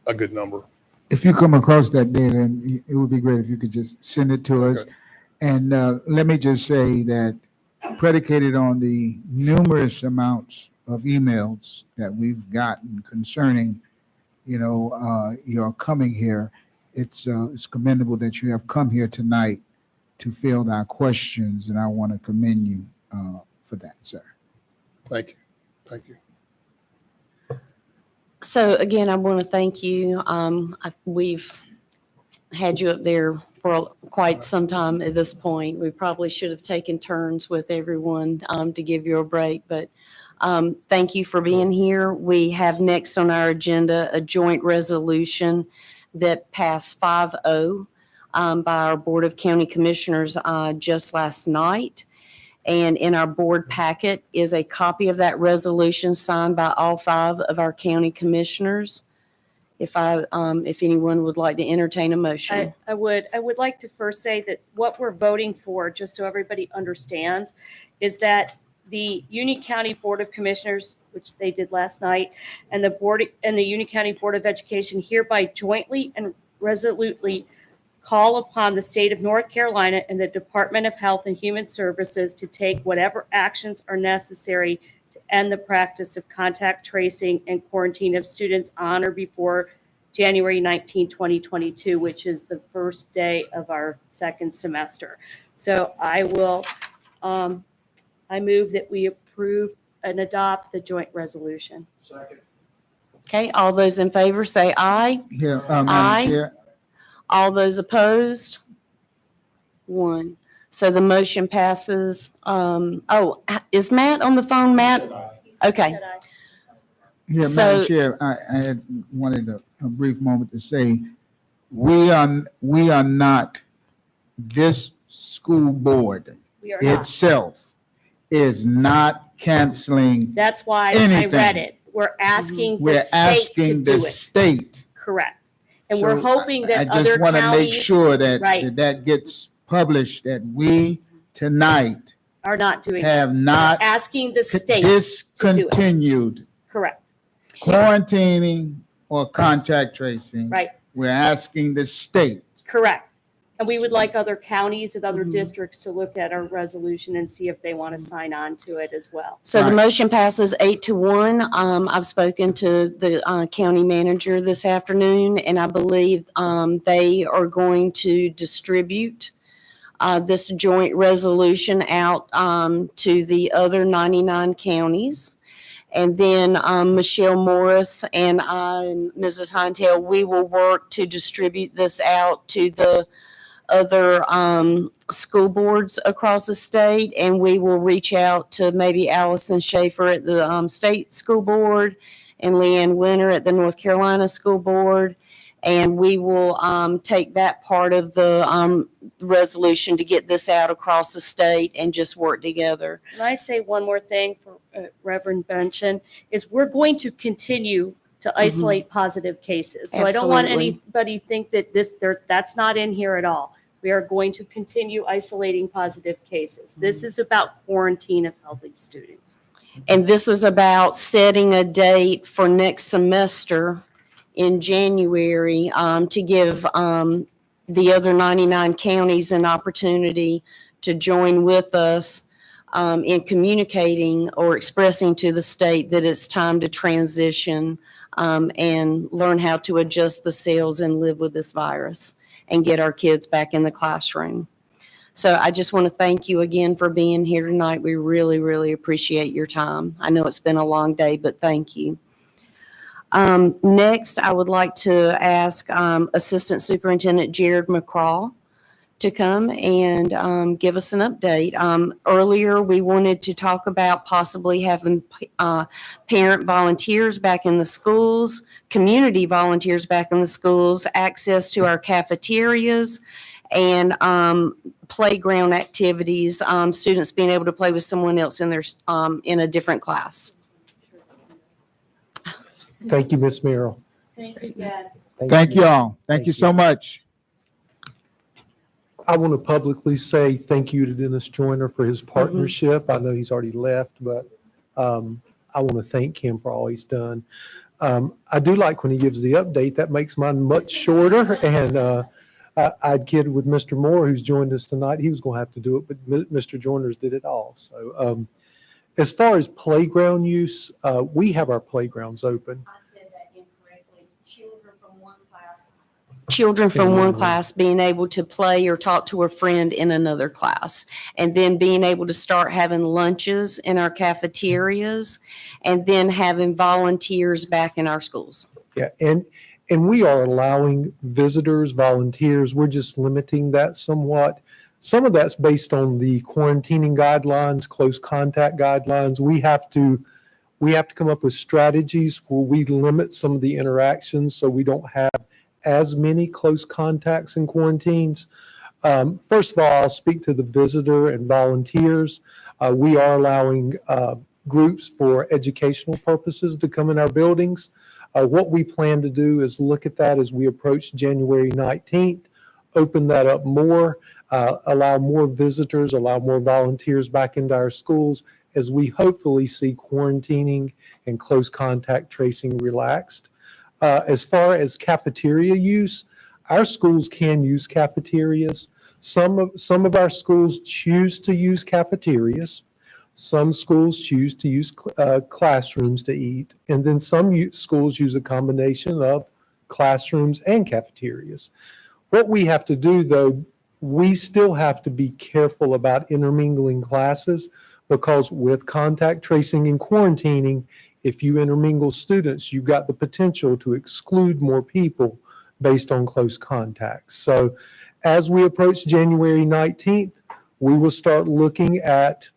a good number. If you come across that data, it would be great if you could just send it to us. Okay. And let me just say that predicated on the numerous amounts of emails that we've gotten concerning, your coming here, it's commendable that you have come here tonight to field our questions, and I want to commend you for that, sir. Thank you. Thank you. So again, I want to thank you. We've had you up there for quite some time at this point. We probably should have taken turns with everyone to give you a break, but thank you for being here. We have next on our agenda a joint resolution that passed 5-0 by our Board of County Commissioners just last night. And in our board packet is a copy of that resolution signed by all 5 of our county commissioners. If anyone would like to entertain a motion. I would like to first say that what we're voting for, just so everybody understands, is that the Union County Board of Commissioners, which they did last night, and the Union County Board of Education hereby jointly and resolutely call upon the state of North Carolina and the Department of Health and Human Services to take whatever actions are necessary to end the practice of contact tracing and quarantine of students on or before January 19, 2022, which is the first day of our second semester. So I move that we approve and adopt the joint resolution. Second. Okay, all those in favor say aye. Here, Aye. Madam Chair. All those opposed? 1. So the motion passes. Is Matt on the phone? Matt? Okay. Here, So- Madam Chair, I had wanted a brief moment to say, we are not, this school board We are not. itself is not canceling. That's why I anything. read it. We're asking the We're state to asking do the it. state. Correct. And we're So hoping that I other just want to make counties sure that Right. that gets published, that we tonight are not doing it. have not We're asking the state to do it. discontinued Correct. quarantining or contact tracing. Right. We're asking the state. Correct. And we would like other counties and other districts to look at our resolution and see if they want to sign on to it as well. So the Right. motion passes 8-1. I've spoken to the county manager this afternoon, and I believe they are going to distribute this joint resolution out to the other 99 counties. And then Michelle Morris and I and Mrs. Hintel, we will work to distribute this out to the other school boards across the state, and we will reach out to maybe Allison Schaefer at the state school board and Leanne Winter at the North Carolina School Board, and we will take that part of the resolution to get this out across the state and just work together. Can I say one more thing for Reverend Benson? Is we're going to continue to isolate positive cases. So I don't want Absolutely. anybody to think that that's not in here at all. We are going to continue isolating positive cases. This is about quarantine of healthy students. And this is about setting a date for next semester in January to give the other 99 counties an opportunity to join with us in communicating or expressing to the state that it's time to transition and learn how to adjust the cells and live with this virus and get our kids back in the classroom. So I just want to thank you again for being here tonight. We really, really appreciate your time. I know it's been a long day, but thank you. Next, I would like to ask Assistant Superintendent Jared McCraw to come and give us an update. Earlier, we wanted to talk about possibly having parent volunteers back in the schools, community volunteers back in the schools, access to our cafeterias, and playground activities, students being able to play with someone else in their in a different class. Thank you, Ms. Merrill. Thank you, Dad. Thank you all. Thank you so much. I want to publicly say thank you to Dennis Joyner for his partnership. I know he's already left, but I want to thank him for all he's done. I do like when he gives the update. That makes mine much shorter. And I'd kid with Mr. Moore, who's joined us tonight. He was going to have to do it, but Mr. Joyner's did it all. So as far as playground use, we have our playgrounds open. I said that incorrectly. Children from one class being able to play or talk to a friend in another class, and then being able to start having lunches in our cafeterias, and then having volunteers back in our schools. Yeah, and And we are allowing visitors, volunteers. We're just limiting that somewhat. Some of that's based on the quarantining guidelines, close contact guidelines. We have to come up with strategies where we limit some of the interactions so we don't have as many close contacts and quarantines. First of all, I'll speak to the visitor and volunteers. We are allowing groups for educational purposes to come in our buildings. What we plan to do is look at that as we approach January 19th, open that up more, allow more visitors, allow more volunteers back into our schools as we hopefully see quarantining and close contact tracing relaxed. As far as cafeteria use, our schools can use cafeterias. Some of our schools choose to use cafeterias. Some schools choose to use classrooms to eat. And then some schools use a combination of classrooms and cafeterias. What we have to do, though, we still have to be careful about intermingling classes, because with contact tracing and quarantining, if you intermingle students, you've got the potential to exclude more people based on close contacts. So as we approach January 19th, we will start looking at,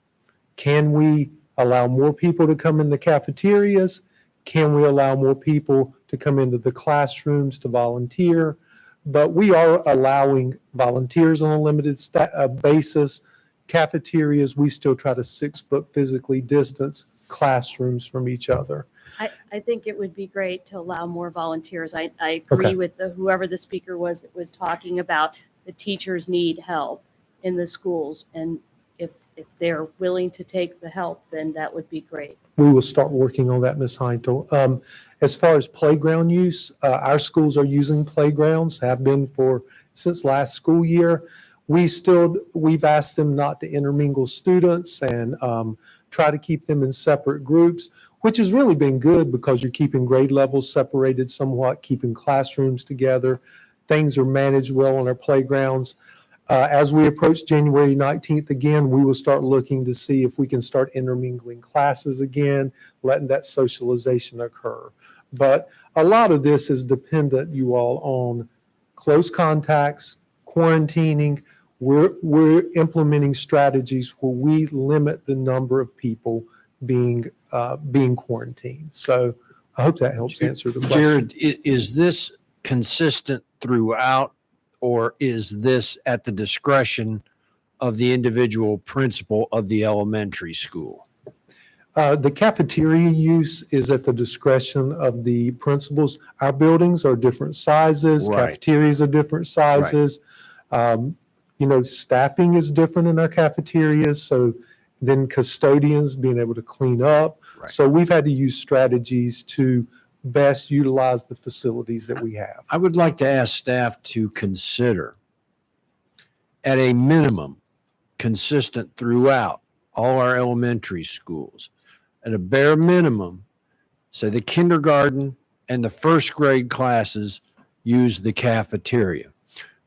can we allow more people to come in the cafeterias? Can we allow more people to come into the classrooms to volunteer? But we are allowing volunteers on a limited basis. Cafeterias, we still try to 6 foot physically distance classrooms from each other. I think it would be great to allow more volunteers. I agree with whoever the speaker was that was talking about the teachers need help in the schools. And if they're willing to take the help, then that would be great. We will start working on that, Ms. Heintel. As far as playground use, our schools are using playgrounds, have been since last school year. We've asked them not to intermingle students and try to keep them in separate groups, which has really been good because you're keeping grade levels separated somewhat, keeping classrooms together. Things are managed well on our playgrounds. As we approach January 19th again, we will start looking to see if we can start intermingling classes again, letting that socialization occur. But a lot of this is dependent, you all, on close contacts, quarantining. We're implementing strategies where we limit the number of people being quarantined. So I hope that helps answer the question. Jared, is this consistent throughout, or is this at the discretion of the individual principal of the elementary school? The cafeteria use is at the discretion of the principals. Our buildings are different sizes. Right. Cafeterias are different sizes. Staffing is different in our cafeterias. So then custodians being able to clean up. Right. So we've had to use strategies to best utilize the facilities that we have. I would like to ask staff to consider, at a minimum, consistent throughout all our elementary schools, at a bare minimum, say the kindergarten and the first grade classes use the cafeteria.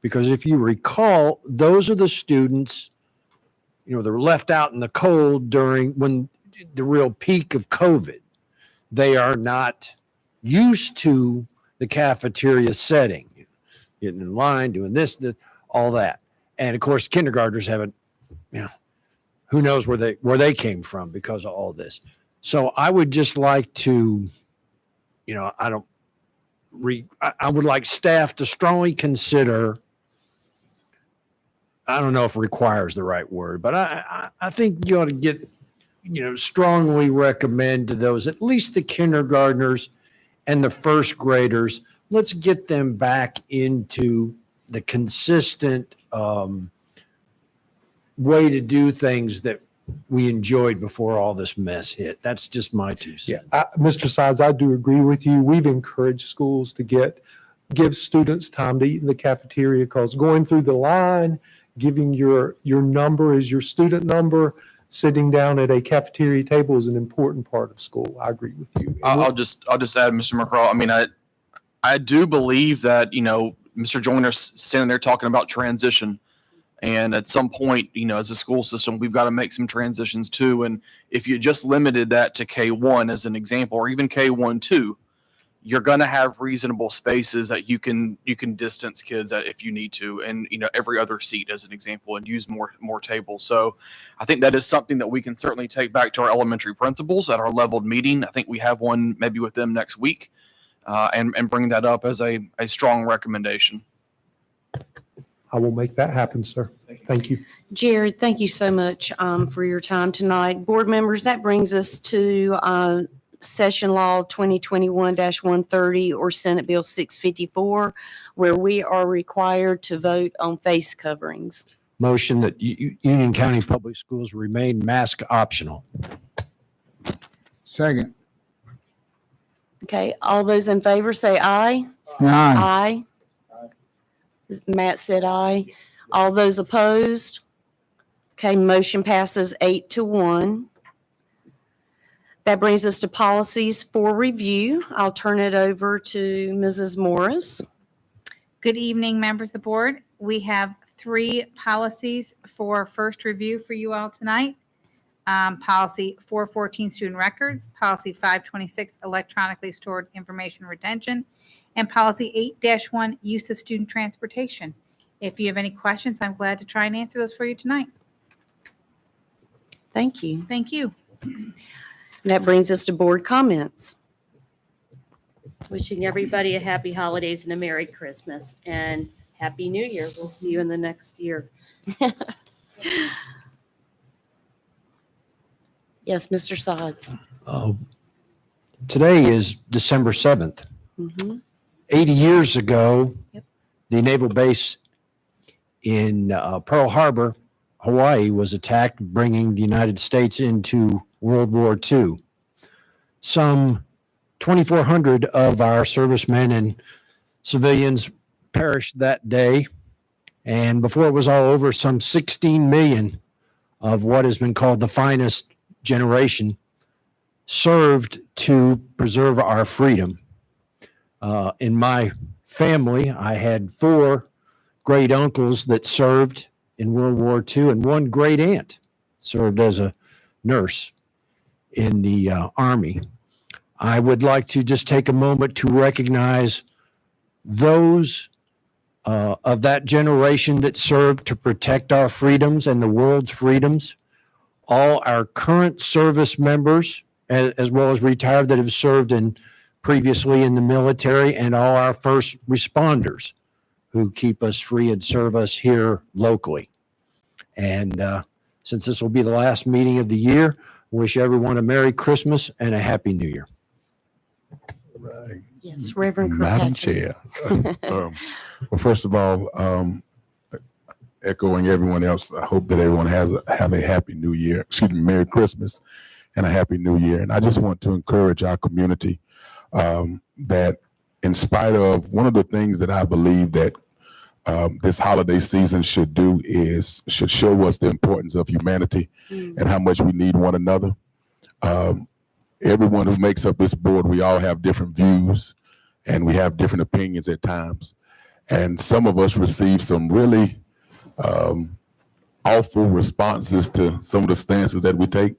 Because if you recall, those are the students, they're left out in the cold during when the real peak of COVID. They are not used to the cafeteria setting, getting in line, doing this, all that. And of course, kindergartners haven't, who knows where they came from because of all this. So I would just like to, I would like staff to strongly consider, I don't know if requires the right word, but I think you ought to get, strongly recommend to those, at least the kindergartners and the first graders, let's get them back into the consistent way to do things that we enjoyed before all this mess hit. That's just my 2 cents. Yeah, Mr. Sides, I do agree with you. We've encouraged schools to give students time to eat in the cafeteria, because going through the line, giving your number as your student number, sitting down at a cafeteria table is an important part of school. I agree with you. I'll just add, Mr. McCraw. I mean, I do believe that, Mr. Joyner's standing there talking about transition. And at some point, as a school system, we've got to make some transitions too. And if you just limited that to K1 as an example, or even K1-2, you're going to have reasonable spaces that you can distance kids at if you need to, and every other seat as an example, and use more tables. So I think that is something that we can certainly take back to our elementary principals at our leveled meeting. I think we have one maybe with them next week, and bring that up as a strong recommendation. I will make that happen, sir. Thank you. Jared, thank you so much for your time tonight. Board members, that brings us to Session Law 2021-130 or Senate Bill 654, where we are required to vote on face coverings. Motion that Union County Public Schools remain mask optional. Second. Okay, all those in favor say aye. Aye. Aye. Matt said aye. All those opposed? Okay, motion passes 8-1. That brings us to policies for review. I'll turn it over to Mrs. Morris. Good evening, members of the board. We have 3 policies for first review for you all tonight. Policy 414, student records, policy 526, electronically stored information retention, and policy 8-1, use of student transportation. If you have any questions, I'm glad to try and answer those for you tonight. Thank you. Thank you. That brings us to board comments. Wishing everybody a happy holidays and a Merry Christmas and Happy New Year. We'll see you in the next year. Yes, Mr. Sods. Today is December 7th. 80 years ago, the naval base in Pearl Harbor, Hawaii, was attacked, bringing the United States into World War II. Some 2,400 of our servicemen and civilians perished that day. And before it was all over, some 16 million of what has been called the finest generation served to preserve our freedom. In my family, I had 4 great uncles that served in World War II, and 1 great aunt served as a nurse in the Army. I would like to just take a moment to recognize those of that generation that served to protect our freedoms and the world's freedoms, all our current service members, as well as retired that have served previously in the military, and all our first responders who keep us free and serve us here locally. And since this will be the last meeting of the year, wish everyone a Merry Christmas and a Happy New Year. Right. Yes, Reverend Madam Kirkpatrick. Chair. Well, first of all, echoing everyone else, I hope that everyone have a Happy New Year, Merry Christmas and a Happy New Year. And I just want to encourage our community that in spite of one of the things that I believe that this holiday season should show us the importance of humanity and how much we need one another. Everyone who makes up this board, we all have different views and we have different opinions at times. And some of us receive some really awful responses to some of the stances that we take.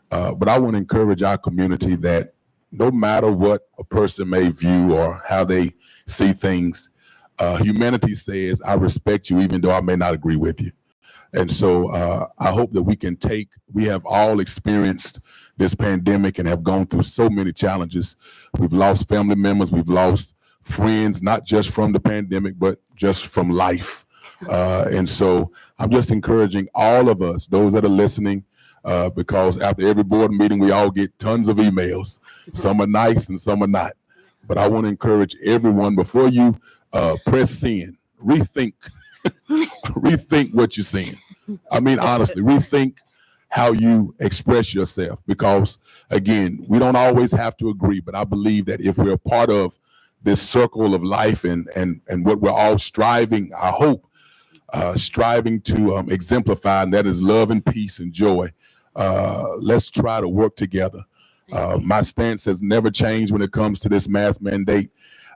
But I want to encourage our community that no matter what a person may view or how they see things, humanity says, I respect you even though I may not agree with you. And so I hope that we have all experienced this pandemic and have gone through so many challenges. We've lost family members, we've lost friends, not just from the pandemic, but just from life. And so I'm just encouraging all of us, those that are listening, because after every board meeting, we all get tons of emails. Some are nice and some are not. But I want to encourage everyone, before you press send, rethink what you're saying. I mean, honestly, rethink how you express yourself, because again, we don't always have to agree, but I believe that if we're a part of this circle of life and what we're all striving, I hope, striving to exemplify, and that is love and peace and joy. Let's try to work together. My stance has never changed when it comes to this mask mandate,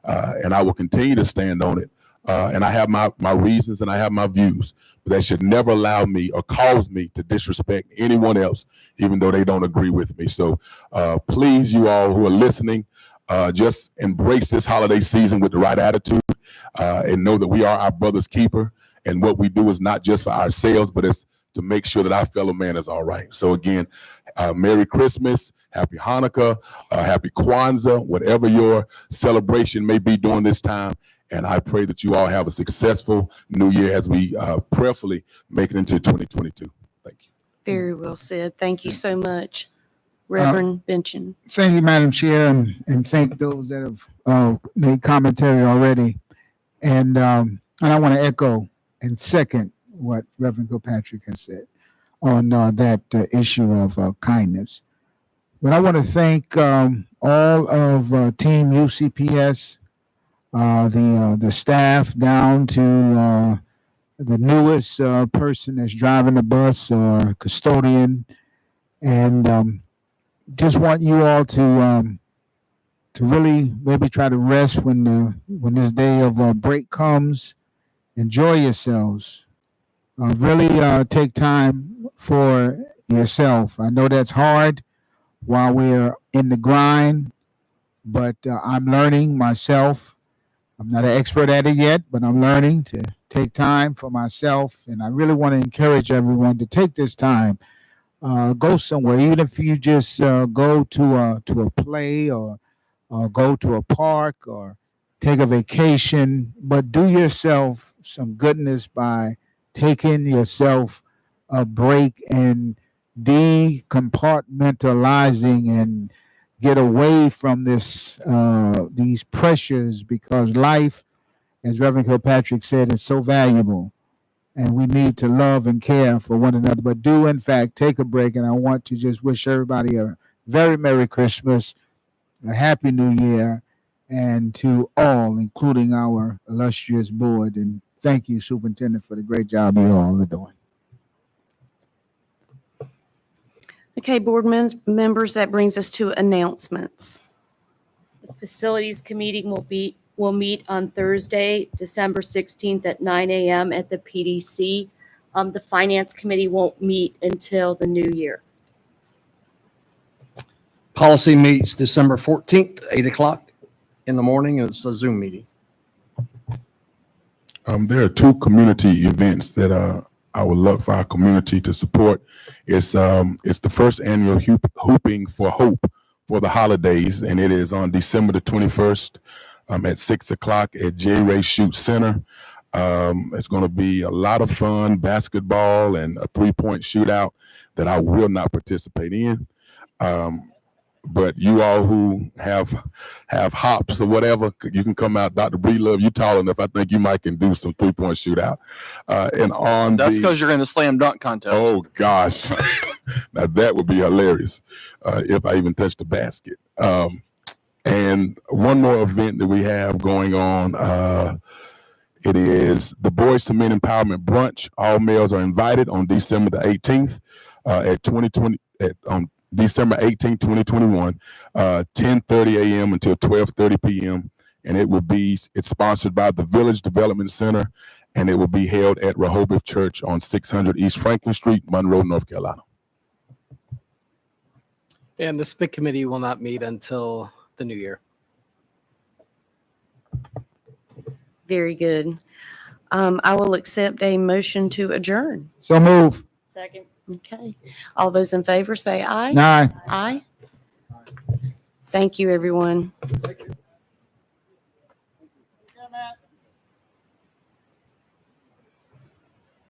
and I will continue to stand on it. And I have my reasons and I have my views, but that should never allow me or cause me to disrespect anyone else, even though they don't agree with me. So please, you all who are listening, just embrace this holiday season with the right attitude, and know that we are our brother's keeper. And what we do is not just for ourselves, but it's to make sure that our fellow man is all right. So again, Merry Christmas, Happy Hanukkah, Happy Kwanzaa, whatever your celebration may be during this time. And I pray that you all have a successful new year as we prayerfully make it into 2022. Thank you. Very well said. Thank you so much, Reverend Benson. Thank you, Madam Chair, and thank those that have made commentary already. And I want to echo and second what Reverend Kilpatrick has said on that issue of kindness. But I want to thank all of Team UCPS, the staff down to the newest person that's driving the bus or custodian, and just want you all to really maybe try to rest when this day of break comes. Enjoy yourselves. Really take time for yourself. I know that's hard while we're in the grind, but I'm learning myself. I'm not an expert at it yet, but I'm learning to take time for myself. And I really want to encourage everyone to take this time. Go somewhere, even if you just go to a play or go to a park or take a vacation, but do yourself some goodness by taking yourself a break and decompartmentalizing and get away from these pressures, because life, as Reverend Kilpatrick said, is so valuable, and we need to love and care for one another. But do, in fact, take a break, and I want to just wish everybody a very Merry Christmas, a Happy New Year, and to all, including our illustrious board. And thank you, Superintendent, for the great job you all are doing. Okay, board members, that brings us to announcements. The Facilities Committee will meet on Thursday, December 16th at 9 a.m. at the PDC. The Finance Committee won't meet until the new year. Policy meets December 14th, 8 o'clock in the morning. It's a Zoom meeting. There are two community events that I would love for our community to support. It's the first annual Hooping for Hope for the holidays, and it is on December the 21st at 6 o'clock at J. Ray Shoot Center. It's going to be a lot of fun, basketball and a three-point shootout that I will not participate in. But you all who have hops or whatever, you can come out. Dr. Breedlove, you tall enough. I think you might can do some three-point shootout. And on That's because you're in the slam dunk contest. Oh gosh, now that would be hilarious if I even touched the basket. And one more event that we have going on. It is the Boys to Men Empowerment Brunch. All males are invited on December the 18th on December 18th, 2021, 10:30 a.m. until 12:30 p.m. And it's sponsored by the Village Development Center, and it will be held at Rehoboth Church on 600 East Franklin Street, Monroe, North Carolina. And the SPIC committee will not meet until the new year. Very good. I will accept a motion to adjourn. So move. Second. Okay. All those in favor say aye. Aye. Aye. Thank you, everyone. Matt.